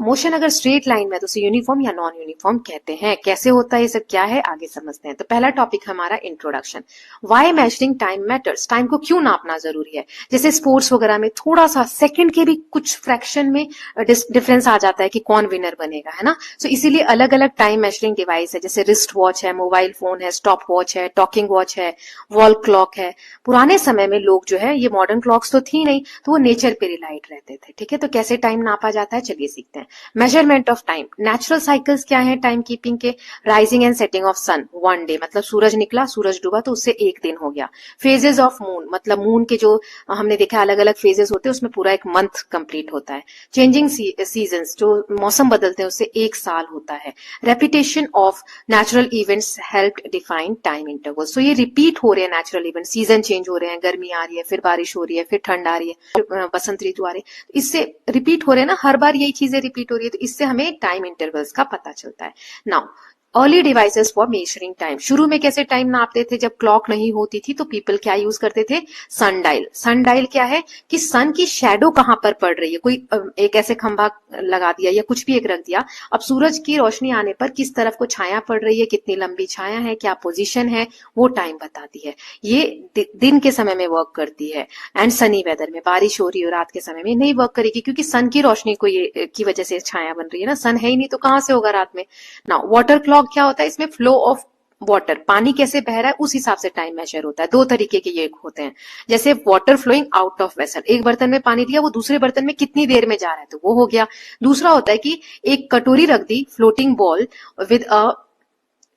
Speaker 1: मोशन अगर स्ट्रेट लाइन में तो उसे यूनिफॉर्म या नॉन यूनिफॉर्म कहते हैं। कैसे होता है ये सब क्या है आगे समझते हैं। तो पहला टॉपिक हमारा introduction. Why measuring time matters, time को क्यों नापना जरूरी है। जैसे स्पोर्ट्स वगैरह में थोड़ा सा सेकंड के भी कुछ फ्रैक्शन में डिफरेंस आ जाता है कि कौन विनर बनेगा, है ना। सो इसीलिए अलग अलग टाइम मेजरिंग डिवाइस है, जैसे रिस्ट वॉच है, मोबाइल फोन है, स्टॉप वॉच है, टॉकिंग वॉच है, वॉल क्लॉक है। पुराने समय में लोग जो है, ये मॉडर्न क्लॉक्स तो थी नहीं, तो वो नेचर पे रिलाइट रहते थे, ठीक है। तो कैसे टाइम नापा जाता है चलिए सीखते हैं। Measurement of time, natural cycles क्या है टाइम कीपिंग के। Rising and setting of sun, 1 day, मतलब सूरज निकला सूरज डूबा तो उससे 1 दिन हो गया। फेजेस ऑफ मून, मतलब मून के जो हमने देखा अलग अलग फेजेस होते हैं, उसमें पूरा एक मंथ कंप्लीट होता है। चेंजिंग सीजन्स, जो मौसम बदलते हैं उससे 1 साल होता है। Repetition of natural events help define time interval, so ये रिपीट हो रहे हैं नेचुरल इवेंट, सीजन चेंज हो रहे हैं, गर्मी आ रही है फिर बारिश हो रही है फिर ठंड आ रही है, बसंत ऋतु आ रही है, इससे रिपीट हो रहे हैं ना, हर बार यही चीजें रिपीट रिपीट हो रही है, तो इससे हमें टाइम इंटरवल्स का पता चलता है। Now early devices for measuring time. शुरू में कैसे टाइम नापते थे, जब क्लॉक नहीं होती थी तो पीपल क्या यूज करते थे, सनडाइल। सनडाइल क्या है कि सन की शेडो कहां पर पड़ रही है, कोई एक ऐसे खंभा लगा दिया या कुछ भी एक रख दिया, अब सूरज की रोशनी आने पर किस तरफ को छाया पड़ रही है, कितनी लंबी छाया है, क्या पोजीशन है, वो टाइम बताती है। ये दिन के समय में वर्क करती है, एंड सनी वेदर में, बारिश हो रही हो रात के समय में नहीं वर्क करेगी, क्योंकि सन की रोशनी को ये की वजह से छाया बन रही है ना, सन है ही नहीं तो कहां से होगा रात में। ना वाटर क्लॉक क्या होता है, इसमें फ्लो ऑफ वाटर, पानी कैसे बह रहा है उस हिसाब से टाइम मेजर होता है। दो तरीके के ये होते हैं, जैसे water flowing out of vessel, एक बर्तन में पानी लिया वो दूसरे बर्तन में कितनी देर में जा रहा है, तो वो हो गया। दूसरा होता है कि एक कटोरी रख दी, floating ball with a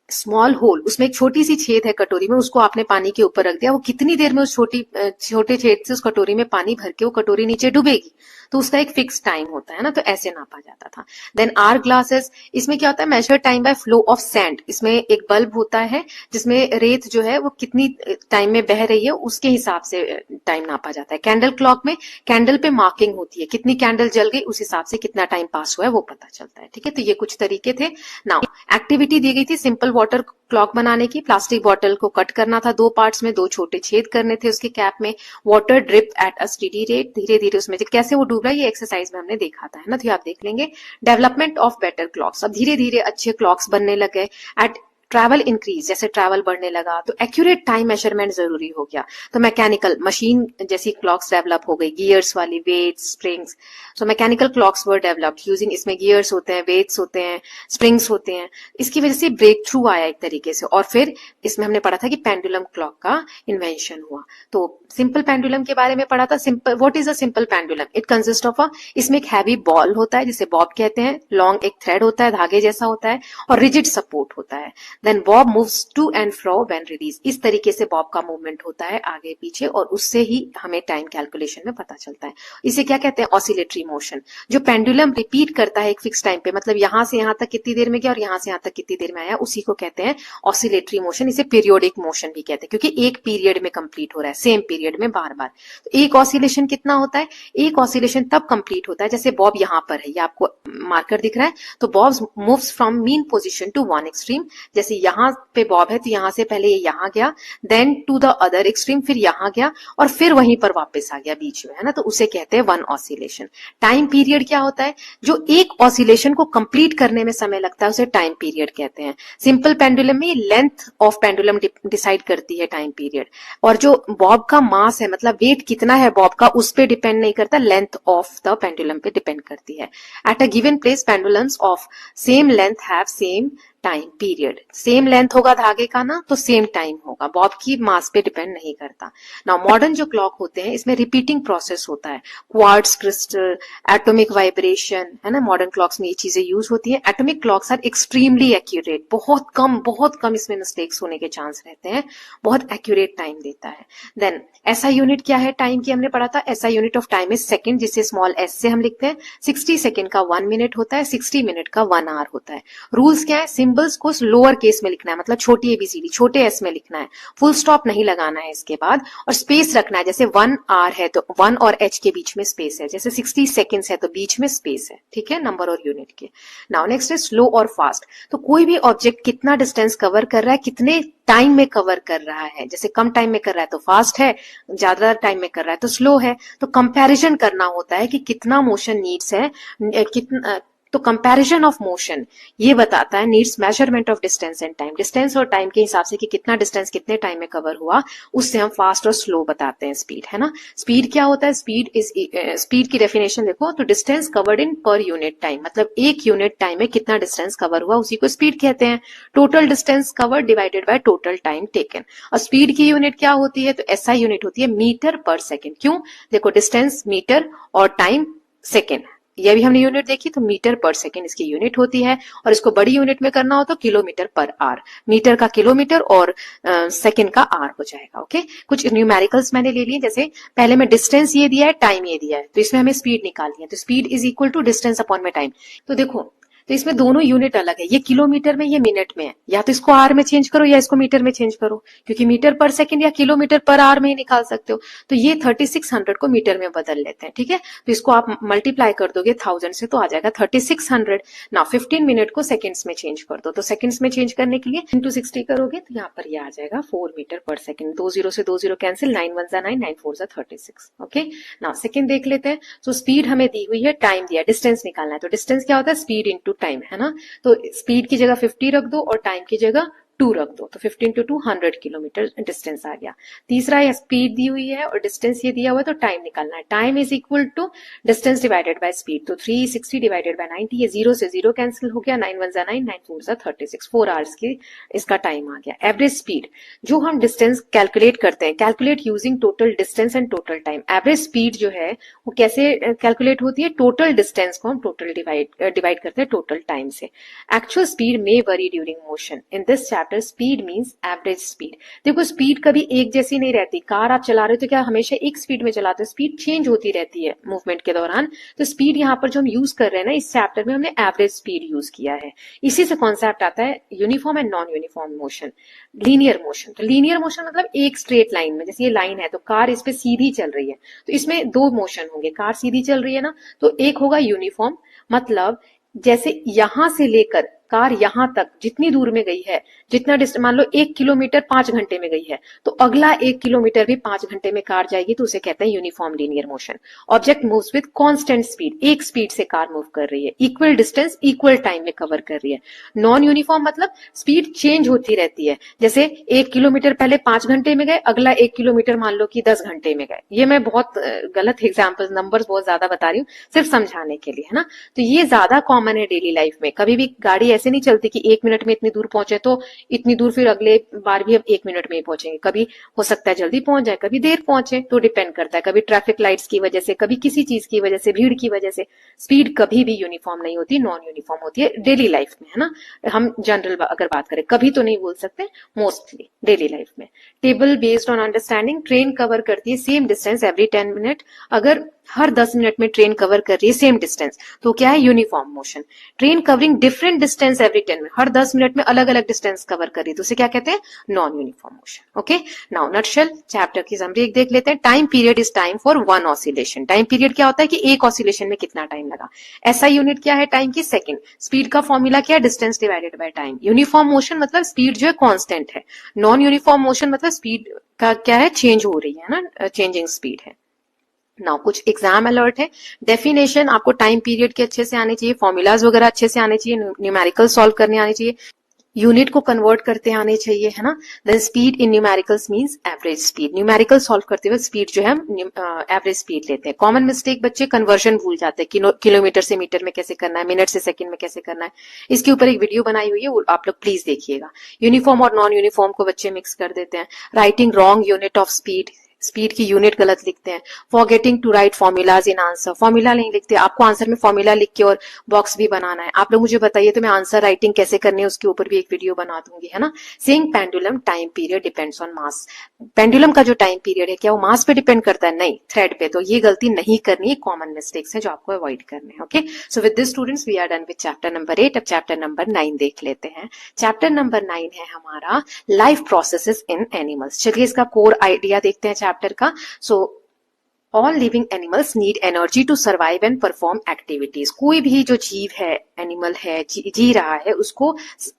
Speaker 1: small hole, उसमें एक छोटी सी छेद है कटोरी में, उसको आपने पानी के ऊपर रख दिया, वो कितनी देर में उस छोटे छेद से उस कटोरी में पानी भर के वो कटोरी नीचे डूबेगी, तो उसका एक फिक्स टाइम होता है ना, तो ऐसे नापा जाता था। देन आर ग्लासेस, इसमें क्या होता है, measure time by flow of sand. इसमें एक बल्ब होता है जिसमें रेत जो है वो कितनी टाइम में बह रही है उसके हिसाब से टाइम नापा जाता है। कैंडल क्लॉक में कैंडल पे मार्किंग होती है, कितनी कैंडल जल गई उस हिसाब से कितना टाइम पास हुआ है वो पता चलता है। ठीक है, तो ये कुछ तरीके थे। नाउ एक्टिविटी दी गई थी सिंपल वाटर क्लॉक बनाने की। प्लास्टिक बॉटल को कट करना था 2 पार्ट्स में, 2 छोटे छेद करने थे उसके कैप में। Water drip at a steady rate, धीरे धीरे उसमें कैसे वो डूब रहा है ये एक्सरसाइज में हमने देखा था, है ना, तो आप देख लेंगे। डेवलपमेंट ऑफ बेटर क्लॉक्स, अब धीरे धीरे अच्छे क्लॉक्स बनने लगे। एट ट्रैवल इंक्रीज, जैसे ट्रैवल बढ़ने लगा तो एक्यूरेट टाइम मेजरमेंट जरूरी हो गया, तो मैकेनिकल मशीन जैसी क्लॉक्स डेवलप हो गई, गियर्स वाली, weights, springs. So mechanical clocks were developed using, इसमें गियर्स होते हैं, वेट्स होते हैं, स्प्रिंग्स होते हैं। इसकी वजह से ब्रेक थ्रू आया एक तरीके से, और फिर इसमें हमने पढ़ा था कि पेंडुलम क्लॉक का इन्वेंशन हुआ। तो सिंपल पेंडुलम के बारे में पढ़ा था। Simple, what is a simple pendulum, it consist of इसमें एक हैवी बॉल होता है जिसे बॉब कहते हैं, लॉन्ग एक थ्रेड होता है, धागे जैसा होता है, और रिजिड सपोर्ट होता है। Then bob moves to and fro when release, इस तरीके से बॉब का मूवमेंट होता है आगे पीछे, और उससे ही हमें टाइम कैलकुलेशन में पता चलता है। इसे क्या कहते हैं, ऑसिलेटरी मोशन। जो पेंडुलम रिपीट करता है एक फिक्स टाइम पे, मतलब यहां से यहां तक कितनी देर में गया और यहां से यहां तक कितनी देर में आया, उसी को कहते हैं ऑसिलेटरी मोशन। इसे पीरियोडिक मोशन भी कहते हैं, क्योंकि एक पीरियड में कंप्लीट हो रहा है, सेम पीरियड में बार बार। तो एक ऑसिलेशन कितना होता है, एक ऑसिलेशन तब कंप्लीट होता है जैसे बॉब यहां पर है, ये आपको मार्कर दिख रहा है, तो bob moves from mean position to one extreme, जैसे यहां पे बॉब है तो यहां से पहले ये यहां गया, then to the other extreme, फिर यहां गया और फिर वहीं पर वापस आ गया बीच में, है ना, तो उसे कहते हैं वन ऑसिलेशन। टाइम पीरियड क्या होता है, जो एक ऑसिलेशन को कंप्लीट करने में समय लगता है उसे टाइम पीरियड कहते हैं। सिंपल पेंडुलम में लेंथ ऑफ पेंडुलम डिसाइड करती है टाइम पीरियड, और जो बॉब का मास है, मतलब वेट कितना है बॉब का, उस पे डिपेंड नहीं करता, लेंथ ऑफ द पेंडुलम पे डिपेंड करती है। At a given place pendulums of same length have same time period, same length होगा धागे का ना तो सेम टाइम होगा, बॉब की मास पे डिपेंड नहीं करता। नाउ मॉडर्न जो क्लॉक होते हैं इसमें रिपीटिंग प्रोसेस होता है, क्वार्ट्ज क्रिस्टल, एटॉमिक वाइब्रेशन, है ना, मॉडर्न क्लॉक्स में ये चीजें यूज होती हैं। Atomic clocks are extremely accurate, बहुत कम इसमें मिस्टेक्स होने के चांस रहते हैं, बहुत एक्यूरेट टाइम देता है। देन ऐसा यूनिट क्या है टाइम की, हमने पढ़ा था, ऐसा unit of time is second, जिसे स्मॉल एस से हम लिखते हैं। 60 सेकंड का 1 मिनट होता है, 60 मिनट का 1 आवर होता है। रूल्स क्या है, सिंबल्स को लोअर केस में लिखना है, मतलब छोटी एबीसीडी छोटे एस में लिखना है, फुल स्टॉप नहीं लगाना है इसके बाद, और स्पेस रखना है, जैसे 1 आवर है तो 1 और एच के बीच में स्पेस है, जैसे 60 सेकंड्स है तो बीच में स्पेस है, ठीक है, नंबर और यूनिट के। नाउ नेक्स्ट है स्लो और फास्ट, तो कोई भी ऑब्जेक्ट कितना डिस्टेंस कवर कर रहा है, कितने टाइम में कवर कर रहा है, जैसे कम टाइम में कर रहा है तो फास्ट है, ज्यादा टाइम में कर रहा है तो स्लो है। तो कंपैरिजन करना होता है कि कितना मोशन नीड्स है, कितना, तो कंपैरिजन ऑफ मोशन ये बताता है, needs measurement of distance and time, distance और टाइम के हिसाब से कि कितना डिस्टेंस कितने टाइम में कवर हुआ, उससे हम फास्ट और स्लो बताते हैं। स्पीड, है ना, स्पीड क्या होता है, स्पीड की डेफिनेशन देखो तो distance covered in per unit time, मतलब एक यूनिट टाइम में कितना डिस्टेंस कवर हुआ उसी को स्पीड कहते हैं। Total distance covered divided by total time taken, और स्पीड की यूनिट क्या होती है, तो एसआई यूनिट होती है मीटर पर सेकेंड। क्यों, देखो डिस्टेंस मीटर और टाइम सेकेंड, ये भी हमने यूनिट देखी, तो मीटर पर सेकेंड इसकी यूनिट होती है, और इसको बड़ी यूनिट में करना हो तो किलोमीटर पर आवर, मीटर का किलोमीटर और सेकेंड का आवर हो जाएगा। ओके, कुछ न्यूमेरिकल्स मैंने ले लिए, जैसे पहले में डिस्टेंस ये दिया है, टाइम ये दिया है, तो इसमें हमें स्पीड निकालनी है, तो speed is equal to distance upon में टाइम। तो देखो तो इसमें दोनों यूनिट अलग है, ये किलोमीटर में, ये मिनट में है। या तो इसको आर में चेंज करो या इसको मीटर में चेंज करो, क्योंकि मीटर पर सेकंड या किलोमीटर पर आवर में ही निकाल सकते हो। तो ये 3600 को मीटर में बदल लेते हैं, ठीक है। तो इसको आप मल्टीप्लाई कर दोगे 1000 से तो आ जाएगा 3600। ना 15 मिनट को सेकंड्स में चेंज कर दो, तो सेकंड्स में चेंज करने के लिए इंटू 60 करोगे तो यहाँ पर ये आ जाएगा 4 मीटर पर सेकंड। 2 0 से 2 0 कैंसिल, 9 1 9, 9 4 36। ओके, ना सेकंड देख लेते हैं। तो स्पीड हमें दी हुई है, टाइम दिया, डिस्टेंस निकालना है। तो डिस्टेंस क्या होता है, स्पीड इंटू टाइम, है ना। तो स्पीड की जगह 50 रख दो और टाइम की जगह 2 रख दो, तो 15 × 2 100 किलोमीटर डिस्टेंस आ गया। तीसरा है स्पीड दी हुई है और डिस्टेंस ये दिया हुआ है, तो टाइम निकालना है। Time is equal to distance divided by speed, तो 360 डिवाइडेड बाय 90, ये 0 से 0 कैंसिल हो गया, 9 1 9, 9 4 36, 4 आवर्स की इसका टाइम आ गया। एवरेज स्पीड, जो हम डिस्टेंस कैलकुलेट करते हैं, calculate using total distance and total time. Average speed जो है वो कैसे कैलकुलेट होती है, टोटल डिस्टेंस को हम टोटल डिवाइड करते हैं टोटल टाइम से। Actual speed may worry during motion. In this chapter speed means average speed. देखो स्पीड कभी एक जैसी नहीं रहती। कार आप चला रहे हो तो क्या हमेशा एक स्पीड में चलाते हो, स्पीड चेंज होती रहती है मूवमेंट के दौरान। तो स्पीड यहाँ पर जो हम यूज कर रहे हैं ना इस चैप्टर में, हमने एवरेज स्पीड यूज किया है। इसी से कॉन्सेप्ट आता है uniform and non uniform motion. Linear motion, तो लीनियर मोशन मतलब एक स्ट्रेट लाइन में, जैसे ये लाइन है तो कार इस पे सीधी चल रही है, तो इसमें दो मोशन होंगे। कार सीधी चल रही है ना, तो एक होगा यूनिफॉर्म, मतलब जैसे यहां से लेकर कार यहां तक जितनी दूर में गई है, जितना डिस्टेंस, मान लो 1 किलोमीटर 5 घंटे में गई है, तो अगला 1 किलोमीटर भी 5 घंटे में कार जाएगी, तो उसे कहते हैं uniform linear motion. Object moves with constant speed, एक स्पीड से कार मूव कर रही है, इक्वल डिस्टेंस इक्वल टाइम में कवर कर रही है। नॉन यूनिफॉर्म मतलब स्पीड चेंज होती रहती है, जैसे 1 किलोमीटर पहले 5 घंटे में गए, अगला 1 किलोमीटर मान लो कि 10 घंटे में गए। ये मैं बहुत गलत एग्जाम्पल, नंबर्स बहुत ज्यादा बता रही हूँ सिर्फ समझाने के लिए, है ना। तो ये ज्यादा कॉमन है डेली लाइफ में। कभी भी गाड़ी ऐसे नहीं चलती कि 1 मिनट में इतनी दूर पहुंचे तो इतनी दूर फिर अगले बार भी हम 1 मिनट में ही पहुंचेंगे। कभी हो सकता है जल्दी पहुंच जाए, कभी देर पहुंचे, तो डिपेंड करता है। कभी ट्रैफिक लाइट्स की वजह से, कभी किसी चीज की वजह से, भीड़ की वजह से। स्पीड कभी भी यूनिफॉर्म नहीं होती, नॉन यूनिफॉर्म होती है डेली लाइफ में, है ना। हम जनरल अगर बात करें, कभी तो नहीं बोल सकते, मोस्टली डेली लाइफ में। Table based on understanding, train cover करती है सेम डिस्टेंस एवरी 10 मिनट। अगर हर 10 मिनट में ट्रेन कवर कर रही है सेम डिस्टेंस, तो क्या है, uniform motion. Train covering different distance every 10 minute, हर 10 मिनट में अलग अलग डिस्टेंस कवर कर रही है, तो उसे क्या कहते हैं, non uniform motion. Okay, now nutshell chapter की समरी देख लेते हैं। Time period is time for one oscillation. Time period क्या होता है कि एक ऑसिलेशन में कितना टाइम लगा। ऐसा यूनिट क्या है टाइम की, सेकंड। स्पीड का फॉर्मूला क्या है, distance divided by time. Uniform motion मतलब स्पीड जो है कांस्टेंट है। नॉन यूनिफॉर्म मोशन मतलब स्पीड का क्या है, चेंज हो रही है ना, चेंजिंग स्पीड है। नाउ कुछ एग्जाम अलर्ट है। डेफिनेशन आपको टाइम पीरियड के अच्छे से आने चाहिए, फॉर्मूलाज वगैरह अच्छे से आने चाहिए, न्यूमेरिकल सॉल्व करने आने चाहिए, यूनिट को कन्वर्ट करते आने चाहिए, है ना। Then speed in numericals means average speed. Numerical solve करते हुए स्पीड जो है हम एवरेज स्पीड लेते हैं। कॉमन मिस्टेक बच्चे कन्वर्जन भूल जाते हैं, किलोमीटर से मीटर में कैसे करना है, मिनट से सेकंड में कैसे करना है। इसके ऊपर एक वीडियो बनाई हुई है, वो आप लोग प्लीज देखिएगा। यूनिफॉर्म और नॉन यूनिफॉर्म को बच्चे मिक्स कर देते हैं। Writing wrong unit of speed, speed की यूनिट गलत लिखते हैं। Forgetting to write formulas in answer, formula नहीं लिखते। आपको आंसर में फॉर्मूला लिख के और बॉक्स भी बनाना है। आप लोग मुझे बताइए तो मैं आंसर राइटिंग कैसे करनी है उसके ऊपर भी एक वीडियो बना दूंगी, है ना। Saying pendulum time period depends on mass, pendulum का जो टाइम पीरियड है क्या वो मास पे डिपेंड करता है, नहीं, थ्रेड पे। तो ये गलती नहीं करनी है, कॉमन मिस्टेक्स है जो आपको अवॉइड करने हैं। Okay, so with this students we are done with chapter number 8। अब चैप्टर नंबर 9 देख लेते हैं। चैप्टर नंबर 9 है हमारा लाइफ प्रोसेसेस इन एनिमल्स। चलिए इसका कोर आइडिया देखते हैं चैप्टर का। So all living animals need energy to survive and perform activities। कोई भी जो जीव है, एनिमल है, जी रहा है, उसको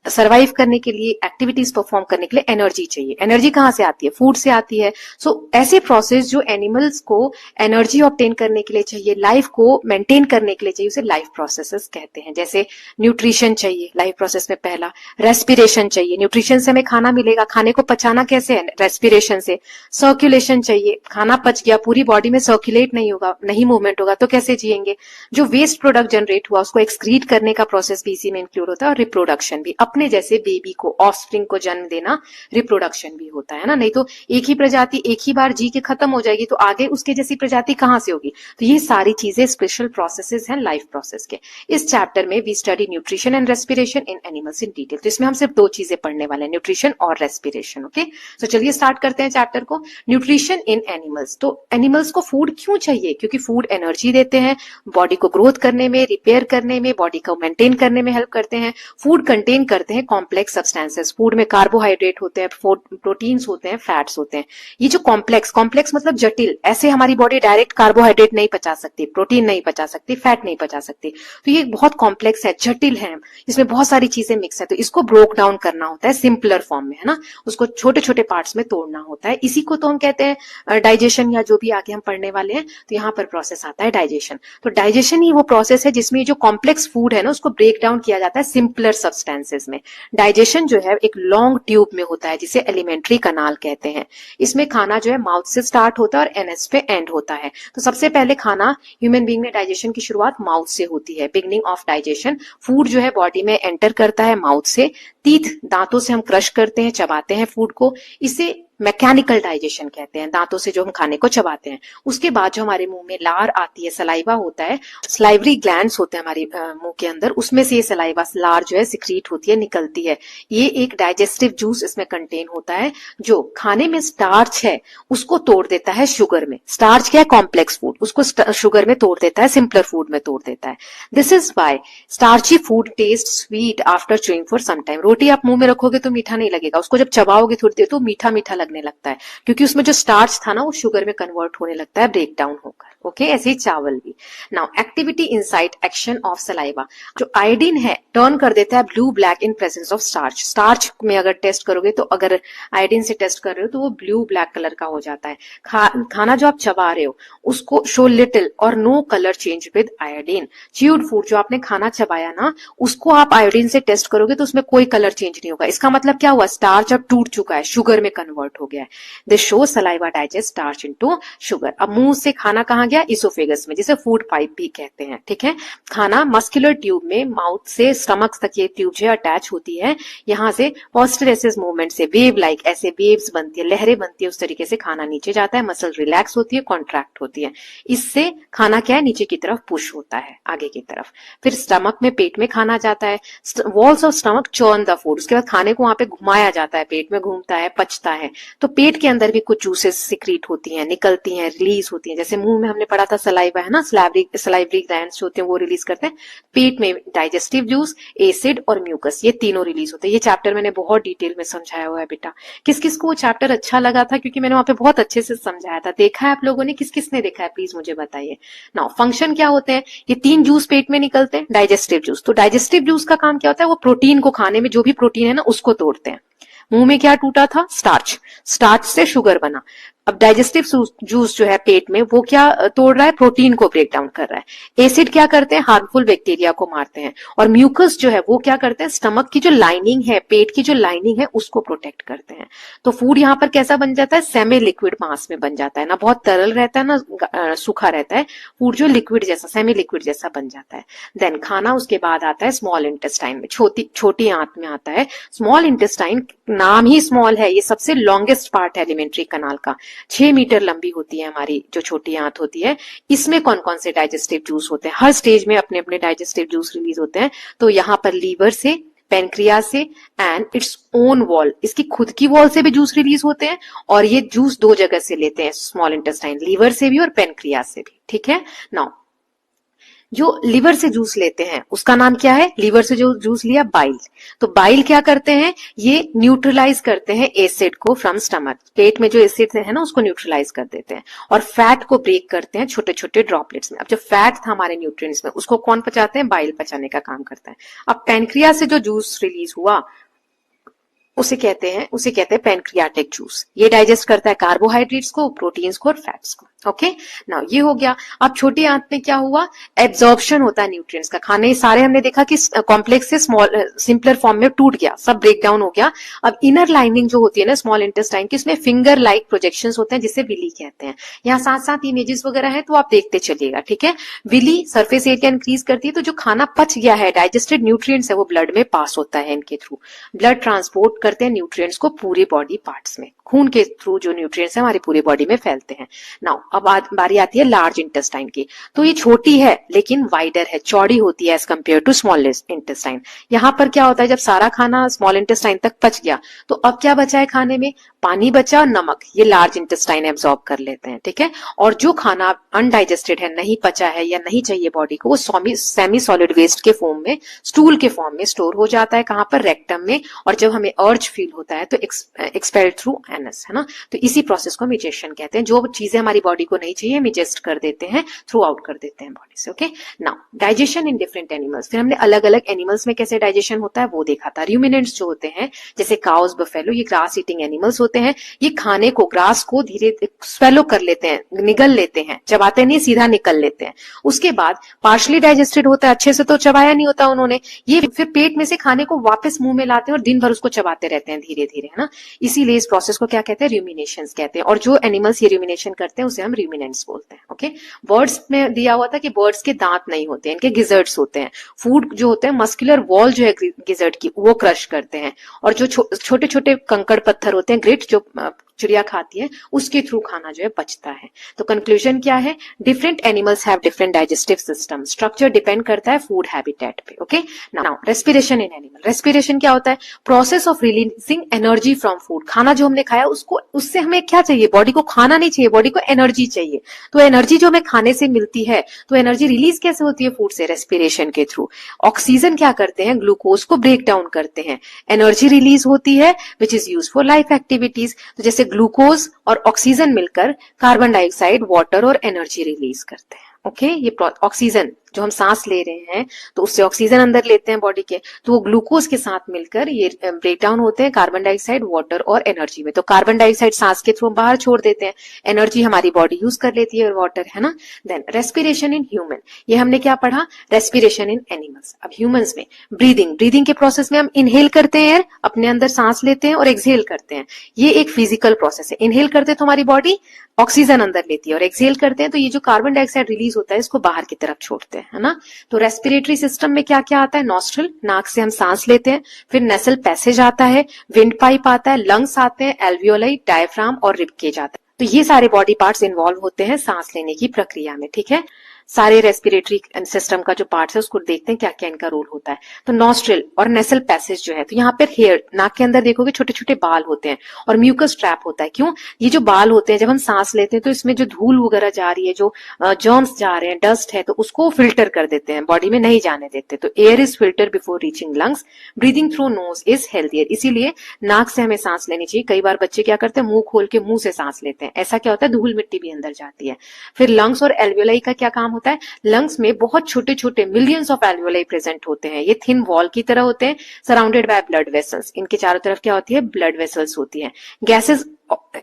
Speaker 1: सरवाइव करने के लिए, एक्टिविटीज परफॉर्म करने के लिए एनर्जी चाहिए। एनर्जी कहाँ से आती है, फूड से आती है। सो ऐसे प्रोसेस जो एनिमल्स को एनर्जी ऑब्टेन करने के लिए चाहिए, लाइफ को मेंटेन करने के लिए चाहिए, उसे लाइफ प्रोसेसेस कहते हैं। जैसे न्यूट्रिशन चाहिए, लाइफ प्रोसेस में पहला। रेस्पिरेशन चाहिए, न्यूट्रिशन से हमें खाना मिलेगा, खाने को पचाना कैसे है, रेस्पिरेशन से। सर्कुलेशन चाहिए, खाना पच गया, पूरी बॉडी में सर्कुलेट नहीं होगा, नहीं मूवमेंट होगा तो कैसे जिएंगे। जो वेस्ट प्रोडक्ट जनरेट हुआ उसको एक्सक्रीट करने का प्रोसेस भी इसी में इंक्लूड होता है। और रिप्रोडक्शन भी, अपने जैसे बेबी को, ऑफस्प्रिंग को जन्म देना, रिप्रोडक्शन भी होता है ना। नहीं तो एक ही प्रजाति एक ही बार जी के खत्म हो जाएगी तो आगे उसके जैसी प्रजाति कहां से होगी। तो ये सारी चीजें स्पेशल प्रोसेसेस हैं लाइफ प्रोसेस के। इस चैप्टर में we study nutrition and respiration in animals in detail. तो इसमें हम सिर्फ दो चीजें पढ़ने वाले हैं, न्यूट्रिशन और रेस्पिरेशन। ओके, तो चलिए स्टार्ट करते हैं चैप्टर को। न्यूट्रिशन इन एनिमल्स, तो एनिमल्स को फूड क्यों चाहिए? क्योंकि फूड एनर्जी देते हैं, बॉडी को ग्रोथ करने में, रिपेयर करने में, बॉडी को मेंटेन करने में हेल्प करते हैं। फूड कंटेन करते हैं कॉम्प्लेक्स सब्सटेंसेस, फूड में कार्बोहाइड्रेट होते हैं, प्रोटीन्स होते हैं, फैट्स होते हैं। ये जो कॉम्प्लेक्स मतलब जटिल, ऐसे हमारी बॉडी डायरेक्ट कार्बोहाइड्रेट नहीं पचा सकती, प्रोटीन नहीं पचा सकती, फैट नहीं पचा सकती। तो ये बहुत कॉम्प्लेक्स है, जटिल है, इसमें बहुत सारी चीजें मिक्स है। तो इसको ब्रोक डाउन करना होता है सिंपलर फॉर्म में, है ना, उसको छोटे छोटे पार्ट्स में तोड़ना होता है। इसी को तो हम कहते हैं डाइजेशन, या जो भी आगे हम पढ़ने वाले हैं। तो यहाँ पर प्रोसेस आता है डाइजेशन। तो डाइजेशन ही वो प्रोसेस है जिसमें जो कॉम्प्लेक्स फूड है ना उसको ब्रेक डाउन किया जाता है सिंपलर सब्सटेंसेस में। डाइजेशन जो है एक लॉन्ग ट्यूब में होता है जिसे एलिमेंट्री कनाल कहते हैं। इसमें खाना जो है माउथ से स्टार्ट होता है और एनएस पे एंड होता है। तो सबसे पहले खाना ह्यूमन बीइंग में डाइजेशन की शुरुआत माउथ से होती है, बिगनिंग ऑफ डाइजेशन। फूड जो है बॉडी में एंटर करता है माउथ से, टीथ दांतों से हम क्रश करते हैं, चबाते हैं फूड को, इसे मैकेनिकल डाइजेशन कहते हैं, दांतों से जो हम खाने को चबाते हैं। उसके बाद जो हमारे मुंह में लार आती है, सलाइवा होता है, सलाइवरी ग्लैंड्स होते हैं हमारे मुंह के अंदर, उसमें से ये सलाइवा लार जो है सिक्रीट होती है, निकलती है। ये एक डाइजेस्टिव जूस इसमें कंटेन होता है जो खाने में स्टार्च है उसको तोड़ देता है शुगर में। स्टार्च क्या है? कॉम्प्लेक्स फूड, उसको शुगर में तोड़ देता है, सिंपलर फूड में तोड़ देता है। This is why starchy food taste sweet after chewing for some time. रोटी आप मुंह में रखोगे तो मीठा नहीं लगेगा, उसको जब चबाओगे थोड़ी देर तो मीठा मीठा लगने लगता है, क्योंकि उसमें जो स्टार्च था ना वो शुगर में कन्वर्ट होने लगता है, ब्रेक डाउन होकर। ओके, ऐसे ही चावल भी। Now activity inside action of saliva, जो आयोडीन है टर्न कर देता है blue black in presence of starch. Starch में अगर टेस्ट करोगे तो अगर आयोडीन से टेस्ट कर रहे हो तो वो ब्लू ब्लैक कलर का हो जाता है। खाना जो आप चबा रहे हो उसको शो लिटिल और no colour change with iodine. Chewed food जो आपने खाना चबाया ना उसको आप आयोडीन से टेस्ट करोगे तो उसमें कोई कलर चेंज नहीं होगा। इसका मतलब क्या हुआ? स्टार्च अब टूट चुका है, शुगर में कन्वर्ट हो गया है। This show saliva digest starch into sugar. अब मुंह से खाना कहाँ गया? इसोफेगस में, जिसे फूड पाइप भी कहते हैं। ठीक है, खाना मस्कुलर ट्यूब में माउथ से स्टमक तक ये ट्यूब जो अटैच होती है। यहाँ से पोस्टरेसिस मूवमेंट से वेव लाइक ऐसे वेव्स बनती है, लहरें बनती है, उस तरीके से खाना नीचे जाता है, मसल रिलैक्स होती है, कॉन्ट्रैक्ट होती है। इससे खाना क्या है? नीचे की तरफ पुश होता है, आगे की तरफ। फिर स्टमक में, पेट में खाना जाता है। Walls of stomach churn the food, उसके बाद खाने को वहां पे घुमाया जाता है, पेट में घूमता है, पचता है। तो पेट के अंदर भी कुछ जूसेस सिक्रीट होती हैं, निकलती हैं, रिलीज होती हैं। जैसे मुंह में हमने पढ़ा था सलाइवा है ना, सलाइवरी ग्लैंड्स होते हैं वो रिलीज करते हैं। पेट में डाइजेस्टिव जूस, एसिड और म्यूकस, ये तीनों रिलीज होते हैं। ये चैप्टर मैंने बहुत डिटेल में समझाया हुआ है बेटा। किस किस को वो चैप्टर अच्छा लगा था? क्योंकि मैंने वहां पे बहुत अच्छे से समझाया था। देखा है आप लोगों ने? किस किसने देखा है प्लीज मुझे बताइए। नाउ फंक्शन क्या होते हैं? ये 3 जूस पेट में निकलते हैं, डाइजेस्टिव जूस। तो डाइजेस्टिव जूस का काम क्या होता है? वो प्रोटीन को, खाने में जो भी प्रोटीन है ना उसको तोड़ते हैं। मुंह में क्या टूटा था? स्टार्च, स्टार्च से शुगर बना। अब डाइजेस्टिव जूस जो है पेट में वो क्या तोड़ रहा है? प्रोटीन को ब्रेक डाउन कर रहा है। एसिड क्या करते हैं? हार्मफुल बैक्टीरिया को मारते हैं। और म्यूकस जो है वो क्या करते हैं? स्टमक की जो लाइनिंग है, पेट की जो लाइनिंग है उसको प्रोटेक्ट करते हैं। तो फूड यहाँ पर कैसा बन जाता है? सेमी लिक्विड मास में बन जाता है, ना बहुत तरल रहता है ना सूखा रहता है। फूड जो लिक्विड जैसा, सेमी लिक्विड जैसा बन जाता है। देन खाना उसके बाद आता है स्मॉल इंटेस्टाइन में, छोटी आंत में आता है। स्मॉल इंटेस्टाइन नाम ही स्मॉल है, ये सबसे लॉन्गेस्ट पार्ट है एलिमेंट्री कनाल का। 6 मीटर लंबी होती है हमारी जो छोटी आंत होती है। इसमें कौन कौन से डाइजेस्टिव जूस होते हैं? हर स्टेज में अपने अपने डाइजेस्टिव जूस रिलीज होते हैं। तो यहाँ पर लीवर से, पेनक्रियास से एंड इट्स ओन वॉल, इसकी खुद की वॉल से भी जूस रिलीज होते हैं। और ये जूस 2 जगह से लेते हैं स्मॉल इंटेस्टाइन, लीवर से भी और पेनक्रियास से भी। ठीक है, नाउ जो लिवर से जूस लेते हैं उसका नाम क्या है? लिवर से जो जूस लिया, बाइल। तो बाइल क्या करते हैं? ये न्यूट्रलाइज करते हैं एसिड को फ्रॉम स्टमक। पेट में जो एसिड है ना उसको न्यूट्रलाइज कर देते हैं और फैट को ब्रेक करते हैं छोटे छोटे ड्रॉपलेट्स में। अब जो फैट था हमारे न्यूट्रिएंट्स में उसको कौन पचाते हैं? बाइल पचाने का काम करता है। अब पेनक्रियास से जो जूस रिलीज हुआ उसे कहते हैं पेनक्रियाटिक जूस। ये डाइजेस्ट करता है कार्बोहाइड्रेट्स को, प्रोटीन्स को और फैट्स को। ओके, नाउ ये हो गया। अब छोटी आंत में क्या हुआ? एब्जॉर्प्शन होता है न्यूट्रिएंट्स का। खाने सारे हमने देखा कि कॉम्प्लेक्स से स्मॉल सिंपलर फॉर्म में टूट गया, सब ब्रेक डाउन हो गया। अब इनर लाइनिंग जो होती है ना स्मॉल इंटेस्टाइन की, इसमें फिंगर लाइक प्रोजेक्शंस होते हैं जिसे विली कहते हैं। यहाँ साथ साथ इमेजेस वगैरह है तो आप देखते चलिएगा। ठीक है, विली सरफेस एरिया इंक्रीज करती है, तो जो खाना पच गया है, डाइजेस्टेड न्यूट्रिएंट्स है, वो ब्लड में पास होता है इनके थ्रू। ब्लड ट्रांसपोर्ट करते हैं न्यूट्रिएंट्स को पूरे बॉडी पार्ट्स में, खून के थ्रू जो न्यूट्रिएंट्स हैं हमारी पूरी बॉडी में फैलते हैं। नाउ अब बारी आती है लार्ज इंटेस्टाइन की। तो ये छोटी है लेकिन वाइडर है, चौड़ी होती है as compare to small intestine. यहाँ पर क्या होता है, जब सारा खाना स्मॉल इंटेस्टाइन तक पच गया तो अब क्या बचा है खाने में, पानी बचा और नमक, ये लार्ज इंटेस्टाइन एब्जॉर्ब कर लेते हैं, ठीक है। और जो खाना अनडाइजेस्टेड है, नहीं पचा है या नहीं चाहिए बॉडी को, वो सेमी सॉलिड वेस्ट के फॉर्म में, स्टूल के फॉर्म में स्टोर हो जाता है, कहां पर, रेक्टम में। और जब हमें अर्ज फील होता है तो एक्सपेल थ्रू एनस, है ना। तो इसी प्रोसेस को मिजेशन कहते हैं। जो चीजें हमारी बॉडी को नहीं चाहिए मिजेस्ट कर देते हैं, थ्रू आउट कर देते हैं बॉडी से। Okay, now digestion in different animals. फिर हमने अलग अलग एनिमल्स में कैसे डाइजेशन होता है वो देखा था। र्यूमिनेंट्स जो होते हैं जैसे काउस, बफेलो, ये ग्रास ईटिंग एनिमल्स होते हैं। ये खाने को, ग्रास को धीरे स्वेलो कर लेते हैं, निगल लेते हैं, चबाते नहीं, सीधा निकल लेते हैं। उसके बाद पार्शली डाइजेस्टेड होता है, अच्छे से तो चबाया नहीं होता उन्होंने, ये फिर पेट में से खाने को वापस मुंह में लाते हैं और दिन भर उसको चबाते रहते हैं धीरे धीरे, है ना। इसीलिए इस प्रोसेस को क्या कहते हैं, र्यूमिनेशंस कहते हैं। और जो एनिमल्स ये र्यूमिनेशन करते हैं उसे हम र्यूमिनेंट्स बोलते हैं। ओके, बर्ड्स में दिया हुआ था कि बर्ड्स के दांत नहीं होते हैं, इनके गिजर्ड्स होते हैं। फूड जो होते हैं, मस्कुलर वॉल जो है गिजर्ड की, वो क्रश करते हैं। और जो छोटे छोटे कंकड़ पत्थर होते हैं, ग्रिट, जो चिड़िया खाती है, उसके थ्रू खाना जो है पचता है। तो कंक्लूजन क्या है, different animals have different digestive system, structure depend करता है फूड हैबिटेट पे। Okay, now respiration in animal. Respiration क्या होता है, process of releasing energy from food. खाना जो हमने खाया उसको, उससे हमें क्या चाहिए, बॉडी को खाना नहीं चाहिए, बॉडी को एनर्जी चाहिए। तो एनर्जी जो हमें खाने से मिलती है, तो एनर्जी रिलीज कैसे होती है फूड से, रेस्पिरेशन के थ्रू। ऑक्सीजन क्या करते हैं, ग्लूकोज को ब्रेक डाउन करते हैं, एनर्जी रिलीज होती है which is use for life activities. तो जैसे ग्लूकोज और ऑक्सीजन मिलकर कार्बन डाइऑक्साइड, वाटर और एनर्जी रिलीज करते हैं। ओके, ये ऑक्सीजन जो हम सांस ले रहे हैं तो उससे ऑक्सीजन अंदर लेते हैं बॉडी के, तो वो ग्लूकोज के साथ मिलकर ये ब्रेक डाउन होते हैं कार्बन डाइऑक्साइड, वाटर और एनर्जी में। तो कार्बन डाइऑक्साइड सांस के थ्रू बाहर छोड़ देते हैं, एनर्जी हमारी बॉडी यूज कर लेती है और वाटर, है ना। देन रेस्पिरेशन इन ह्यूमन, ये हमने क्या पढ़ा, रेस्पिरेशन इन एनिमल्स। अब ह्यूमंस में ब्रीदिंग, ब्रीदिंग के प्रोसेस में हम इनहेल करते हैं एयर, अपने अंदर सांस लेते हैं और एक्सहेल करते हैं। ये एक फिजिकल प्रोसेस है। इनहेल करते हैं तो हमारी बॉडी ऑक्सीजन अंदर लेती है और एक्सहेल करते हैं तो ये जो कार्बन डाइऑक्साइड रिलीज होता है इसको बाहर की तरफ छोड़ते हैं, है ना। तो रेस्पिरेटरी सिस्टम में क्या क्या आता है, नॉस्ट्रल, नाक से हम सांस लेते हैं, फिर नेसल पैसेज आता है, विंड पाइप आता है, लंग्स आते हैं, एल्वियोलाई, डायफ्राम और रिब केज आता है। तो ये सारे बॉडी पार्ट्स इन्वॉल्व होते हैं सांस लेने की प्रक्रिया में, ठीक है। सारे रेस्पिरेटरी सिस्टम का जो पार्ट्स है उसको देखते हैं क्या क्या इनका रोल होता है। तो नॉस्ट्रल और नेसल पैसेज जो है, तो यहाँ पर हेयर, नाक के अंदर देखोगे छोटे छोटे बाल होते हैं और म्यूकस ट्रैप होता है। क्यों, ये जो बाल होते हैं जब हम सांस लेते हैं तो इसमें जो धूल वगैरह जा रही है, जो जर्म्स जा रहे हैं, डस्ट है, तो उसको फिल्टर कर देते हैं, बॉडी में नहीं जाने देते। तो air is filter before reaching lungs, breathing through nose is healthier, इसीलिए नाक से हमें सांस लेनी चाहिए। कई बार बच्चे क्या करते हैं, मुंह खोल के मुंह से सांस लेते हैं, ऐसा क्या होता है, धूल मिट्टी भी अंदर जाती है। फिर लंग्स और एल्वियोलाई का क्या काम होता है, लंग्स में बहुत छोटे छोटे मिलियंस ऑफ एल्वियोलाई प्रेजेंट होते हैं। ये थिन वॉल की तरह होते हैं, सराउंडेड बाय ब्लड वेसल्स। इनके चारों तरफ क्या होती है, ब्लड वेसल्स होती हैं। गैसेस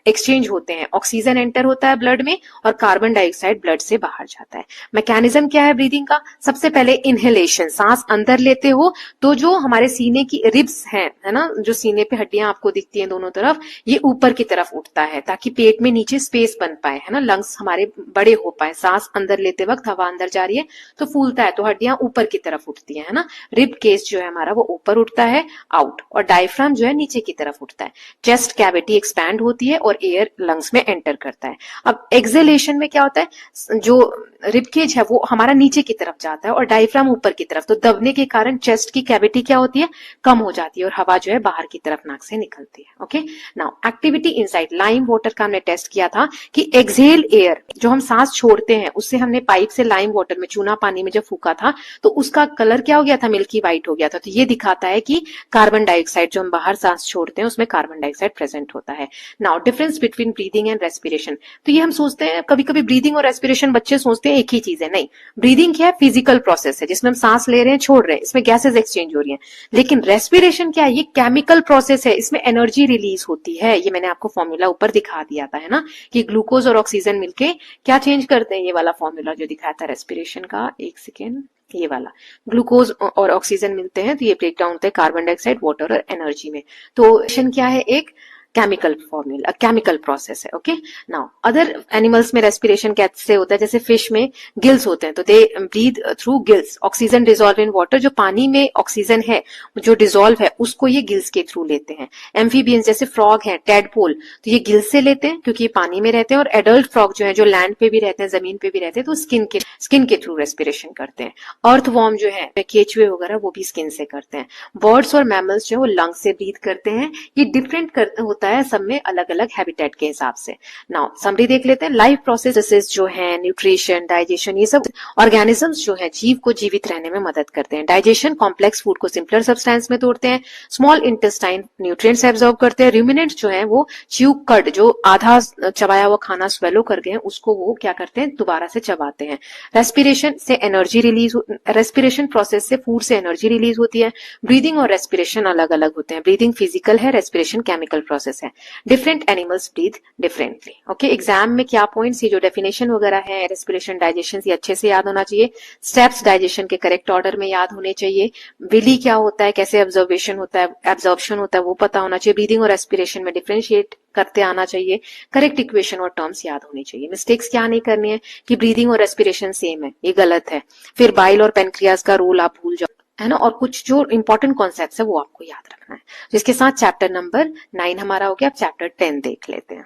Speaker 1: एक्सचेंज होते हैं, ऑक्सीजन एंटर होता है ब्लड में और कार्बन डाइऑक्साइड ब्लड से बाहर जाता है। मैकेनिज्म क्या है ब्रीदिंग का, सबसे पहले इनहेलेशन, सांस अंदर लेते हो तो जो हमारे सीने की रिब्स हैं, है ना, जो सीने पे हड्डियां आपको दिखती हैं दोनों तरफ, ये ऊपर की तरफ उठता है ताकि पेट में नीचे स्पेस बन पाए, है ना, लंग्स हमारे बड़े हो पाए। सांस अंदर लेते वक्त हवा अंदर जा रही है तो फूलता है, तो हड्डियां ऊपर की तरफ उठती है ना। रिब केस जो है हमारा वो ऊपर उठता है, आउट, और डायफ्राम जो है नीचे की तरफ उठता है। चेस्ट कैविटी एक्सपैंड होती है और एयर लंग्स में एंटर करता है। अब एक्सहेलेशन में क्या होता है, जो रिब केज है वो हमारा नीचे की तरफ जाता है और डायफ्राम ऊपर की तरफ, तो दबने के कारण चेस्ट की कैविटी क्या होती है, कम हो जाती है और हवा जो है बाहर की तरफ नाक से निकलती है। Okay, now activity inside, lime water का हमने टेस्ट किया था कि एक्सहेल एयर, जो हम सांस छोड़ते हैं उससे हमने पाइप से लाइम वाटर में, चूना पानी में जब फूका था तो उसका कलर क्या हो गया था, मिल्की व्हाइट हो गया था। तो ये दिखाता है कि कार्बन डाइऑक्साइड जो हम बाहर सांस छोड़ते हैं उसमें कार्बन डाइऑक्साइड प्रेजेंट होता है। Now difference between breathing and respiration, तो ये हम सोचते हैं कभी कभी ब्रीदिंग और रेस्पिरेशन बच्चे सोचते हैं एक ही चीज है, नहीं। ब्रीदिंग क्या है, फिजिकल प्रोसेस है जिसमें हम सांस ले रहे हैं, छोड़ रहे हैं, इसमें गैसेज एक्सचेंज हो रही हैं। लेकिन रेस्पिरेशन क्या है, ये केमिकल प्रोसेस है, इसमें एनर्जी रिलीज होती है। ये मैंने आपको फॉर्मूला ऊपर दिखा दिया था, है ना, कि ग्लूकोज और ऑक्सीजन मिलके क्या चेंज करते हैं, ये वाला फॉर्मूला जो दिखाया था रेस्पिरेशन का, एक सेकेंड, ये वाला, ग्लूकोज और ऑक्सीजन मिलते हैं तो ये ब्रेक डाउन होते हैं कार्बन डाइऑक्साइड, वाटर और एनर्जी में। तो क्या है, एक केमिकल फॉर्मूला, केमिकल प्रोसेस है। ओके, नाउ अदर एनिमल्स में रेस्पिरेशन कैसे होता है, जैसे फिश में गिल्स होते हैं तो they breathe through gills. Oxygen dissolve in water, जो पानी में ऑक्सीजन है जो डिजोल्व है उसको ये गिल्स के थ्रू लेते हैं। एम्फीबियंस जैसे फ्रॉग है, टेडपोल, तो ये गिल्स से लेते हैं क्योंकि ये पानी में रहते हैं। और एडल्ट फ्रॉग जो है जो लैंड पे भी रहते हैं, जमीन पे भी रहते हैं, तो स्किन के थ्रू रेस्पिरेशन करते हैं। अर्थवॉर्म जो है, केचुए वगैरह, वो भी स्किन से करते हैं। बर्ड्स और मैमल्स जो है वो लंग से ब्रीथ करते हैं। ये डिफरेंट होता है सब में, अलग अलग हैबिटेट के हिसाब से। नाउ समरी देख लेते हैं। लाइफ प्रोसेसेस जो है, न्यूट्रिशन, डाइजेशन, ये सब ऑर्गेनिजम्स जो है जीव को जीवित रहने में मदद करते हैं। डाइजेशन कॉम्प्लेक्स फूड को सिंपलर सब्सटेंस में तोड़ते हैं। स्मॉल इंटेस्टाइन न्यूट्रिएंट्स एब्जॉर्ब करते हैं। रूमिनेंट्स जो है वो च्यू कड, जो आधा चबाया हुआ खाना स्वेलो कर गए हैं उसको वो क्या करते हैं, दोबारा से चबाते हैं। रेस्पिरेशन से एनर्जी रिलीज, रेस्पिरेशन प्रोसेस से फूड से एनर्जी रिलीज होती है। ब्रीदिंग और रेस्पिरेशन अलग अलग होते हैं। ब्रीदिंग फिजिकल है, रेस्पिरेशन केमिकल प्रोसेस है। Different animals breathe differently. Okay, exam में क्या पॉइंट्स, ये जो डेफिनेशन वगैरह है, रेस्पिरेशन, डाइजेशन, ये अच्छे से याद होना चाहिए। स्टेप्स डाइजेशन के करेक्ट ऑर्डर में याद होने चाहिए। विली क्या होता है, कैसे एब्जॉर्बेशन होता है, एब्जॉर्प्शन होता है, वो पता होना चाहिए। ब्रीदिंग और रेस्पिरेशन में डिफरेंशिएट करते आना चाहिए। करेक्ट इक्वेशन और टर्म्स याद होनी चाहिए। मिस्टेक्स क्या नहीं करनी है कि ब्रीदिंग और रेस्पिरेशन सेम है, ये गलत है। फिर बाइल और पेनक्रियाज का रोल आप भूल जाओ, है ना। और कुछ जो इंपॉर्टेंट कॉन्सेप्ट्स है वो आपको याद रखना है। जिसके साथ चैप्टर नंबर 9 हमारा हो गया। अब चैप्टर 10 देख लेते हैं।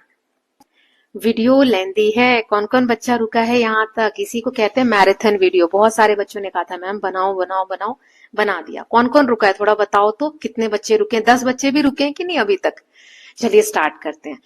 Speaker 1: वीडियो लेंदी है, कौन कौन बच्चा रुका है यहाँ तक, इसी को कहते हैं मैराथन वीडियो। बहुत सारे बच्चों ने कहा था मैम बनाओ बनाओ बनाओ, बना दिया। कौन कौन रुका है थोड़ा बताओ तो, कितने बच्चे रुके हैं? 10 बच्चे भी रुके हैं कि नहीं अभी तक? चलिए स्टार्ट करते हैं।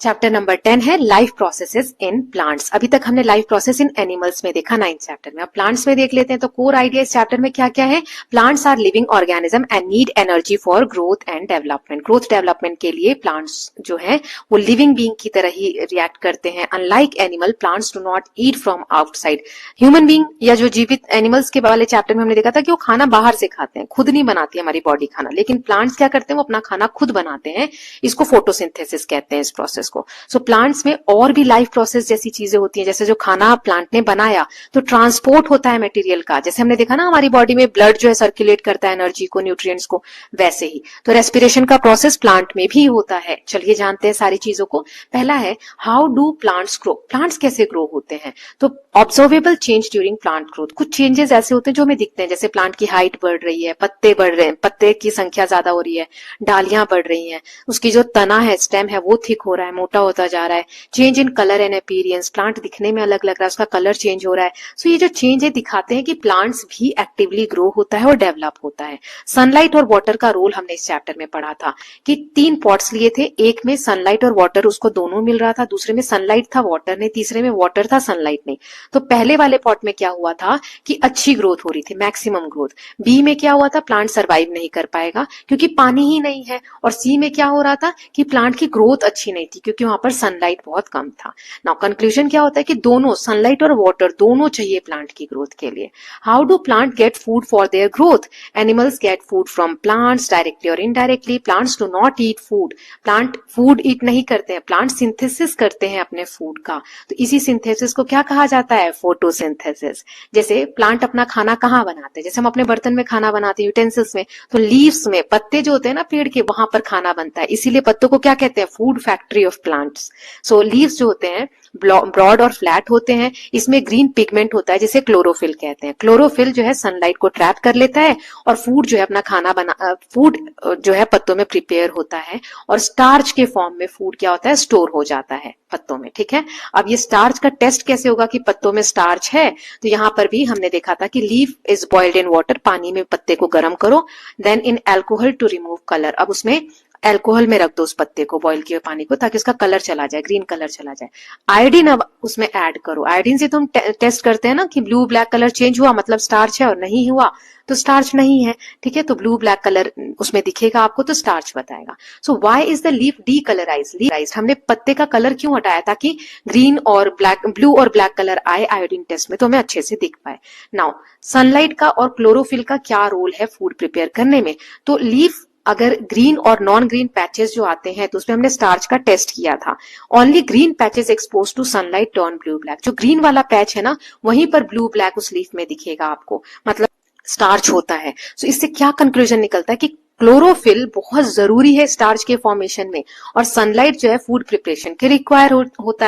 Speaker 1: चैप्टर नंबर 10 है लाइफ प्रोसेसेस इन प्लांट्स। अभी तक हमने लाइफ प्रोसेस इन एनिमल्स में देखा 9th चैप्टर में। अब प्लांट्स में देख लेते हैं। तो कोर आइडिया इस चैप्टर में क्या क्या है? Plants are living organism and need energy for growth and development. Growth development के लिए प्लांट्स जो है वो लिविंग बीइंग की तरह ही रिएक्ट करते हैं। Unlike animal, plants do not eat from outside. Human being या जो जीवित एनिमल्स के वाले चैप्टर में हमने देखा था कि वो खाना बाहर से खाते हैं, खुद नहीं बनाती हमारी बॉडी खाना। लेकिन प्लांट्स क्या करते हैं, वो अपना खाना खुद बनाते हैं। इसको फोटोसिंथेसिस कहते हैं इस प्रोसेस को। सो प्लांट्स में और भी लाइफ प्रोसेस जैसी चीजें होती हैं। जैसे जो खाना प्लांट ने बनाया तो ट्रांसपोर्ट होता है मटेरियल का। जैसे हमने देखा ना हमारी बॉडी में ब्लड जो है सर्कुलेट करता है एनर्जी को, न्यूट्रिएंट्स को, वैसे ही तो रेस्पिरेशन का प्रोसेस प्लांट में भी होता है। चलिए जानते हैं सारी चीजों को। पहला है how do plants grow. Plants कैसे ग्रो होते हैं? तो observable change during plant growth. कुछ चेंजेस ऐसे होते हैं जो हमें दिखते हैं, जैसे प्लांट की हाइट बढ़ रही है, पत्ते बढ़ रहे हैं, पत्ते की संख्या ज्यादा हो रही है, डालियां बढ़ रही हैं, उसकी जो तना है, स्टेम है, वो थिक हो रहा है, मोटा होता जा रहा है। Change in colour and appearance, plant दिखने में अलग लग रहा है, उसका कलर चेंज हो रहा है। सो ये जो चेंज है दिखाते हैं कि प्लांट्स भी एक्टिवली ग्रो होता है और डेवलप होता है। सनलाइट और वाटर का रोल हमने इस चैप्टर में पढ़ा था कि 3 पॉट्स लिए थे, एक में सनलाइट और वाटर उसको दोनों मिल रहा था, दूसरे में सनलाइट था वाटर नहीं, तीसरे में वाटर था सनलाइट नहीं। तो पहले वाले पॉट में क्या हुआ था कि अच्छी ग्रोथ हो रही थी, मैक्सिमम ग्रोथ। बी में क्या हुआ था, प्लांट सर्वाइव नहीं कर पाएगा क्योंकि पानी ही नहीं है। और सी में क्या हो रहा था कि प्लांट की ग्रोथ अच्छी नहीं थी क्योंकि वहां पर सनलाइट बहुत कम था। नाउ कंक्लूजन क्या होता है कि दोनों सनलाइट और वाटर दोनों चाहिए प्लांट की ग्रोथ के लिए। How do plant get food for their growth? Animals get food from plants directly और indirectly. Plants do not eat food, plant food eat नहीं करते हैं, प्लांट सिंथेसिस करते हैं अपने फूड का। तो इसी सिंथेसिस को क्या कहा जाता है? फोटोसिंथेसिस। जैसे प्लांट अपना खाना कहाँ बनाते हैं, जैसे हम अपने बर्तन में खाना बनाते हैं, यूटेंसिल्स में, तो लीव्स में, पत्ते जो होते हैं ना पेड़ के, वहां पर खाना बनता है। इसीलिए पत्तों को क्या कहते हैं? Food factory of plants. So leaves जो होते हैं ब्रॉड और फ्लैट होते हैं, इसमें ग्रीन पिगमेंट होता है जिसे क्लोरोफिल कहते हैं। क्लोरोफिल जो है सनलाइट को ट्रैप कर लेता है और फूड जो है अपना खाना बना फूड जो है पत्तों में प्रिपेयर होता है और स्टार्च के फॉर्म में फूड क्या होता है? स्टोर हो जाता है पत्तों में। ठीक है, अब ये स्टार्च का टेस्ट कैसे होगा कि पत्तों में स्टार्च है? तो यहां पर भी हमने देखा था कि leaf is boiled in water, पानी में पत्ते को गर्म करो, then in alcohol to remove colour. अब उसमें अल्कोहल में रख दो उस पत्ते को, बॉइल किए पानी को, ताकि उसका कलर चला जाए, ग्रीन कलर चला जाए। आयोडीन अब उसमें ऐड करो। आयोडीन से तुम टेस्ट करते हैं ना कि ब्लू ब्लैक कलर चेंज हुआ मतलब स्टार्च है, और नहीं हुआ तो स्टार्च नहीं है। ठीक है, तो ब्लू ब्लैक कलर उसमें दिखेगा आपको तो स्टार्च बताएगा। So why is the leaf decolourised? हमने पत्ते का कलर क्यों हटाया? ताकि ग्रीन और ब्लैक, ब्लू और ब्लैक कलर आए आयोडीन टेस्ट में तो हमें अच्छे से दिख पाए। नाउ सनलाइट का और क्लोरोफिल का क्या रोल है फूड प्रिपेयर करने में? तो लीफ अगर ग्रीन और नॉन ग्रीन पैचेस जो आते हैं तो उसमें हमने स्टार्च का टेस्ट किया था। Only green patches expose to sunlight turn blue black. जो ग्रीन वाला पैच है ना वहीं पर ब्लू ब्लैक उस लीफ में दिखेगा आपको, मतलब स्टार्च होता है। सो इससे क्या कंक्लूजन निकलता है कि क्लोरोफिल बहुत जरूरी है स्टार्च के फॉर्मेशन में, और सनलाइट जो है फूड प्रिपरेशन के रिक्वायर्ड होता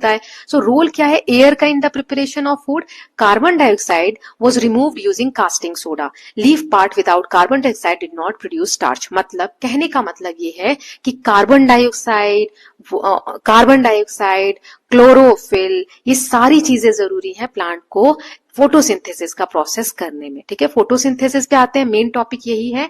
Speaker 1: है। सो रोल क्या है एयर का in the preparation of food? Carbon dioxide was removed using casting soda. Leaf part without carbon dioxide did not produce starch. मतलब कहने का मतलब ये है कि कार्बन डाइऑक्साइड, क्लोरोफिल, ये सारी चीजें जरूरी है प्लांट को फोटोसिंथेसिस का प्रोसेस करने में। ठीक है, फोटोसिंथेसिस पे आते हैं, मेन टॉपिक यही है।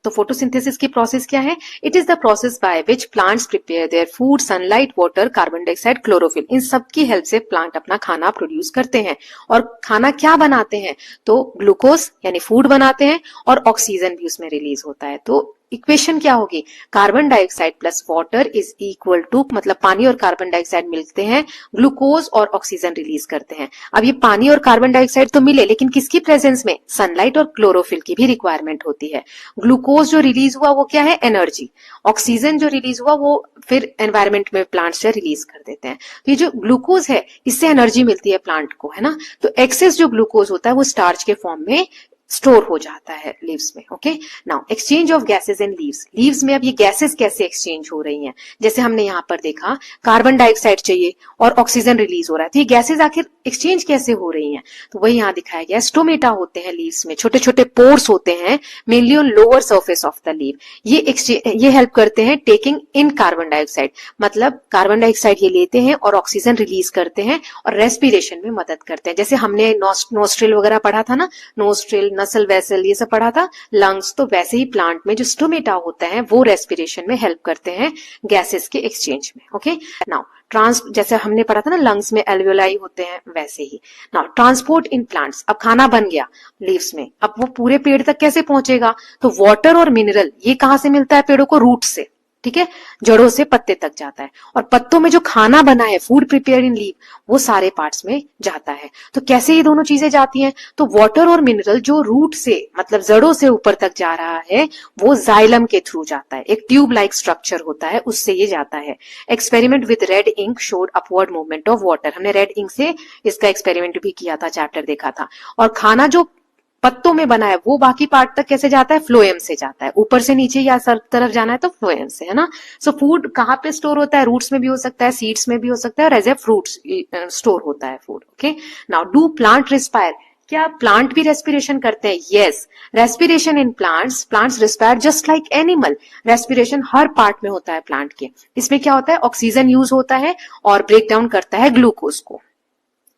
Speaker 1: तो फोटोसिंथेसिस की प्रोसेस क्या है? It is the process by which plants prepare their food, sunlight, water, carbon dioxide, chlorophyll, इन सब की हेल्प से प्लांट अपना खाना प्रोड्यूस करते हैं। और खाना क्या बनाते हैं? तो ग्लूकोज यानी फूड बनाते हैं, और ऑक्सीजन भी उसमें रिलीज होता है। तो इक्वेशन क्या होगी? Carbon dioxide plus water is equal to, मतलब पानी और कार्बन डाइऑक्साइड मिलते हैं, ग्लूकोज और ऑक्सीजन रिलीज करते हैं। अब ये पानी और कार्बन डाइऑक्साइड तो मिले, लेकिन किसकी प्रेजेंस में? सनलाइट और क्लोरोफिल की भी रिक्वायरमेंट होती है। ग्लूकोज जो रिलीज हुआ वो क्या है? एनर्जी। ऑक्सीजन जो रिलीज हुआ वो फिर एनवायरमेंट में प्लांट्स से रिलीज कर देते हैं। तो ये जो ग्लूकोज है इससे एनर्जी मिलती है प्लांट को, है ना। तो एक्सेस जो ग्लूकोज होता है वो स्टार्च के फॉर्म में स्टोर हो जाता है लीव्स में। Okay, now exchange of gases in leaves में अब ये गैसेस कैसे एक्सचेंज हो रही हैं? जैसे हमने यहाँ पर देखा कार्बन डाइऑक्साइड चाहिए और ऑक्सीजन रिलीज हो रहा है, तो ये गैसेस आखिर एक्सचेंज कैसे हो रही हैं? तो वही यहाँ दिखाया गया। स्टोमेटा होते हैं लीव्स में, छोटे छोटे पोर्स होते हैं mainly on lower surface of the leave. ये हेल्प करते हैं टेकिंग इन कार्बन डाइऑक्साइड, मतलब कार्बन डाइऑक्साइड ये लेते हैं और ऑक्सीजन रिलीज करते हैं और रेस्पिरेशन में मदद करते हैं। जैसे हमने नोस्ट्रिल वगैरह पढ़ा था ना, नोस्ट्रिल, नसल वेसल, ये सब पढ़ा था, लंग्स, तो वैसे ही प्लांट में जो स्टोमेटा होता है वो रेस्पिरेशन में हेल्प करते हैं गैसेस के एक्सचेंज में। ओके, नाउ जैसे हमने पढ़ा था ना लंग्स में एल्वियोलाई होते हैं, वैसे ही। नाउ ट्रांसपोर्ट इन प्लांट्स, अब खाना बन गया लीव्स में, अब वो पूरे पेड़ तक कैसे पहुंचेगा? तो वाटर और मिनरल ये कहां से मिलता है पेड़ों को? रूट से। ठीक है, जड़ों से पत्ते तक जाता है, और पत्तों में जो खाना बना है, फूड प्रिपेयर्ड इन लीव, वो सारे पार्ट्स में जाता है। तो कैसे ये दोनों चीजें जाती हैं? तो वाटर और मिनरल जो रूट से, मतलब जड़ों से ऊपर तक जा रहा है, वो जाइलम के थ्रू जाता है। एक ट्यूब लाइक स्ट्रक्चर होता है, उससे ये जाता है। Experiment with red ink showed upward movement of water. हमने रेड इंक से इसका एक्सपेरिमेंट भी किया था, चैप्टर देखा था। और खाना जो पत्तों में बना है वो बाकी पार्ट तक कैसे जाता है? फ्लोएम से जाता है। ऊपर से नीचे या सर तरफ जाना है तो फ्लोएम से, है ना। सो फूड कहाँ पे स्टोर होता है? रूट्स में भी हो सकता है, सीड्स में भी हो सकता है, और एज ए फ्रूट्स स्टोर होता है food. Okay, now do plant respire? क्या प्लांट भी रेस्पिरेशन करते हैं? Yes, respiration in plants respire just like animal. Respiration her part में होता है प्लांट के। इसमें क्या होता है? ऑक्सीजन यूज होता है और ब्रेक डाउन करता है ग्लूकोज को,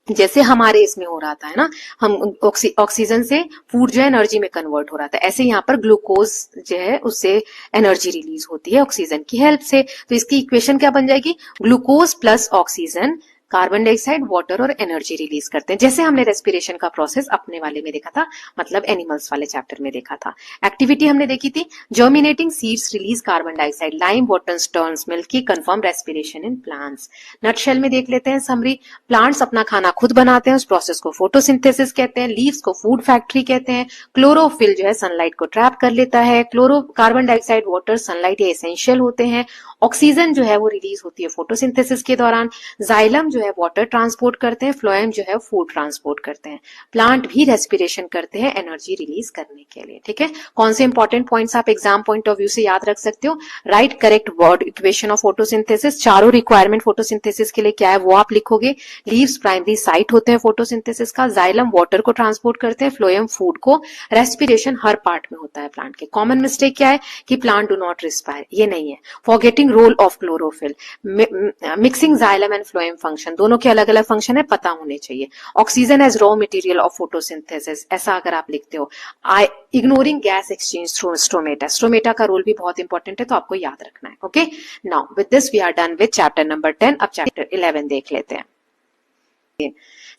Speaker 1: जैसे हमारे इसमें हो रहा था, है ना। हम ऑक्सीजन से फूड जो है एनर्जी में कन्वर्ट हो रहा था, ऐसे यहाँ पर ग्लूकोज जो है उससे एनर्जी रिलीज होती है ऑक्सीजन की हेल्प से। तो इसकी इक्वेशन क्या बन जाएगी? Glucose plus oxygen, carbon dioxide, water और एनर्जी रिलीज करते हैं, जैसे हमने रेस्पिरेशन का प्रोसेस अपने वाले में देखा था, मतलब एनिमल्स वाले चैप्टर में देखा था। एक्टिविटी हमने देखी थी, germinating seeds release carbon dioxide, lime water turns milky, confirm respiration in plants. Nutshell में देख लेते हैं समरी। प्लांट्स अपना खाना खुद बनाते हैं, उस प्रोसेस को फोटोसिंथेसिस कहते हैं। लीव्स को फूड फैक्ट्री कहते हैं। क्लोरोफिल जो है सनलाइट को ट्रैप कर लेता है। कार्बन डाइऑक्साइड, वाटर, सनलाइट ये एसेंशियल होते हैं। ऑक्सीजन जो है वो रिलीज होती है फोटोसिंथेसिस के दौरान। जाइलम जो है वाटर ट्रांसपोर्ट करते हैं, फ्लोएम जो है फूड ट्रांसपोर्ट करते हैं। प्लांट भी रेस्पिरेशन करते हैं एनर्जी रिलीज करने के लिए। ठीक है, कौन से इंपॉर्टेंट पॉइंट्स आप एग्जाम पॉइंट ऑफ व्यू से याद रख सकते हो? Right correct word equation of photosynthesis, चारों रिक्वायरमेंट फोटोसिंथेसिस के लिए क्या है वो आप लिखोगे। लीव्स प्राइमरी साइट होते हैं फोटोसिंथेसिस का, जाइलम वाटर को ट्रांसपोर्ट करते हैं, फ्लोएम फूड को। रेस्पिरेशन हर पार्ट में होता है प्लांट के। कॉमन मिस्टेक क्या है कि प्लांट डू नॉट रिस्पायर, ये नहीं है। Forgetting role of chlorophyll, mixing xylem and phloem function, दोनों के अलग अलग फंक्शन है, पता होने चाहिए। Oxygen as raw material of photosynthesis, ऐसा अगर आप लिखते हो। Ignoring gas exchange through stomata, stomata का रोल भी बहुत इंपॉर्टेंट है, तो आपको याद रखना है। Okay, now with this we are done with chapter number 10। अब चैप्टर 11 देख लेते हैं।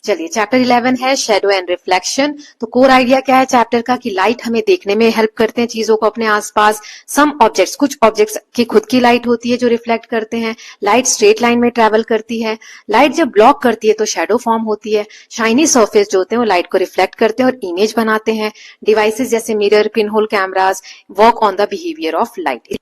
Speaker 1: चलिए, चैप्टर 11 है शेडो एंड रिफ्लेक्शन। तो कोर आइडिया क्या है चैप्टर का कि लाइट हमें देखने में हेल्प करते हैं चीजों को अपने आसपास। सम ऑब्जेक्ट्स, कुछ ऑब्जेक्ट्स की खुद की लाइट होती है जो रिफ्लेक्ट करते हैं। लाइट स्ट्रेट लाइन में ट्रेवल करती है। लाइट जब ब्लॉक करती है तो शेडो फॉर्म होती है। शाइनी सरफेस जो होते हैं वो लाइट को रिफ्लेक्ट करते हैं और इमेज बनाते हैं। डिवाइसेस जैसे mirror, pinhole cameras work on the behaviour of light.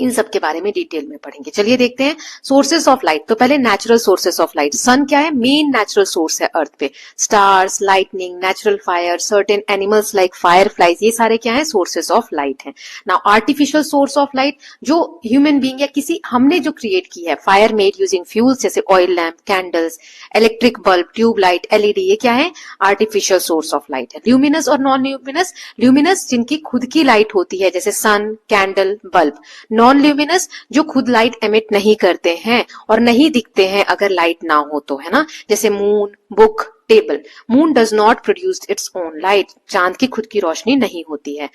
Speaker 1: इन सब के बारे में डिटेल में पढ़ेंगे। चलिए देखते हैं सोर्सेस ऑफ लाइट। तो पहले नेचुरल सोर्सेस ऑफ लाइट। सन क्या है? मेन नेचुरल सोर्स है अर्थ पे। Stars, lightning, natural fire, certain animals like fire flies, ये सारे क्या है? सोर्सेस ऑफ लाइट है। Now artificial source of light, जो ह्यूमन बीइंग या किसी हमने जो क्रिएट की है, फायर मेड यूजिंग फ्यूल्स, जैसे oil lamp, candles, electric bulb, tube light, LED, ये क्या है? आर्टिफिशियल सोर्स ऑफ लाइट है। ल्यूमिनस और नॉन ल्यूमिनस, ल्यूमिनस जिनकी खुद की लाइट होती है, जैसे सन, कैंडल, बल्ब। नॉन ल्यूमिनस जो खुद लाइट एमिट नहीं करते हैं और नहीं दिखते हैं अगर लाइट ना हो तो, है ना, जैसे moon, book, table. Moon does not produce it's own light, चांद की खुद की रोशनी नहीं होती है।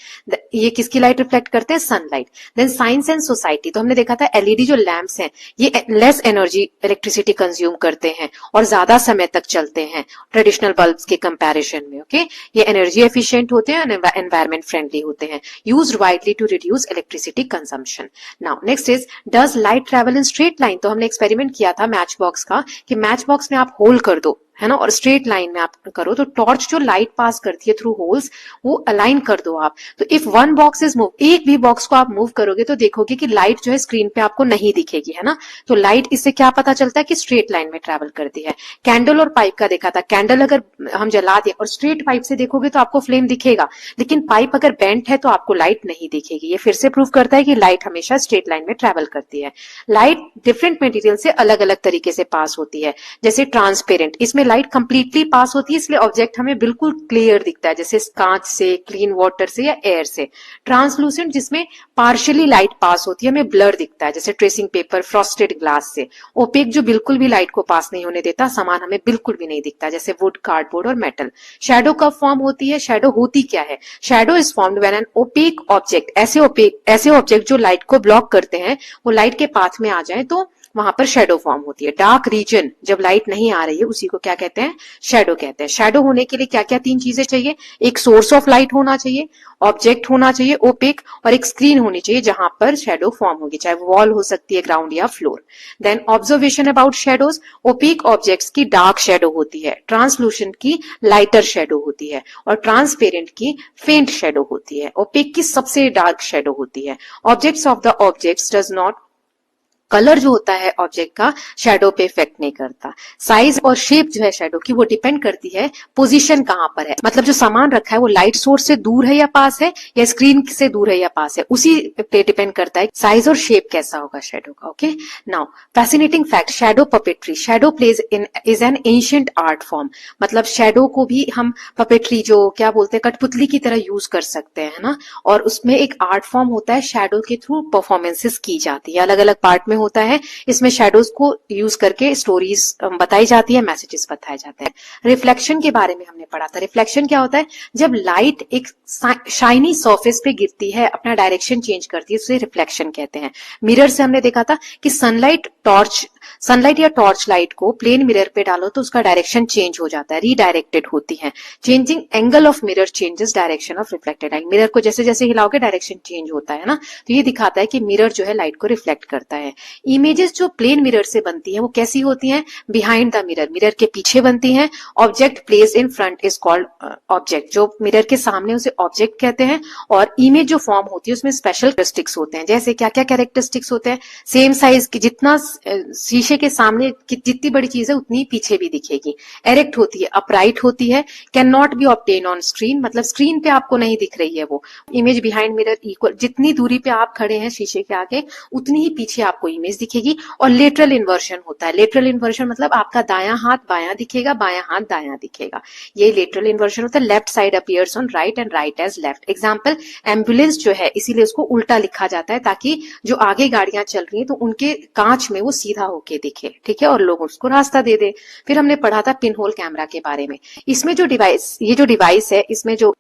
Speaker 1: ये किसकी लाइट रिफ्लेक्ट करते हैं? Sunlight. Then science and society, तो हमने देखा था एलईडी जो लैंप्स हैं ये लेस एनर्जी इलेक्ट्रिसिटी कंज्यूम करते हैं और ज्यादा समय तक चलते हैं ट्रेडिशनल बल्ब्स के कंपैरिजन में। ओके, ये एनर्जी एफिशिएंट होते हैं और एनवायरमेंट फ्रेंडली होते हैं, used widely to reduce electricity consumption. Now next is, does light travel in straight line? तो हमने एक्सपेरिमेंट किया था मैच बॉक्स का कि मैच बॉक्स में आप होल कर दो, है ना, और स्ट्रेट लाइन में आप करो तो टॉर्च जो लाइट पास करती है थ्रू होल्स वो अलाइन कर दो आप। तो if one box is move, एक भी बॉक्स को आप मूव करोगे तो देखोगे कि लाइट जो है स्क्रीन पे आपको नहीं दिखेगी, है ना। तो लाइट इससे क्या पता चलता है कि स्ट्रेट लाइन में ट्रेवल करती है। कैंडल और पाइप का देखा था, कैंडल अगर हम जला दें और स्ट्रेट पाइप से देखोगे तो आपको फ्लेम दिखेगा, लेकिन पाइप अगर बेंट है तो आपको लाइट नहीं दिखेगी। ये फिर से प्रूव करता है कि लाइट हमेशा स्ट्रेट लाइन में ट्रेवल करती है। लाइट डिफरेंट मटेरियल से अलग अलग तरीके से पास होती है, जैसे ट्रांसपेरेंट, इसमें लाइट कंप्लीटली पास होती है इसलिए ऑब्जेक्ट हमें बिल्कुल क्लियर दिखता है, जैसे कांच से, क्लीन वाटर से या एयर से। ट्रांसलूसेंट, जिसमें पार्शियली लाइट पास होती है, हमें ब्लर दिखता है, जैसे ट्रेसिंग पेपर, फ्रॉस्टेड ग्लास से। ओपेक, जो बिल्कुल भी लाइट को पास नहीं होने देता, सामान हमें बिल्कुल भी नहीं दिखता, जैसे वुड, कार्डबोर्ड और मेटल। शैडो कब फॉर्म होती है? शैडो होती क्या है? Shadow is formed when an opaque object, ऐसे ऑब्जेक्ट जो लाइट को ब्लॉक करते हैं वो लाइट के पाथ में आ जाए तो वहां पर शेडो फॉर्म होती है। डार्क रीजन, जब लाइट नहीं आ रही है उसी को क्या कहते हैं? शेडो कहते हैं। शेडो होने के लिए क्या क्या 3 चीजें चाहिए? एक सोर्स ऑफ लाइट होना चाहिए, ऑब्जेक्ट होना चाहिए ओपेक, और एक स्क्रीन होनी चाहिए जहां पर शेडो फॉर्म होगी, चाहे वॉल हो सकती है, ग्राउंड या floor. Then observation about shadows, opaque objects की डार्क शेडो होती है, ट्रांसलूसेंट की लाइटर शेडो होती है और ट्रांसपेरेंट की फेंट शेडो होती है, ओपेक की सबसे डार्क शेडो होती है। Objects of the objects does not, colour जो होता है ऑब्जेक्ट का शैडो पे इफेक्ट नहीं करता। साइज और शेप जो है शैडो की वो डिपेंड करती है पोजीशन कहां पर है, मतलब जो सामान रखा है वो लाइट सोर्स से दूर है या पास है, या स्क्रीन से दूर है या पास है, उसी पे डिपेंड करता है साइज और शेप कैसा होगा शैडो का। Okay, now fascinating fact, shadow puppetry, shadow plays in is an ancient art form, मतलब शैडो को भी हम पपेट्री जो क्या बोलते हैं कठपुतली की तरह यूज कर सकते हैं, है ना, और उसमें एक आर्ट फॉर्म होता है, शैडो के थ्रू परफॉर्मेंसेस की जाती है, अलग अलग पार्ट में होता है, इसमें शैडोज को यूज करके स्टोरीज बताई जाती है, मैसेजेस बताए जाते हैं। रिफ्लेक्शन के बारे में हमने पढ़ा था। रिफ्लेक्शन क्या होता है? जब लाइट एक शाइनी सरफेस पे गिरती है, अपना डायरेक्शन चेंज करती है, उसे रिफ्लेक्शन कहते हैं। मिरर से हमने देखा था कि सनलाइट या टॉर्च लाइट को प्लेन मिरर पे डालो तो उसका डायरेक्शन चेंज हो जाता है, रीडायरेक्टेड होती है। Changing angle of mirror changes direction of reflected light, mirror को जैसे जैसे हिलाओगे डायरेक्शन चेंज होता है ना, तो ये दिखाता है कि मिरर जो है लाइट को रिफ्लेक्ट करता है। इमेजेस जो प्लेन मिरर से बनती है वो कैसी होती हैं? बिहाइंड द मिरर, मिरर के पीछे बनती हैं। Object place in front is called object, जो मिरर के सामने उसे ऑब्जेक्ट कहते हैं। और इमेज जो फॉर्म होती है उसमें स्पेशल कैरेक्टरिस्टिक्स होते हैं, जैसे क्या क्या कैरेक्टरिस्टिक्स होते हैं? सेम साइज की, जितना शीशे के सामने जितनी बड़ी चीज है उतनी पीछे भी दिखेगी। एरेक्ट होती है, अपराइट होती है। Can not be obtain on screen, मतलब स्क्रीन पे आपको नहीं दिख रही है वो इमेज। बिहाइंड मिरर इक्वल, जितनी दूरी पे आप खड़े हैं शीशे के आगे उतनी ही पीछे आपको इमेज दिखेगी। और लेटरल इन्वर्शन होता है, लेटरल इन्वर्शन मतलब आपका दायां हाथ बायां दिखेगा, बायां हाथ दायां दिखेगा, ये लेटरल इन्वर्शन होता है। Left side appears on right and right as left. Example, ambulance जो है इसीलिए उसको उल्टा लिखा जाता है ताकि जो आगे गाड़ियां चल रही हैं तो उनके कांच में वो सीधा होके दिखे, ठीक है, और लोग उसको रास्ता दे दे। फिर हमने पढ़ा था पिन होल कैमरा के बारे में। इसमें जो डिवाइस, ये जो डिवाइस है, इसमें जो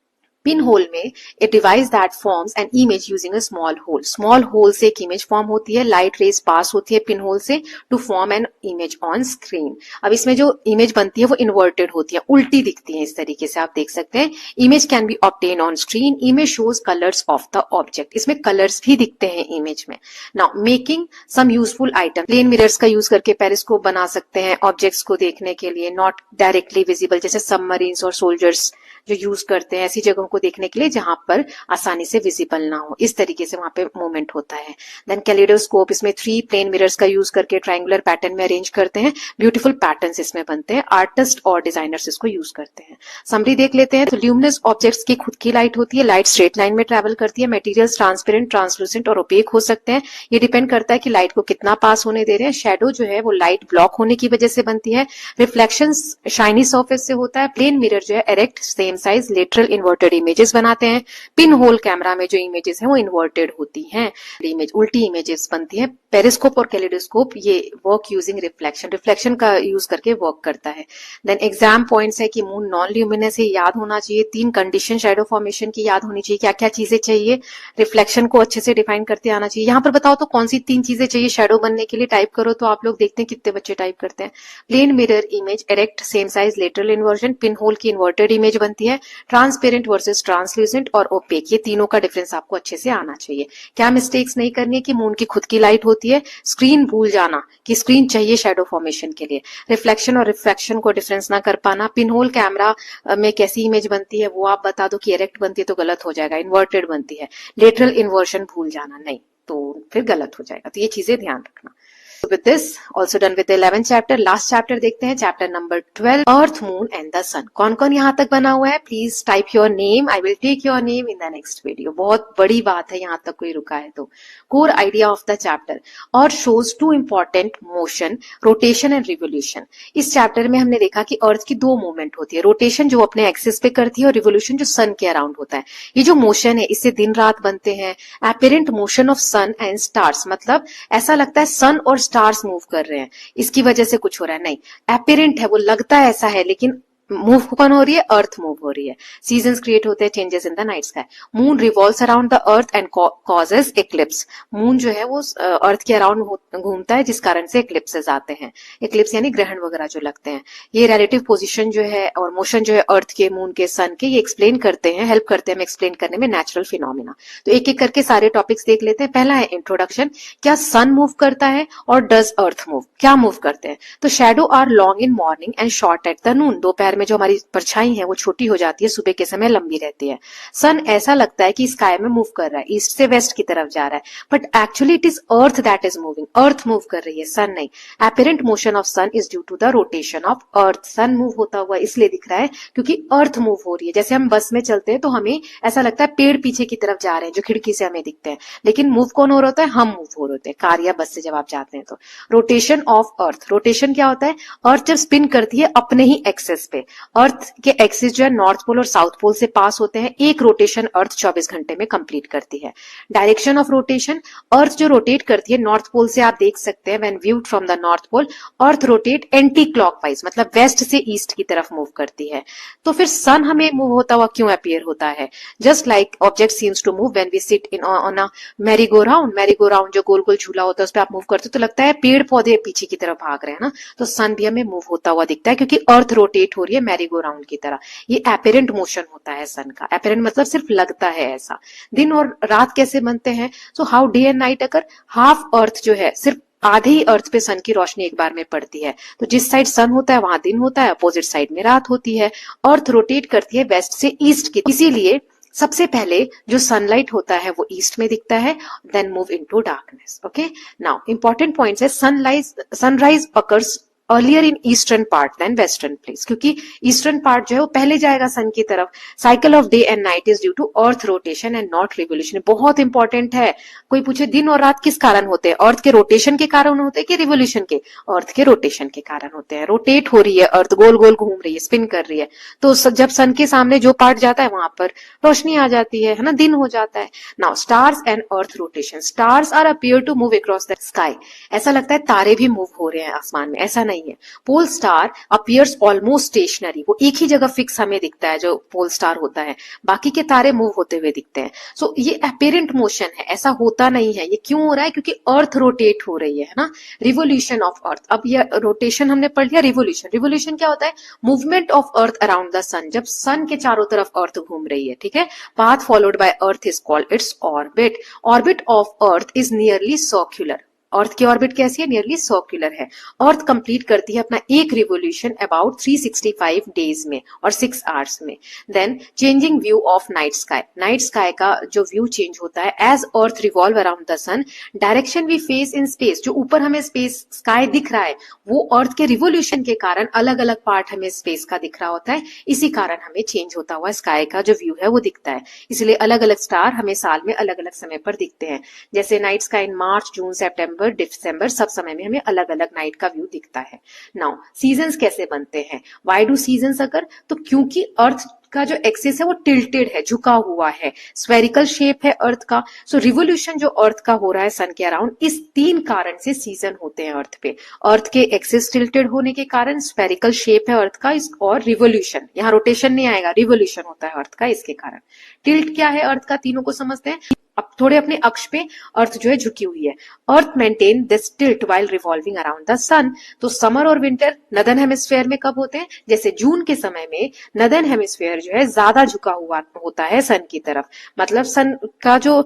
Speaker 1: पिन होल में a device that forms an image using a small hole, small hole से एक इमेज फॉर्म होती है, लाइट रेज पास होती है पिन होल से to form an image on screen. अब इसमें जो इमेज बनती है वो इन्वर्टेड होती है, उल्टी दिखती है, इस तरीके से आप देख सकते हैं। Image can be obtain on screen, image shows colours of the object, इसमें कलर्स भी दिखते हैं इमेज में। Now making some useful item, plane mirrors का यूज करके पेरिस्कोप बना सकते हैं ऑब्जेक्ट्स को देखने के लिए, नॉट डायरेक्टली विजिबल, जैसे सबमरीन्स और सोल्जर्स जो यूज करते हैं, ऐसी जगहों को को देखने के लिए जहां पर आसानी से विजिबल ना हो, इस तरीके से वहां पे मूवमेंट होता है। देन कैलिडोस्कोप, इसमें 3 प्लेन मिरर्स का यूज करके ट्रायंगुलर पैटर्न में अरेंज करते हैं, ब्यूटीफुल पैटर्न्स इसमें बनते हैं, आर्टिस्ट और डिजाइनर्स इसको यूज करते हैं। समरी देख लेते हैं। तो ल्यूमिनस ऑब्जेक्ट्स की खुद की लाइट होती है, लाइट स्ट्रेट लाइन में ट्रेवल करती है, मटेरियल्स ट्रांसपेरेंट, ट्रांसलूसेंट और ओपेक हो सकते हैं। ये डिपेंड करता है कि लाइट को कितना पास होने दे रहे हैं। शैडो जो है वो लाइट ब्लॉक होने की वजह से बनती है। रिफ्लेक्शन शाइनी सरफेस से होता है। प्लेन मिरर जो है erect, same size, lateral inverted images बनाते हैं। पिन होल कैमरा में जो इमेजेस हैं वो इन्वर्टेड होती हैं, इमेज उल्टी इमेजेस बनती हैं। पेरिस्कोप और कैलिडोस्कोप ये वर्क यूजिंग रिफ्लेक्शन का यूज करके वर्क करता है। देन एग्जाम पॉइंट्स है कि मून नॉन ल्यूमिनस है, याद होना चाहिए। 3 कंडीशन शैडो फॉर्मेशन की याद होनी चाहिए, क्या क्या चीजें चाहिए, रिफ्लेक्शन को अच्छे से डिफाइन करते आना चाहिए। यहाँ पर बताओ तो कौन सी 3 चीजें चाहिए शैडो बनने के लिए, टाइप करो तो आप लोग देखते हैं कितने बच्चे टाइप करते हैं। Plane mirror image, erect, same size, lateral inversion, pin hole की इन्वर्टेड इमेज बनती है, ट्रांसपेरेंट वर्सेस ट्रांसल्यूसेंट और ओपेक, ये तीनों का डिफरेंस आपको अच्छे से आना चाहिए। क्या मिस्टेक्स नहीं करनी है कि मून की खुद की लाइट होती है, स्क्रीन भूल जाना कि स्क्रीन चाहिए शैडो फॉर्मेशन के लिए, रिफ्लेक्शन और रिफ्रैक्शन को डिफरेंस ना कर पाना, पिन होल कैमरा में कैसी इमेज बनती है वो आप बता दो कि इरेक्ट बनती है तो गलत हो जाएगा, इन्वर्टेड बनती है, लेटरल इन्वर्जन भूल जाना नहीं तो फिर गलत हो जाएगा। तो ये चीजें ध्यान रखना। So with this, also done with the 11th chapter. Last chapter देखते हैं, chapter number 12, Earth, Moon and the Sun. कौन कौन यहाँ तक बना हुआ है? Please type your name. I will take your name in the next video. बहुत बड़ी बात है यहाँ तक कोई रुका है तो। Core idea of the chapter और shows 2 important motion, rotation and revolution. इस chapter में हमने देखा कि अर्थ की 2 मूवमेंट होती है, रोटेशन जो अपने एक्सिस पे करती है और रिवोल्यूशन जो सन के अराउंड होता है। ये जो मोशन है इससे दिन रात बनते हैं। Apparent motion of sun and stars, मतलब ऐसा लगता है सन और स्टार्स मूव कर रहे हैं, इसकी वजह से कुछ हो रहा है, नहीं, एपेरेंट है, वो लगता है ऐसा है, लेकिन मूव कौन हो रही है? अर्थ मूव हो रही है। सीजन्स क्रिएट होते हैं, changes in the night sky. Moon revolves around the earth and causes eclipse, moon जो है वो अर्थ के अराउंड घूमता है जिस कारण से एक्लिप्सेस आते हैं। एक्लिप्स यानी ग्रहण वगैरह जो लगते हैं। ये रिलेटिव पोजीशन जो है और मोशन जो है अर्थ के, मून के, सन के, ये एक्सप्लेन करते हैं, हेल्प करते हैं एक्सप्लेन करने में नेचुरल फिनोमिना। तो एक एक करके सारे टॉपिक्स देख लेते हैं। पहला है इंट्रोडक्शन, क्या सन मूव करता है और डज अर्थ मूव, क्या मूव करते हैं? तो shadow are long in morning and short at the noon, दोपहर में जो हमारी परछाई है वो छोटी हो जाती है, सुबह के समय लंबी रहती है। सन ऐसा लगता है कि स्काई में मूव कर रहा है, ईस्ट से वेस्ट की तरफ जा रहा है, but actually it is earth that is moving, earth move कर रही है, सन नहीं। Apparent motion of sun is due to the rotation of earth, sun move होता हुआ इसलिए दिख रहा है क्योंकि अर्थ मूव हो रही है। जैसे हम बस में चलते हैं तो हमें ऐसा लगता है पेड़ पीछे की तरफ जा रहे हैं जो खिड़की से हमें दिखते हैं, लेकिन मूव कौन हो रहा होता है? हम मूव हो रहे होते हैं कार या बस से जब आप जाते हैं तो। रोटेशन ऑफ अर्थ, रोटेशन क्या होता है? अर्थ जब स्पिन करती है अपने ही एक्सेस पे, अर्थ के एक्सिस जो है नॉर्थ पोल और साउथ पोल से पास होते हैं, एक रोटेशन अर्थ 24 घंटे में कंप्लीट करती है। डायरेक्शन ऑफ रोटेशन, अर्थ जो रोटेट करती है नॉर्थ पोल से, आप देख सकते हैं when viewed from the north pole, earth rotate anti clockwise, मतलब वेस्ट से ईस्ट की तरफ मूव करती है। तो फिर सन हमें मूव होता हुआ क्यों अपीयर होता है? Just like object seems to move when we sit in on a merry go round, merry go round जो गोल गोल झूला होता है उस पर आप मूव करते हो तो लगता है पेड़ पौधे पीछे की तरफ भाग रहे हैं ना, तो सन भी हमें मूव होता हुआ दिखता है क्योंकि अर्थ रोटेट हो रही है मैरी गो राउंड की तरह। ये एपेरेंट मोशन होता है सन का। एपेरेंट मतलब सिर्फ लगता है ऐसा। दिन और रात कैसे बनते हैं? So how day and night occur, half earth जो है सिर्फ आधे ही अर्थ पे सन की रोशनी एक बार में पड़ती है, तो जिस साइड सन होता है वहां दिन होता है, अपोजिट साइड में रात होती है। अर्थ रोटेट करती है वेस्ट से ईस्ट की, इसीलिए सबसे पहले जो सनलाइट होता है वो ईस्ट में दिखता है, then move into darkness. Okay, now important points है, sunrise occurs earlier in eastern part than western place, क्योंकि ईस्टर्न पार्ट जो है वो पहले जाएगा सन की तरफ। Cycle of day and night is due to earth rotation and not revolution, बहुत इंपॉर्टेंट है। कोई पूछे दिन और रात किस कारण होते हैं? अर्थ के रोटेशन के कारण होते हैं कि रिवोल्यूशन के? अर्थ के रोटेशन के कारण होते हैं। रोटेट हो रही है अर्थ, गोल गोल घूम रही है, स्पिन कर रही है, तो जब सन के सामने जो पार्ट जाता है वहां पर रोशनी आ जाती है ना, दिन हो जाता है। Now stars and earth rotation, stars are appear to move across the sky, ऐसा लगता है तारे भी मूव हो रहे हैं आसमान में, ऐसा नहीं है। Pole star appears almost stationary, वो एक ही जगह फिक्स हमें दिखता है जो पोल स्टार होता है, बाकी के तारे मूव होते हुए दिखते हैं। सो ये अपेरेंट मोशन है, ऐसा होता नहीं है। ये क्यों हो रहा है? क्योंकि अर्थ रोटेट हो रही है ना, रिवोल्यूशन ऑफ अर्थ। अब ये रोटेशन हमने पढ़ लिया, रिवोल्यूशन, रिवोल्यूशन क्या होता है? Movement of earth around the sun, जब सन के चारों तरफ अर्थ घूम रही है, ठीक है। Path followed by earth is called its orbit. Orbit of earth is nearly circular, earth की ऑर्बिट कैसी है? नियरली सर्कुलर है। अर्थ कंप्लीट करती है अपना एक रिवोल्यूशन अबाउट 365 डेज में और 6 आवर्स में। Then changing view of night sky, night sky का जो व्यू चेंज होता है as earth revolve around the sun, direction we face in space, जो ऊपर हमें स्पेस स्काई दिख रहा है वो अर्थ के रिवोल्यूशन के कारण अलग अलग पार्ट हमें स्पेस का दिख रहा होता है, इसी कारण हमें चेंज होता हुआ स्काई का जो व्यू है वो दिखता है। इसलिए अलग अलग स्टार हमें साल में अलग अलग समय पर दिखते हैं, जैसे नाइट स्काई इन मार्च, जून, सितंबर, दिसंबर, सब समय में हमें अलग अलग नाइट का व्यू दिखता है। नाउ सीजन्स कैसे बनते हैं? व्हाई डू सीजन्स अकर? तो क्योंकि अर्थ का जो एक्सिस है वो टिल्टेड है, झुका हुआ है, स्फेरिकल शेप है अर्थ का। सो रिवोल्यूशन जो अर्थ का हो रहा है सन के अराउंड, इस 3 कारण से सीजन होते हैं अर्थ पे। अर्थ के एक्सिस टिल्टेड होने के कारण, स्फेरिकल शेप है अर्थ का, और रिवोल्यूशन, यहाँ रोटेशन नहीं आएगा, रिवोल्यूशन होता है अर्थ का इसके कारण। टिल्ट क्या है अर्थ का, तीनों को समझते हैं। अब थोड़े अपने अक्ष पे अर्थ जो है झुकी हुई है। Earth maintain this tilt while revolving around the sun. तो समर और विंटर नदर्न हेमिस्फेयर में कब होते हैं? जैसे जून के समय में नदर्न हेमिस्फेयर जो है ज्यादा झुका हुआ होता है सन की तरफ, मतलब सन का जो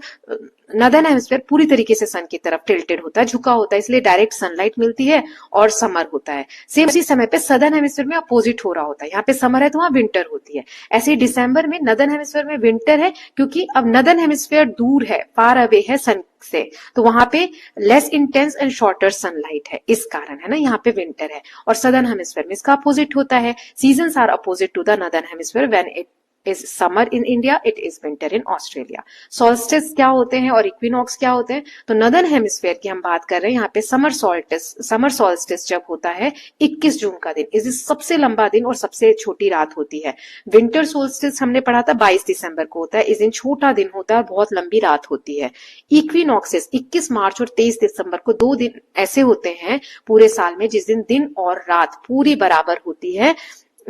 Speaker 1: नदर्न हेमिस्फेयर पूरी तरीके से सन की तरफ टिल्टेड होता है, झुका होता है, इसलिए डायरेक्ट सनलाइट मिलती है और समर होता है। सेम उसी समय पे सदर्न हेमिस्फेयर में अपोजिट हो रहा होता है, यहाँ पे समर है तो वहां विंटर होती है। ऐसे ही दिसंबर में नदर्न हेमिस्फेयर में विंटर है, क्योंकि अब नदर्न हेमिस्फेयर दूर है, फार अवे है सन से, तो वहां पे less intense and shorter sunlight है, इस कारण है ना यहाँ पे विंटर है। और सदर्न हेमिस्फेयर में इसका अपोजिट होता है। Seasons are opposite to the northern hemisphere, when it is summer in India, it is winter in Australia. Solstice क्या होते हैं और इक्विनॉक्स क्या होते हैं? तो नदर्न हेमिस्फेयर की हम बात कर रहे हैं, यहाँ पे समर सॉल्स्टिस जब होता है 21 जून का दिन, इस सबसे लंबा दिन और सबसे छोटी रात होती है। विंटर सोल्स्टिस हमने पढ़ा था 22 दिसंबर को होता है, इस दिन छोटा दिन होता है और बहुत लंबी रात होती है। इक्विनॉक्सिस 21 मार्च और 23 दिसंबर को 2 दिन ऐसे होते हैं पूरे साल में जिस दिन और रात पूरी बराबर होती है,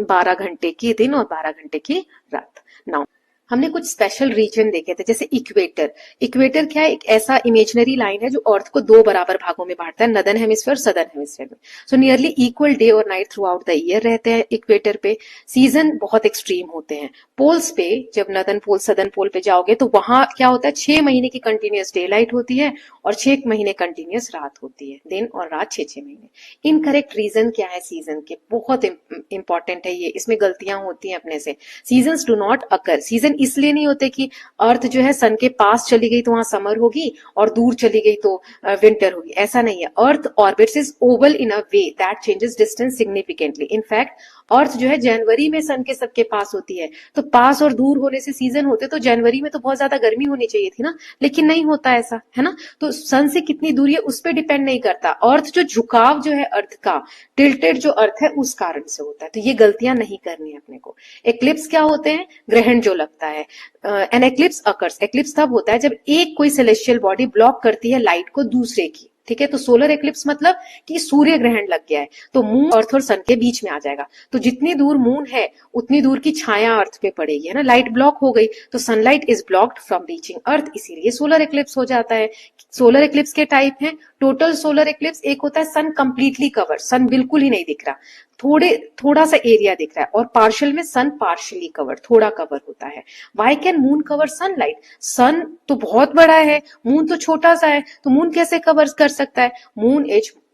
Speaker 1: 12 घंटे की दिन और 12 घंटे की रात। नाउ हमने कुछ स्पेशल रीजन देखे थे, जैसे इक्वेटर। इक्वेटर क्या है? एक ऐसा इमेजिनरी लाइन है जो अर्थ को 2 बराबर भागों में बांटता है, नदर्न हेमिस्फेयर, सदर्न हेमिस्फेयर में। सो नियरली इक्वल डे और night through out the year रहते हैं इक्वेटर पे। सीजन बहुत एक्सट्रीम होते हैं। पोल्स पे जब नदर्न पोल सदर्न पोल पे जाओगे तो वहां क्या होता है, 6 महीने की कंटिन्यूअस डे लाइट होती है और 6 महीने कंटिन्यूअस रात होती है, दिन और रात 6 महीने। इनकरेक्ट रीजन क्या है सीजन के? बहुत इंपॉर्टेंट है ये, इसमें गलतियां होती हैं अपने से। Seasons do not occur, season इसलिए नहीं होते कि अर्थ जो है सन के पास चली गई तो वहां समर होगी और दूर चली गई तो विंटर होगी, ऐसा नहीं है। Earth orbits is oval in a way that changes distance significantly. In fact earth जो है जनवरी में सन के सबके पास होती है, तो पास और दूर होने से सीजन होते, तो जनवरी में तो बहुत ज्यादा गर्मी होनी चाहिए थी ना, लेकिन नहीं होता ऐसा, है ना। तो सन से कितनी दूरी है उस पर डिपेंड नहीं करता। अर्थ जो झुकाव जो है अर्थ का, टिल्टेड जो अर्थ है, उस कारण से होता है। तो ये गलतियां नहीं करनी है अपने को। एक्लिप्स क्या होते हैं? ग्रहण जो लगता है। एन एक्लिप्स अकर्स, एक्लिप्स तब होता है जब एक कोई सेलेस्टियल बॉडी ब्लॉक करती है लाइट को दूसरे की, ठीक है। तो सोलर एक्लिप्स मतलब कि सूर्य ग्रहण लग गया है, तो मून अर्थ और सन के बीच में आ जाएगा, तो जितनी दूर मून है उतनी दूर की छाया अर्थ पे पड़ेगी, है ना। लाइट ब्लॉक हो गई तो sunlight is blocked from reaching earth, इसीलिए सोलर एक्लिप्स हो जाता है। सोलर एक्लिप्स के टाइप है टोटल सोलर एक्लिप्स, एक होता है सन कंप्लीटली कवर, सन बिल्कुल ही नहीं दिख रहा, थोड़ा सा एरिया दिख रहा है, और पार्शियल में सन पार्शियली कवर, थोड़ा कवर होता है। Why can moon cover sunlight? Sun तो बहुत बड़ा है, मून तो छोटा सा है, तो मून कैसे कवर कर सकता है? Moon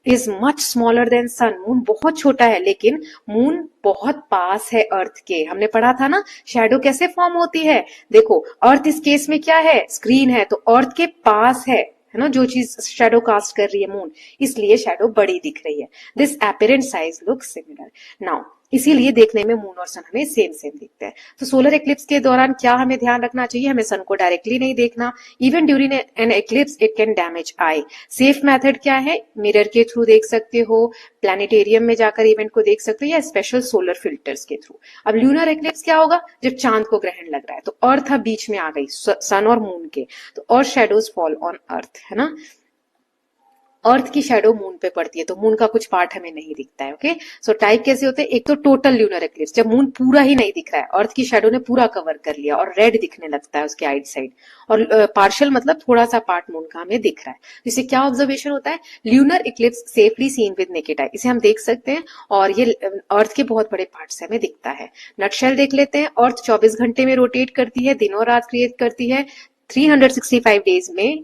Speaker 1: is much smaller than sun, moon बहुत छोटा है, लेकिन मून बहुत पास है अर्थ के। हमने पढ़ा था ना शैडो कैसे फॉर्म होती है। देखो अर्थ इस केस में क्या है? स्क्रीन है, तो अर्थ के पास है ना जो चीज शैडो कास्ट कर रही है मून, इसलिए शैडो बड़ी दिख रही है। This apparent size look similar. Now इसीलिए देखने में मून और सन हमें सेम दिखते हैं। तो सोलर एक्लिप्स के दौरान क्या हमें ध्यान रखना चाहिए? हमें सन को डायरेक्टली नहीं देखना। Even during an eclipse it can damage I. Safe method क्या है? मिरर के थ्रू देख सकते हो, प्लानिटेरियम में जाकर इवेंट को देख सकते हो, या स्पेशल सोलर फिल्टर्स के थ्रू। अब ल्यूनर एक्लिप्स क्या होगा? जब चांद को ग्रहण लग रहा है, तो अर्थ अब बीच में आ गई सन और मून के, तो अर्थ शैडोज फॉल ऑन अर्थ, है ना। अर्थ की शेडो मून पे पड़ती है, तो मून का कुछ पार्ट हमें नहीं दिखता है। ओके, सो टाइप कैसे होते हैं? एक तो टोटल ल्यूनर एक्लिप्स, जब मून पूरा ही नहीं दिख रहा है, अर्थ की शेडो ने पूरा कवर कर लिया और रेड दिखने लगता है उसके आइट साइड, और पार्शियल मतलब थोड़ा सा पार्ट मून का हमें दिख रहा है। इससे क्या ऑब्जर्वेशन होता है? Lunar eclipse safely seen with naked eye, इसे हम देख सकते हैं और ये अर्थ के बहुत बड़े पार्ट से हमें दिखता है। नटशेल देख लेते हैं। अर्थ 24 घंटे में रोटेट करती है, दिन और रात क्रिएट करती है, 365 डेज में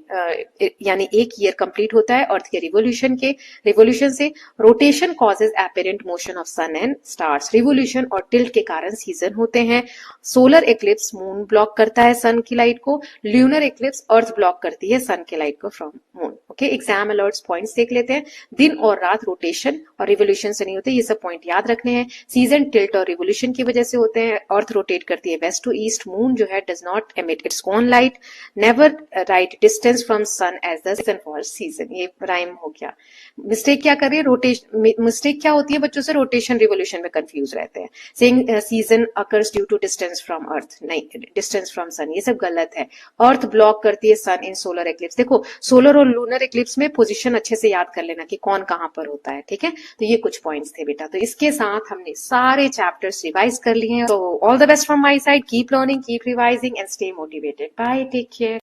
Speaker 1: यानी एक ईयर कंप्लीट होता है अर्थ के रिवोल्यूशन से। Rotation causes apparent motion of sun and stars. Revolution और टिल्ट के कारण सीजन होते हैं। सोलर एक्लिप्स मून ब्लॉक करता है सन की लाइट को। ल्यूनर एक्लिप्स अर्थ ब्लॉक करती है सन की लाइट को from moon. Okay, exam alerts points देख लेते हैं। दिन और रात रोटेशन और रिवोल्यूशन से नहीं होते, ये सब पॉइंट याद रखने हैं। सीजन टिल्ट और रिवोल्यूशन की वजह से होते हैं। अर्थ रोटेट करती है वेस्ट टू ईस्ट। मून जो है does not emit its own light. Never write distance from sun as the reason for season. ये राइम हो गया। मिस्टेक क्या कर रही है, रोटेशन मिस्टेक क्या होती है बच्चों से, रोटेशन रिवोल्यूशन में कंफ्यूज रहते हैं। Saying season occurs due to distance from earth, नहीं, डिस्टेंस फ्रॉम सन, ये सब गलत है। अर्थ ब्लॉक करती है सन इन सोलर एक्लिप्स। देखो सोलर और लूनर एक्लिप्स में पोजीशन अच्छे से याद कर लेना कि कौन कहां पर होता है, ठीक है। तो ये कुछ पॉइंट्स थे बेटा। तो इसके साथ हमने सारे चैप्टर्स रिवाइज कर लिए हैं। तो all the best from my side, keep learning, keep revising and stay motivated. Bye, take care.